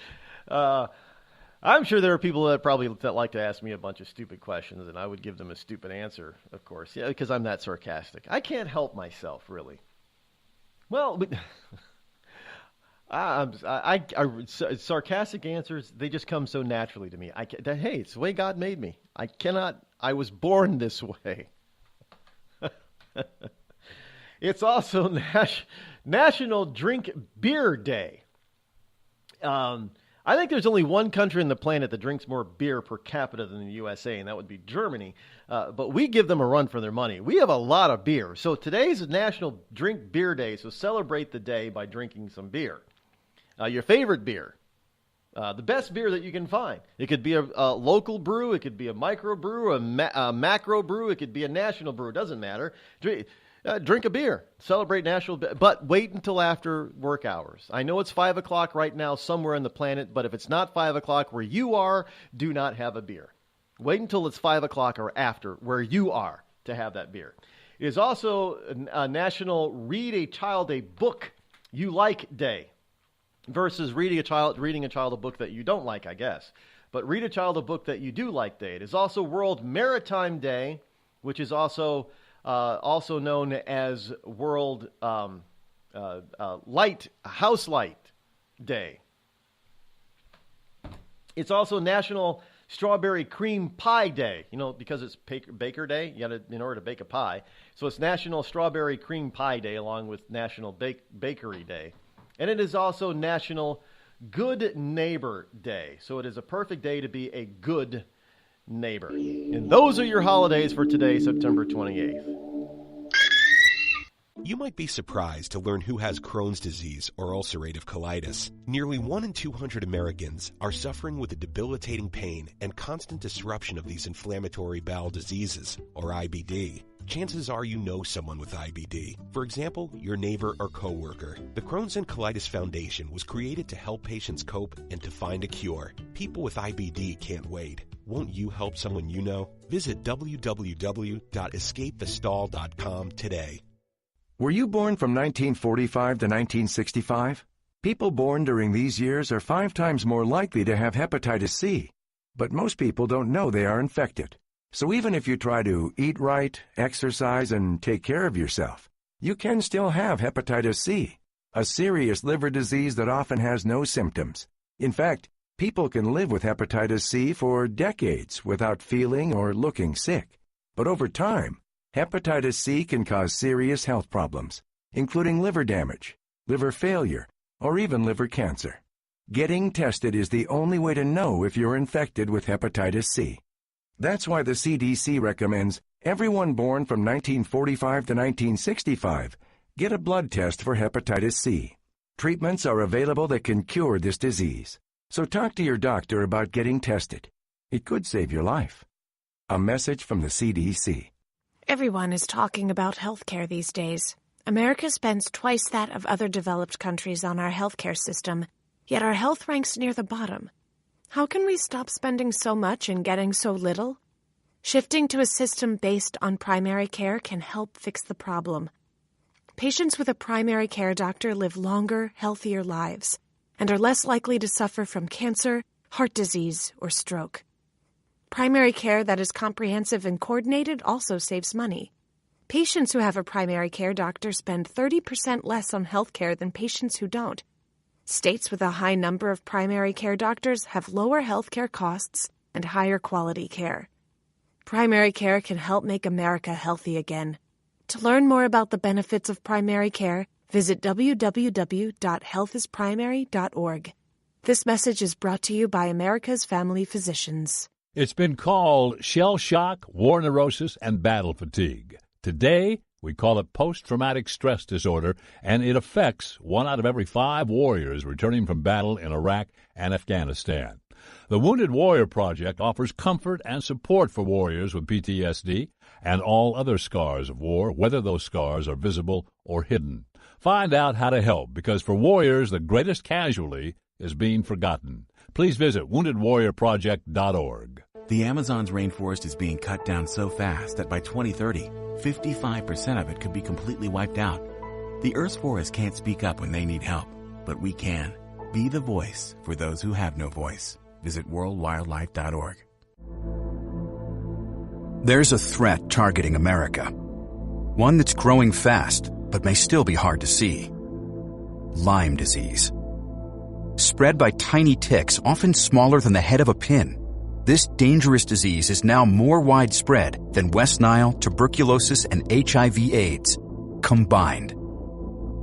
I'm sure there are people that like to ask me a bunch of stupid questions, and I would give them a stupid answer, of course, because I'm that sarcastic. I can't help myself, really. Well, sarcastic answers, they just come so naturally to me. Hey, it's the way God made me. I was born this way. It's also National Drink Beer Day. I think there's only one country on the planet that drinks more beer per capita than the USA, and that would be Germany. But we give them a run for their money. We have a lot of beer. So today's National Drink Beer Day, so celebrate the day by drinking some beer. Your favorite beer, the best beer that you can find. It could be a local brew. It could be a micro brew, a macro brew. It could be a national brew. It doesn't matter. Drink a beer. Celebrate national beer. But wait until after work hours. I know it's 5 o'clock right now somewhere on the planet, but if it's not 5 o'clock where you are, do not have a beer. Wait until it's 5 o'clock or after where you are to have that beer. It is also a National Read a Child a Book You Like Day versus reading a child a book that you don't like, I guess. But read a child a book that you do like day. It is also World Maritime Day, which is also known as World House Light Day. It's also National Strawberry Cream Pie Day. You know, because it's Baker Day, you got to, in order to bake a pie. So it's National Strawberry Cream Pie Day, along with National Bakery Day, and it is also National Good Neighbor Day. So it is a perfect day to be a good neighbor. And those are your holidays for today, September 28th.
You might be surprised to learn who has Crohn's disease or ulcerative colitis. Nearly 1 in 200 Americans are suffering with the debilitating pain and constant disruption of these inflammatory bowel diseases, or IBD. Chances are you know someone with IBD. For example, your neighbor or coworker. The Crohn's and Colitis Foundation was created to help patients cope and to find a cure. People with IBD can't wait. Won't you help someone you know? Visit www.escapethestall.com today.
Were you born from 1945 to 1965? People born during these years are 5 times more likely to have hepatitis C, but most people don't know they are infected. So even if you try to eat right, exercise, and take care of yourself, you can still have hepatitis C, a serious liver disease that often has no symptoms. In fact, people can live with hepatitis C for decades without feeling or looking sick. But over time, hepatitis C can cause serious health problems, including liver damage, liver failure, or even liver cancer. Getting tested is the only way to know if you're infected with hepatitis C. That's why the CDC recommends everyone born from 1945 to 1965 get a blood test for hepatitis C. Treatments are available that can cure this disease. So talk to your doctor about getting tested. It could save your life. A message from the CDC.
Everyone is talking about healthcare these days. America spends twice that of other developed countries on our healthcare system, yet our health ranks near the bottom. How can we stop spending so much and getting so little? Shifting to a system based on primary care can help fix the problem. Patients with a primary care doctor live longer, healthier lives and are less likely to suffer from cancer, heart disease, or stroke. Primary care that is comprehensive and coordinated also saves money. Patients who have a primary care doctor spend 30% less on health care than patients who don't. States with a high number of primary care doctors have lower health care costs and higher quality care. Primary care can help make America healthy again. To learn more about the benefits of primary care, visit www.healthisprimary.org. This message is brought to you by America's Family Physicians.
It's been called shell shock, war neurosis, and battle fatigue. Today, we call it post-traumatic stress disorder, and it affects 1 out of every 5 warriors returning from battle in Iraq and Afghanistan. The Wounded Warrior Project offers comfort and support for warriors with PTSD and all other scars of war, whether those scars are visible or hidden. Find out how to help, because for warriors, the greatest casualty is being forgotten. Please visit woundedwarriorproject.org.
The Amazon's rainforest is being cut down so fast that by 2030, 55% of it could be completely wiped out. The Earth's forests can't speak up when they need help, but we can. Be the voice for those who have no voice. Visit worldwildlife.org.
There's a threat targeting America. One that's growing fast, but may still be hard to see. Lyme disease. Spread by tiny ticks, often smaller than the head of a pin. This dangerous disease is now more widespread than West Nile, tuberculosis, and HIV/AIDS combined.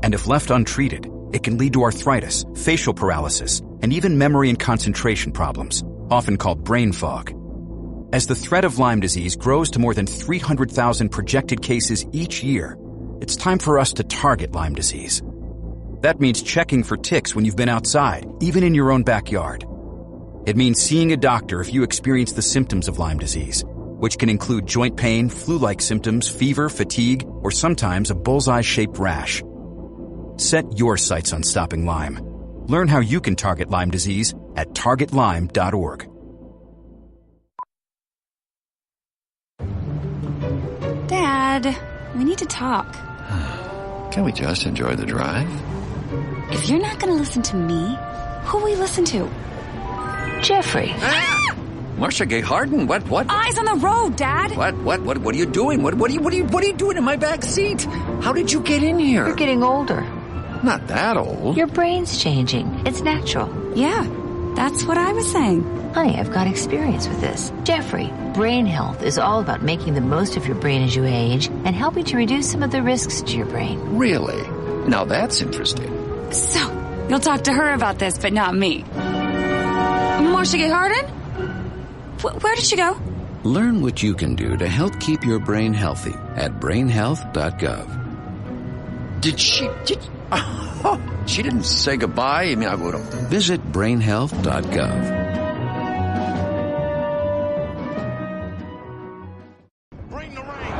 And if left untreated, it can lead to arthritis, facial paralysis, and even memory and concentration problems, often called brain fog. As the threat of Lyme disease grows to more than 300,000 projected cases each year, it's time for us to target Lyme disease. That means checking for ticks when you've been outside, even in your own backyard. It means seeing a doctor if you experience the symptoms of Lyme disease, which can include joint pain, flu-like symptoms, fever, fatigue, or sometimes a bullseye-shaped rash. Set your sights on stopping Lyme. Learn how you can target Lyme disease at targetlyme.org.
Dad, we need to talk.
Can we just enjoy the drive?
If you're not going to listen to me, who will we listen to?
Jeffrey. Marcia Gay Harden, what?
Eyes on the road, Dad.
What are you doing? What are you doing in my back seat? How did you get in here?
You're getting older.
Not that old.
Your brain's changing. It's natural.
Yeah, that's what I was saying.
Honey, I've got experience with this. Jeffrey, brain health is all about making the most of your brain as you age and helping to reduce some of the risks to your brain.
Really? Now that's interesting.
So, you'll talk to her about this, but not me. Marcia Gay Harden? Where did she go?
Learn what you can do to help keep your brain healthy at brainhealth.gov. She didn't say goodbye? I mean, I would have. Visit brainhealth.gov.
Bring the rain.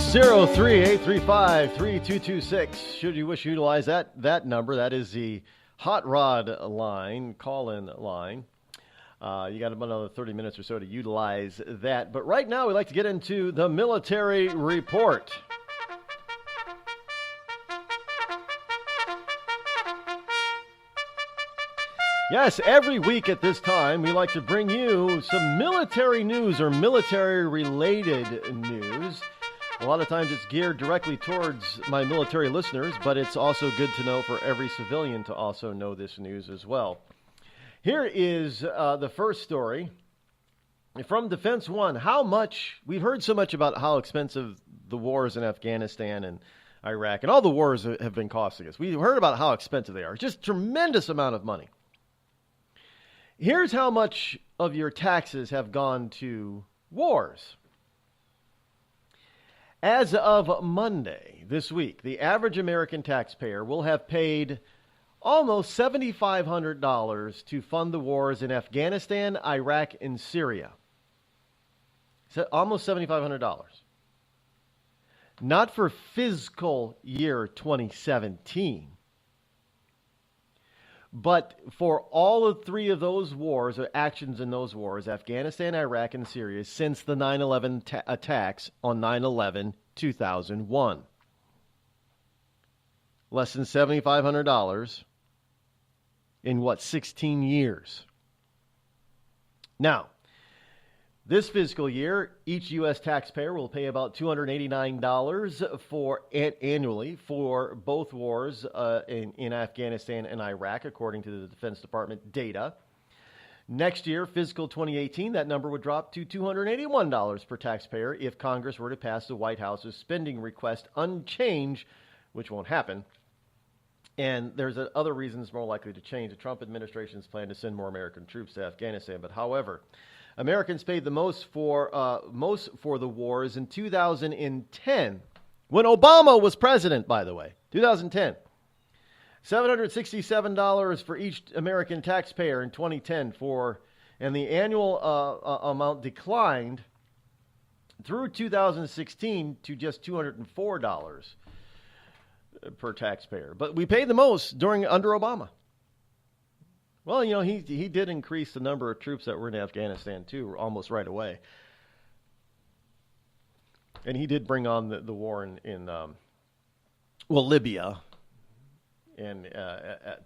603-835-3226. Should you wish to utilize that number, that is the Hot Rod line, call-in line. You got about another 30 minutes or so to utilize that. But right now, we'd like to get into the military report. Yes, every week at this time, we like to bring you some military news or military-related news. A lot of times it's geared directly towards my military listeners, but it's also good to know for every civilian to also know this news as well. Here is the first story from Defense One. We've heard so much about how expensive the wars in Afghanistan and Iraq and all the wars have been costing us. We've heard about how expensive they are. Just tremendous amount of money. Here's how much of your taxes have gone to wars. As of Monday this week, the average American taxpayer will have paid almost $7,500 to fund the wars in Afghanistan, Iraq, and Syria. So almost $7,500. Not for fiscal year 2017. But for all of three of those wars, or actions in those wars, Afghanistan, Iraq, and Syria, since the 9/11 attacks on 9/11/2001. Less than $7,500 in, 16 years? Now, this fiscal year, each U.S. taxpayer will pay about $289 annually for both wars in Afghanistan and Iraq, according to the Defense Department data. Next year, fiscal 2018, that number would drop to $281 per taxpayer if Congress were to pass the White House's spending request unchanged, which won't happen. And there's other reasons more likely to change. The Trump administration's plan to send more American troops to Afghanistan. But however, Americans paid the most for the wars in 2010, when Obama was president, by the way. 2010. $767 for each American taxpayer in 2010 and the annual amount declined through 2016 to just $204 per taxpayer. But we paid the most under Obama. Well, he did increase the number of troops that were in Afghanistan, too, almost right away. And he did bring on the war in Libya, and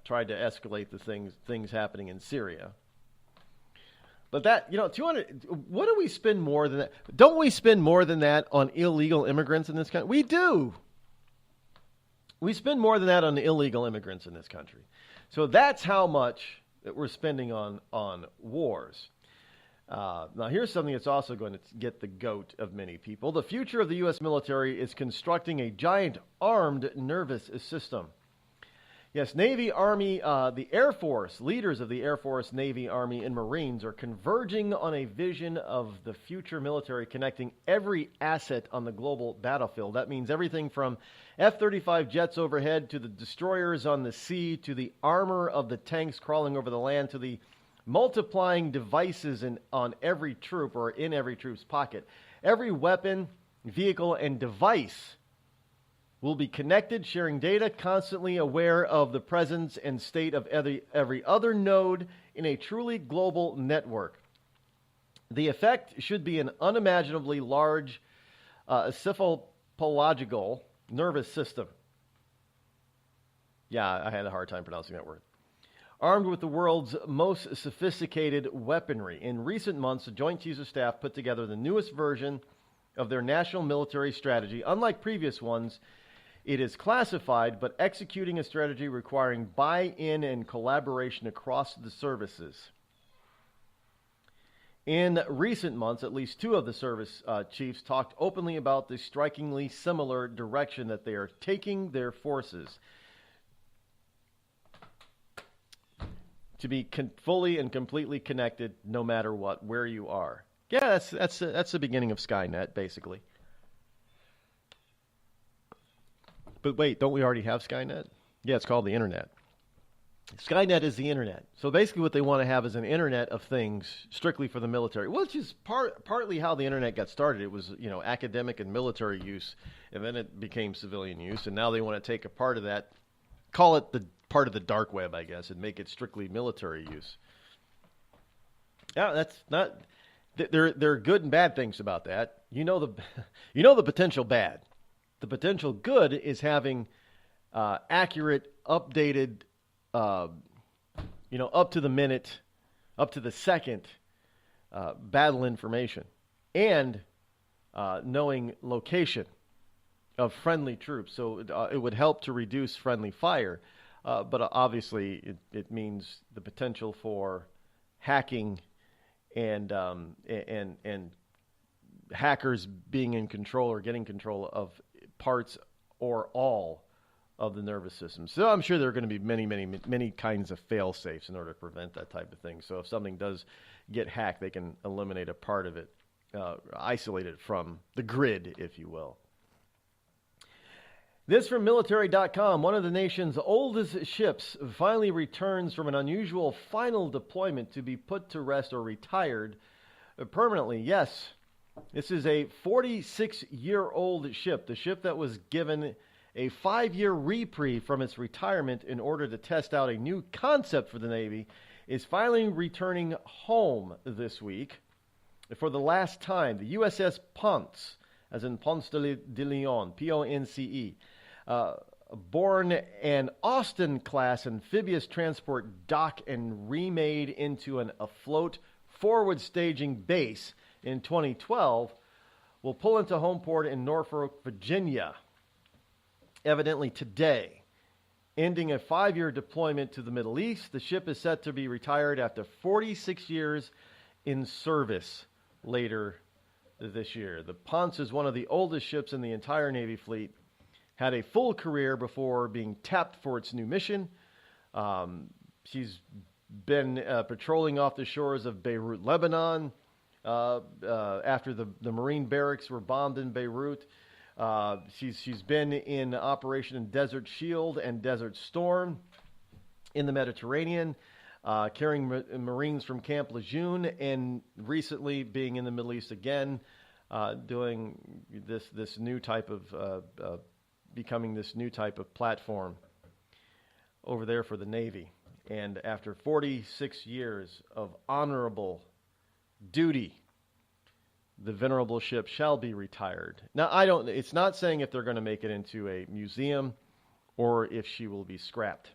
tried to escalate the things happening in Syria. But that, 200, what do we spend more than that? Don't we spend more than that on illegal immigrants in this country? We do. We spend more than that on illegal immigrants in this country. So that's how much that we're spending on wars. Now, here's something that's also going to get the goat of many people. The future of the U.S. military is constructing a giant armed nervous system. Yes, Navy, Army, the Air Force, leaders of the Air Force, Navy, Army, and Marines are converging on a vision of the future military connecting every asset on the global battlefield. That means everything from F-35 jets overhead to the destroyers on the sea to the armor of the tanks crawling over the land to the multiplying devices on every troop or in every troop's pocket. Every weapon, vehicle, and device will be connected, sharing data, constantly aware of the presence and state of every other node in a truly global network. The effect should be an unimaginably large encephalogical nervous system. Yeah, I had a hard time pronouncing that word. Armed with the world's most sophisticated weaponry. In recent months, the Joint Chiefs of Staff put together the newest version of their national military strategy. Unlike previous ones, it is classified, but executing a strategy requiring buy-in and collaboration across the services. In recent months, at least two of the service chiefs talked openly about the strikingly similar direction that they are taking their forces to be fully and completely connected no matter what, where you are. Yeah, that's the beginning of Skynet, basically. But wait, don't we already have Skynet? Yeah, it's called the Internet. Skynet is the Internet. So basically what they want to have is an Internet of things strictly for the military, which is partly how the Internet got started. It was, academic and military use, and then it became civilian use, and now they want to take a part of that, call it the part of the dark web, I guess, and make it strictly military use. Yeah, that's not... There are good and bad things about that. You know the potential bad. The potential good is having accurate, updated, up to the minute, up to the second battle information, and knowing location of friendly troops. So it would help to reduce friendly fire, but obviously it means the potential for hacking and hackers being in control or getting control of parts or all of the nervous system. So I'm sure there are going to be many kinds of fail-safes in order to prevent that type of thing. So if something does get hacked, they can eliminate a part of it, isolate it from the grid, if you will. This from military.com. One of the nation's oldest ships finally returns from an unusual final deployment to be put to rest or retired permanently. Yes, this is a 46-year-old ship. The ship that was given a 5-year reprieve from its retirement in order to test out a new concept for the Navy is finally returning home this week for the last time. The USS Ponce, as in Ponce de Leon, P-O-N-C-E, born an Austin-class amphibious transport dock and remade into an afloat forward staging base in 2012, will pull into home port in Norfolk, Virginia, evidently today. Ending a 5-year deployment to the Middle East, the ship is set to be retired after 46 years in service later this year. The Ponce is one of the oldest ships in the entire Navy fleet, had a full career before being tapped for its new mission. She's been patrolling off the shores of Beirut, Lebanon, after the Marine barracks were bombed in Beirut. She's been in operation in Desert Shield and Desert Storm in the Mediterranean, carrying Marines from Camp Lejeune, and recently being in the Middle East again, doing this new type of becoming this new type of platform over there for the Navy. And after 46 years of honorable duty The venerable ship shall be retired. Now, it's not saying if they're going to make it into a museum or if she will be scrapped.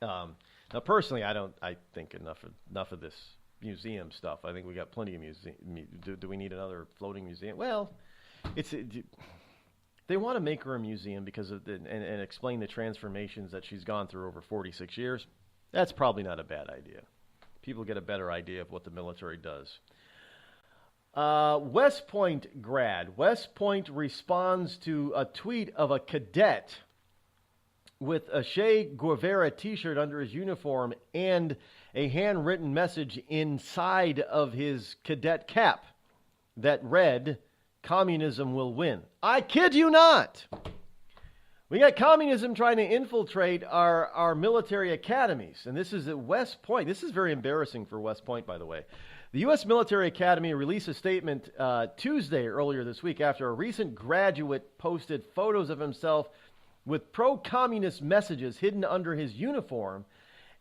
Now, personally, I think enough of this museum stuff. I think we got plenty of museum. Do we need another floating museum? Well, they want to make her a museum because of and explain the transformations that she's gone through over 46 years. That's probably not a bad idea. People get a better idea of what the military does. West Point grad. West Point responds to a tweet of a cadet with a Che Guevara t-shirt under his uniform and a handwritten message inside of his cadet cap that read, "Communism will win." I kid you not. We got communism trying to infiltrate our military academies. And this is at West Point. This is very embarrassing for West Point, by the way. The U.S. Military Academy released a statement Tuesday earlier this week after a recent graduate posted photos of himself with pro-communist messages hidden under his uniform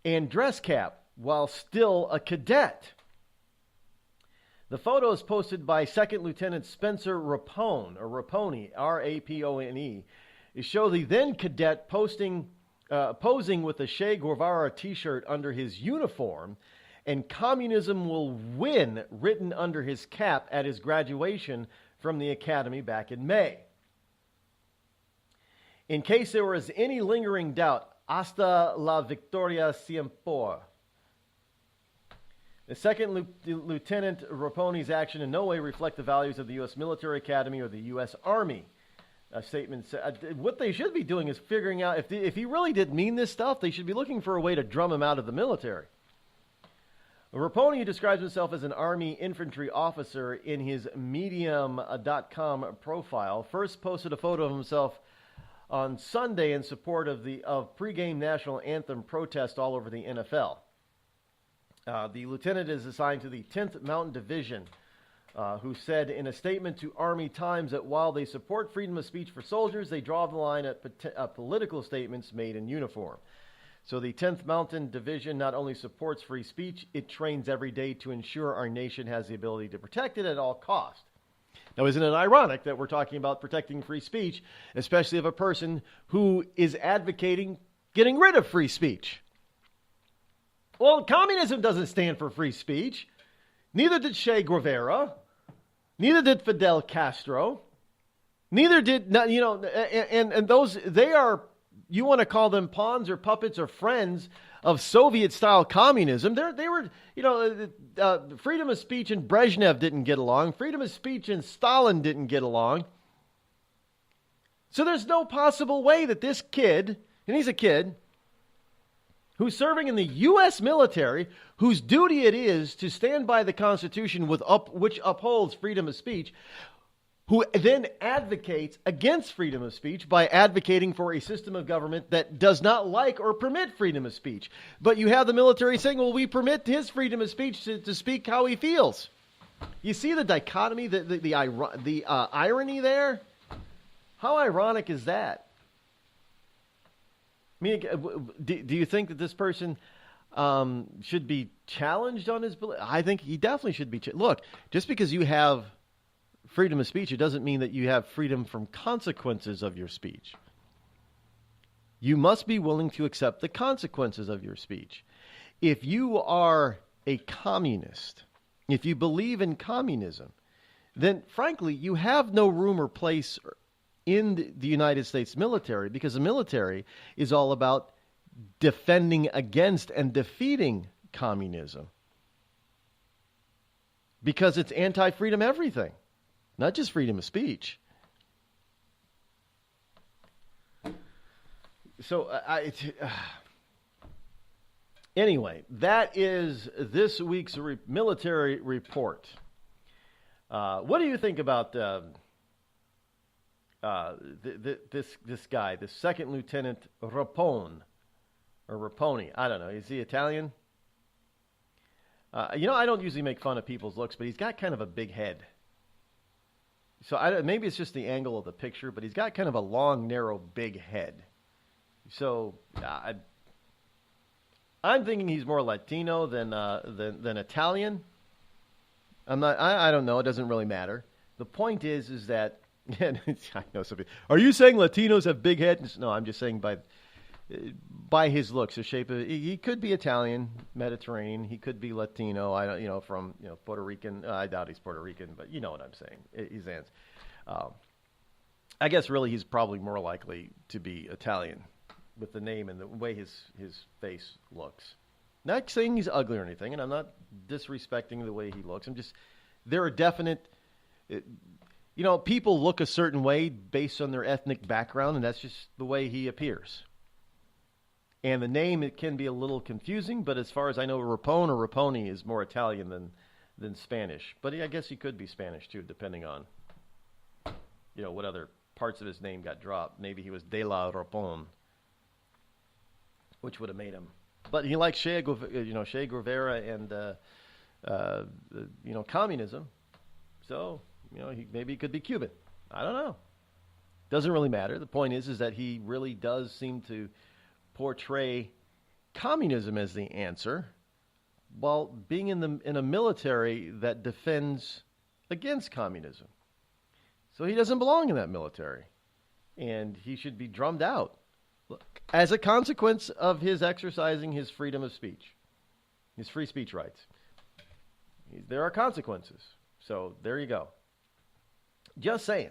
and dress cap while still a cadet. The photos posted by Second Lieutenant Spencer Rapone, or Rapone, R-A-P-O-N-E, show the then cadet posing with a Che Guevara t-shirt under his uniform and "Communism will win" written under his cap at his graduation from the academy back in May. In case there was any lingering doubt, hasta la victoria siempre. The Second Lieutenant Rapone's action in no way reflect the values of the U.S. Military Academy or the U.S. Army. A statement said, what they should be doing is figuring out if he really did mean this stuff, they should be looking for a way to drum him out of the military. Rapone, who describes himself as an Army infantry officer in his Medium.com profile, first posted a photo of himself on Sunday in support of pregame national anthem protest all over the NFL. The lieutenant is assigned to the 10th Mountain Division, who said in a statement to Army Times that while they support freedom of speech for soldiers, they draw the line at political statements made in uniform. So the 10th Mountain Division not only supports free speech, it trains every day to ensure our nation has the ability to protect it at all costs. Now, isn't it ironic that we're talking about protecting free speech, especially of a person who is advocating getting rid of free speech? Well, communism doesn't stand for free speech. Neither did Che Guevara. Neither did Fidel Castro. Neither did, and those, they are, you want to call them pawns or puppets or friends of Soviet-style communism. They were, freedom of speech and Brezhnev didn't get along. Freedom of speech and Stalin didn't get along. So there's no possible way that this kid, and he's a kid, who's serving in the U.S. military, whose duty it is to stand by the Constitution which upholds freedom of speech, who then advocates against freedom of speech by advocating for a system of government that does not like or permit freedom of speech. But you have the military saying, well, we permit his freedom of speech to speak how he feels. You see the dichotomy, the irony there? How ironic is that? I mean, do you think that this person should be challenged on his belief? I think he definitely should be. Look, just because you have freedom of speech, it doesn't mean that you have freedom from consequences of your speech. You must be willing to accept the consequences of your speech. If you are a communist, if you believe in communism, then frankly, you have no room or place in the United States military, because the military is all about defending against and defeating communism. Because it's anti-freedom everything, not just freedom of speech. So, anyway, that is this week's military report. What do you think about this guy, this Second Lieutenant Rapone, or Rapone? I don't know. Is he Italian? I don't usually make fun of people's looks, but he's got kind of a big head. So maybe it's just the angle of the picture, but he's got kind of a long, narrow, big head. So I'm thinking he's more Latino than Italian. I don't know. It doesn't really matter. The point is that I know something. Are you saying Latinos have big heads? No, I'm just saying by his looks, the shape of he could be Italian, Mediterranean. He could be Latino. I don't, from Puerto Rican. I doubt he's Puerto Rican, but you know what I'm saying. He's I guess really he's probably more likely to be Italian with the name and the way his face looks. Not saying he's ugly or anything, and I'm not disrespecting the way he looks. There are definite, people look a certain way based on their ethnic background, and that's just the way he appears. And the name, it can be a little confusing, but as far as I know, Rapone or Raponi is more Italian than Spanish. But I guess he could be Spanish too, depending on, what other parts of his name got dropped. Maybe he was De La Rapone, which would have made him. But he likes Che Guevara and communism. So maybe he could be Cuban. I don't know. Doesn't really matter. The point is that he really does seem to portray communism as the answer, while being in a military that defends against communism. So he doesn't belong in that military, and he should be drummed out as a consequence of his exercising his freedom of speech, his free speech rights. There are consequences. So there you go. Just saying.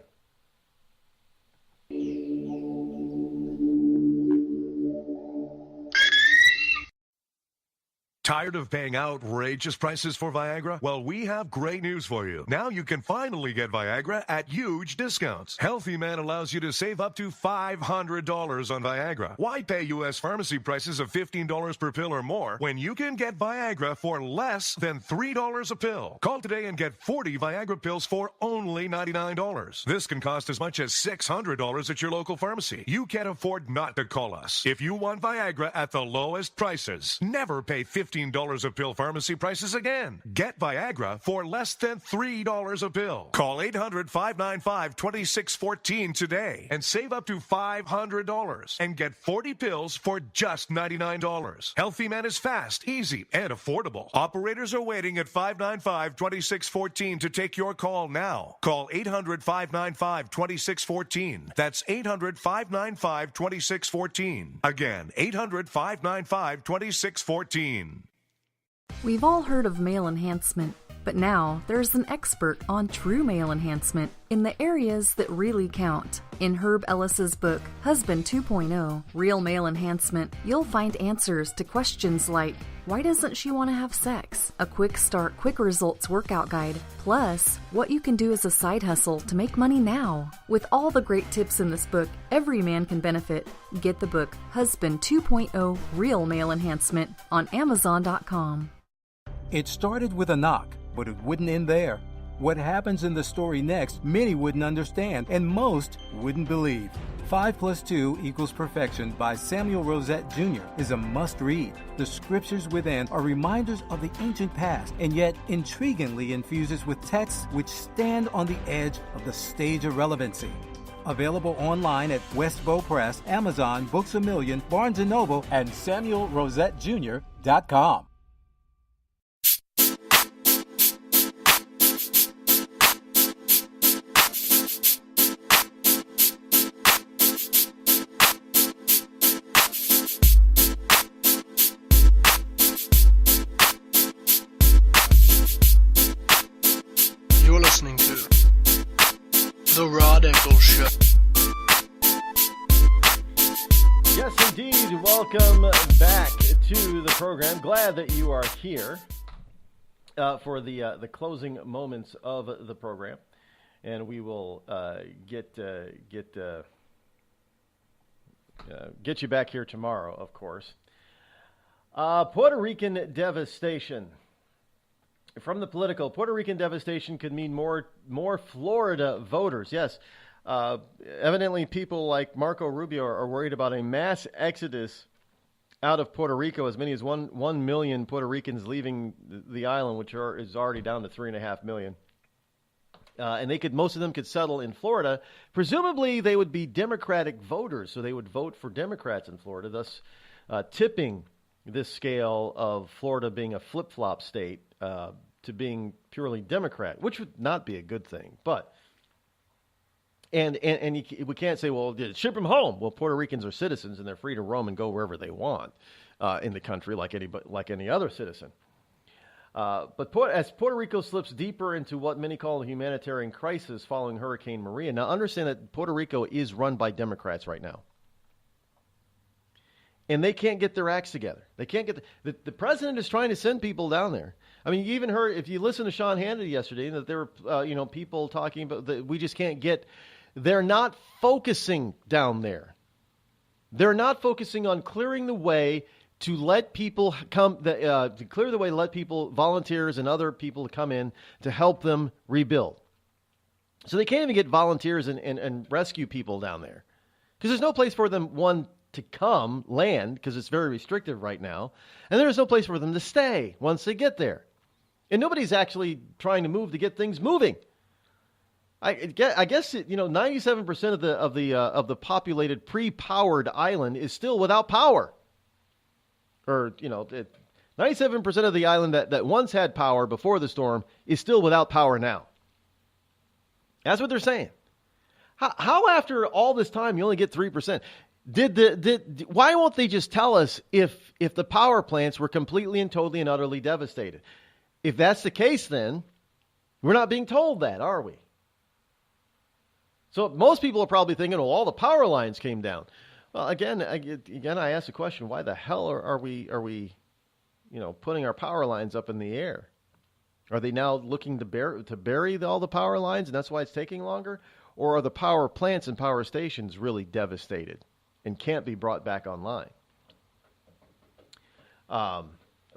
Tired of paying outrageous prices for Viagra? Well, we have great news for you. Now you can finally get Viagra at huge discounts. Healthy Man allows you to save up to $500 on Viagra. Why pay U.S. pharmacy prices of $15 per pill or more when you can get Viagra for less than $3 a pill? Call today and get 40 Viagra pills for only $99. This can cost as much as $600 at your local pharmacy. You can't afford not to call us. If you want Viagra at the lowest prices, never pay $15 a pill pharmacy prices again. Get Viagra for less than $3 a pill. Call 800-595-2614 today and save up to $500 and get 40 pills for just $99. Healthy Man is fast, easy, and affordable. Operators are waiting at 595-2614 to take your call now. Call 800-595-2614. That's 800-595-2614. Again, 800-595-2614.
We've all heard of male enhancement, but now there's an expert on true male enhancement in the areas that really count. In Herb Ellis's book, Husband 2.0, Real Male Enhancement, you'll find answers to questions like, why doesn't she want to have sex? A quick start, quick results workout guide, plus what you can do as a side hustle to make money now. With all the great tips in this book, every man can benefit. Get the book, Husband 2.0, Real Male Enhancement, on Amazon.com.
It started with a knock, but it wouldn't end there. What happens in the story next, many wouldn't understand, and most wouldn't believe. 5 + 2 = Perfection by Samuel Rosette Jr. is a must-read. The scriptures within are reminders of the ancient past, and yet intriguingly infuses with texts which stand on the edge of the stage of relevancy. Available online at Westbow Press, Amazon, Books A Million, Barnes & Noble, and SamuelRosetteJr.com.
You're listening to The Rod Eccles Show.
Yes, indeed. Welcome back to the program. Glad that you are here for the closing moments of the program, and we will get you back here tomorrow, of course. Puerto Rican devastation. From the Political, Puerto Rican devastation could mean more Florida voters. Yes, evidently people like Marco Rubio are worried about a mass exodus out of Puerto Rico. As many as 1 million Puerto Ricans leaving the island, which is already down to 3.5 million. And most of them could settle in Florida. Presumably, they would be Democratic voters, so they would vote for Democrats in Florida, thus tipping this scale of Florida being a flip-flop state to being purely Democrat, which would not be a good thing. But and we can't say, well, ship them home. Well, Puerto Ricans are citizens and they're free to roam and go wherever they want in the country, like any other citizen. But as Puerto Rico slips deeper into what many call a humanitarian crisis following Hurricane Maria, now understand that Puerto Rico is run by Democrats right now. And they can't get their acts together. They can't get the president is trying to send people down there. I mean, you even heard, if you listen to Sean Hannity yesterday, that there were people talking about that we just can't get. They're not focusing down there. They're not focusing on clearing the way to let people come, to clear the way, to let people, volunteers and other people come in to help them rebuild. So they can't even get volunteers and rescue people down there because there's no place for them, one, to come land because it's very restrictive right now. And there's no place for them to stay once they get there. And nobody's actually trying to move to get things moving. I guess 97% of the populated pre-powered island is still without power. Or 97% of the island that once had power before the storm is still without power now. That's what they're saying. How after all this time you only get 3%? Why won't they just tell us if the power plants were completely and totally and utterly devastated? If that's the case, then we're not being told that, are we? So most people are probably thinking, well, all the power lines came down. Well, again, I ask the question: why the hell are we putting our power lines up in the air? Are they now looking to bury all the power lines, and that's why it's taking longer? Or are the power plants and power stations really devastated and can't be brought back online? A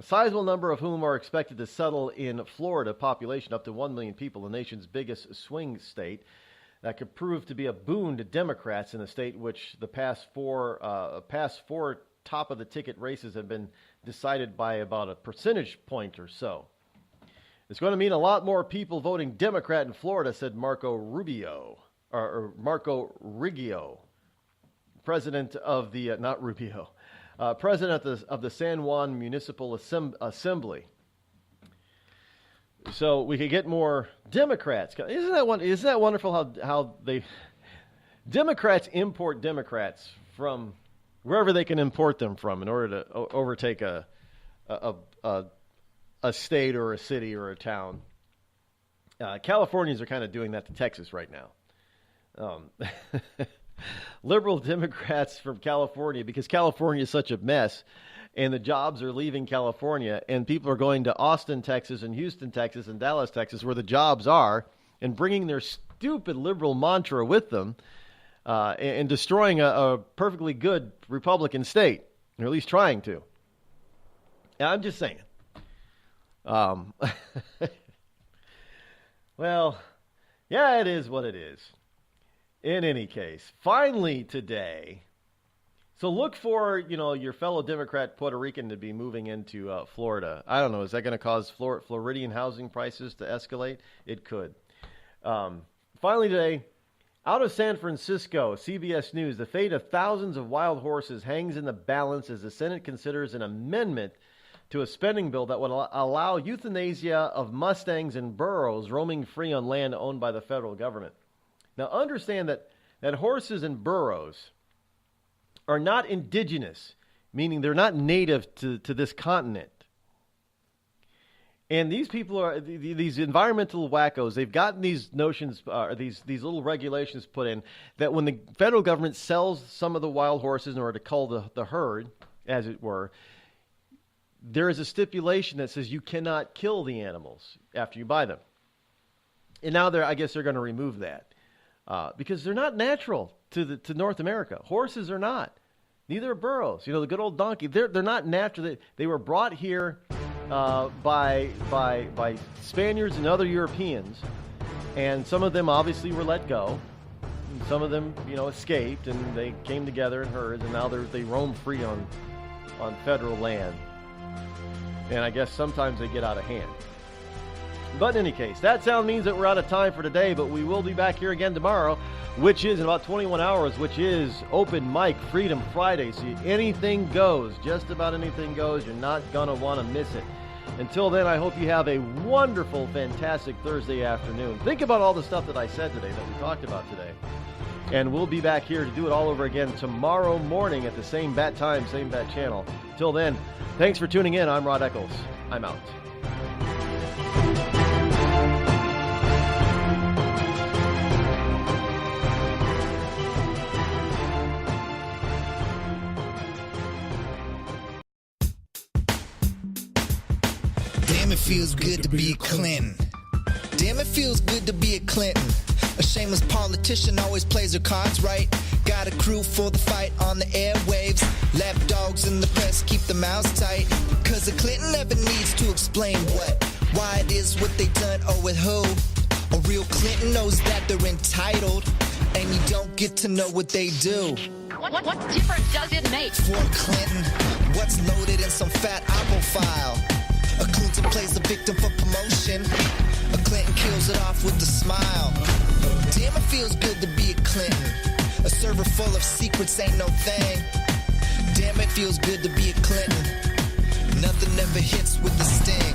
sizable number of whom are expected to settle in Florida, population up to 1 million people, the nation's biggest swing state. That could prove to be a boon to Democrats in a state which the past four top of the ticket races have been decided by about a percentage point or so. It's going to mean a lot more people voting Democrat in Florida, said Marco Rubio, or Marco Riggio, president of the president of the San Juan Municipal Assembly. So we could get more Democrats. Isn't that wonderful how they Democrats import Democrats from wherever they can import them from in order to overtake a state or a city or a town. Californians are kind of doing that to Texas right now. Liberal Democrats from California, because California is such a mess. And the jobs are leaving California, and people are going to Austin, Texas, and Houston, Texas, and Dallas, Texas, where the jobs are, and bringing their stupid liberal mantra with them, and destroying a perfectly good Republican state, or at least trying to. And I'm just saying. Well, yeah, it is what it is. In any case, finally today. So look for, your fellow Democrat Puerto Rican to be moving into Florida. I don't know. Is that going to cause Floridian housing prices to escalate? It could. Finally today, out of San Francisco, CBS News, the fate of thousands of wild horses hangs in the balance as the Senate considers an amendment to a spending bill that would allow euthanasia of Mustangs and burros roaming free on land owned by the federal government. Now understand that horses and burros are not indigenous, meaning they're not native to this continent. And these people are these environmental wackos. They've gotten these notions, these little regulations put in that when the federal government sells some of the wild horses in order to cull the herd, as it were, there is a stipulation that says you cannot kill the animals after you buy them. And now I guess they're going to remove that because they're not natural to North America. Horses are not. Neither are burros. The good old donkey. They're not natural. They were brought here by Spaniards and other Europeans, and some of them obviously were let go. And some of them, escaped, and they came together in herds, and now they roam free on federal land. And I guess sometimes they get out of hand. But in any case, that sound means that we're out of time for today, but we will be back here again tomorrow, which is in about 21 hours, which is Open Mic Freedom Friday. So anything goes, just about anything goes. You're not going to want to miss it. Until then, I hope you have a wonderful, fantastic Thursday afternoon. Think about all the stuff that I said today, that we talked about today. And we'll be back here to do it all over again tomorrow morning at the same bat time, same bat channel. Till then, thanks for tuning in. I'm Rod Eccles. I'm out.
Damn, it feels good to be a Clinton. Damn, it feels good to be a Clinton. A shameless politician always plays her cards right. Got a crew for the fight on the airwaves. Lapdogs in the press keep their mouths tight. Cause a Clinton never needs to explain why it is what they done or with who. A real Clinton knows that they're entitled, and you don't get to know what they do.
What difference does it make?
For Clinton, what's loaded in some fat Apple file? A Clinton plays the victim for promotion. A Clinton kills it off with a smile. Damn, it feels good to be a Clinton. A server full of secrets ain't no thing. Damn, it feels good to be a Clinton. Nothing ever hits with the sting.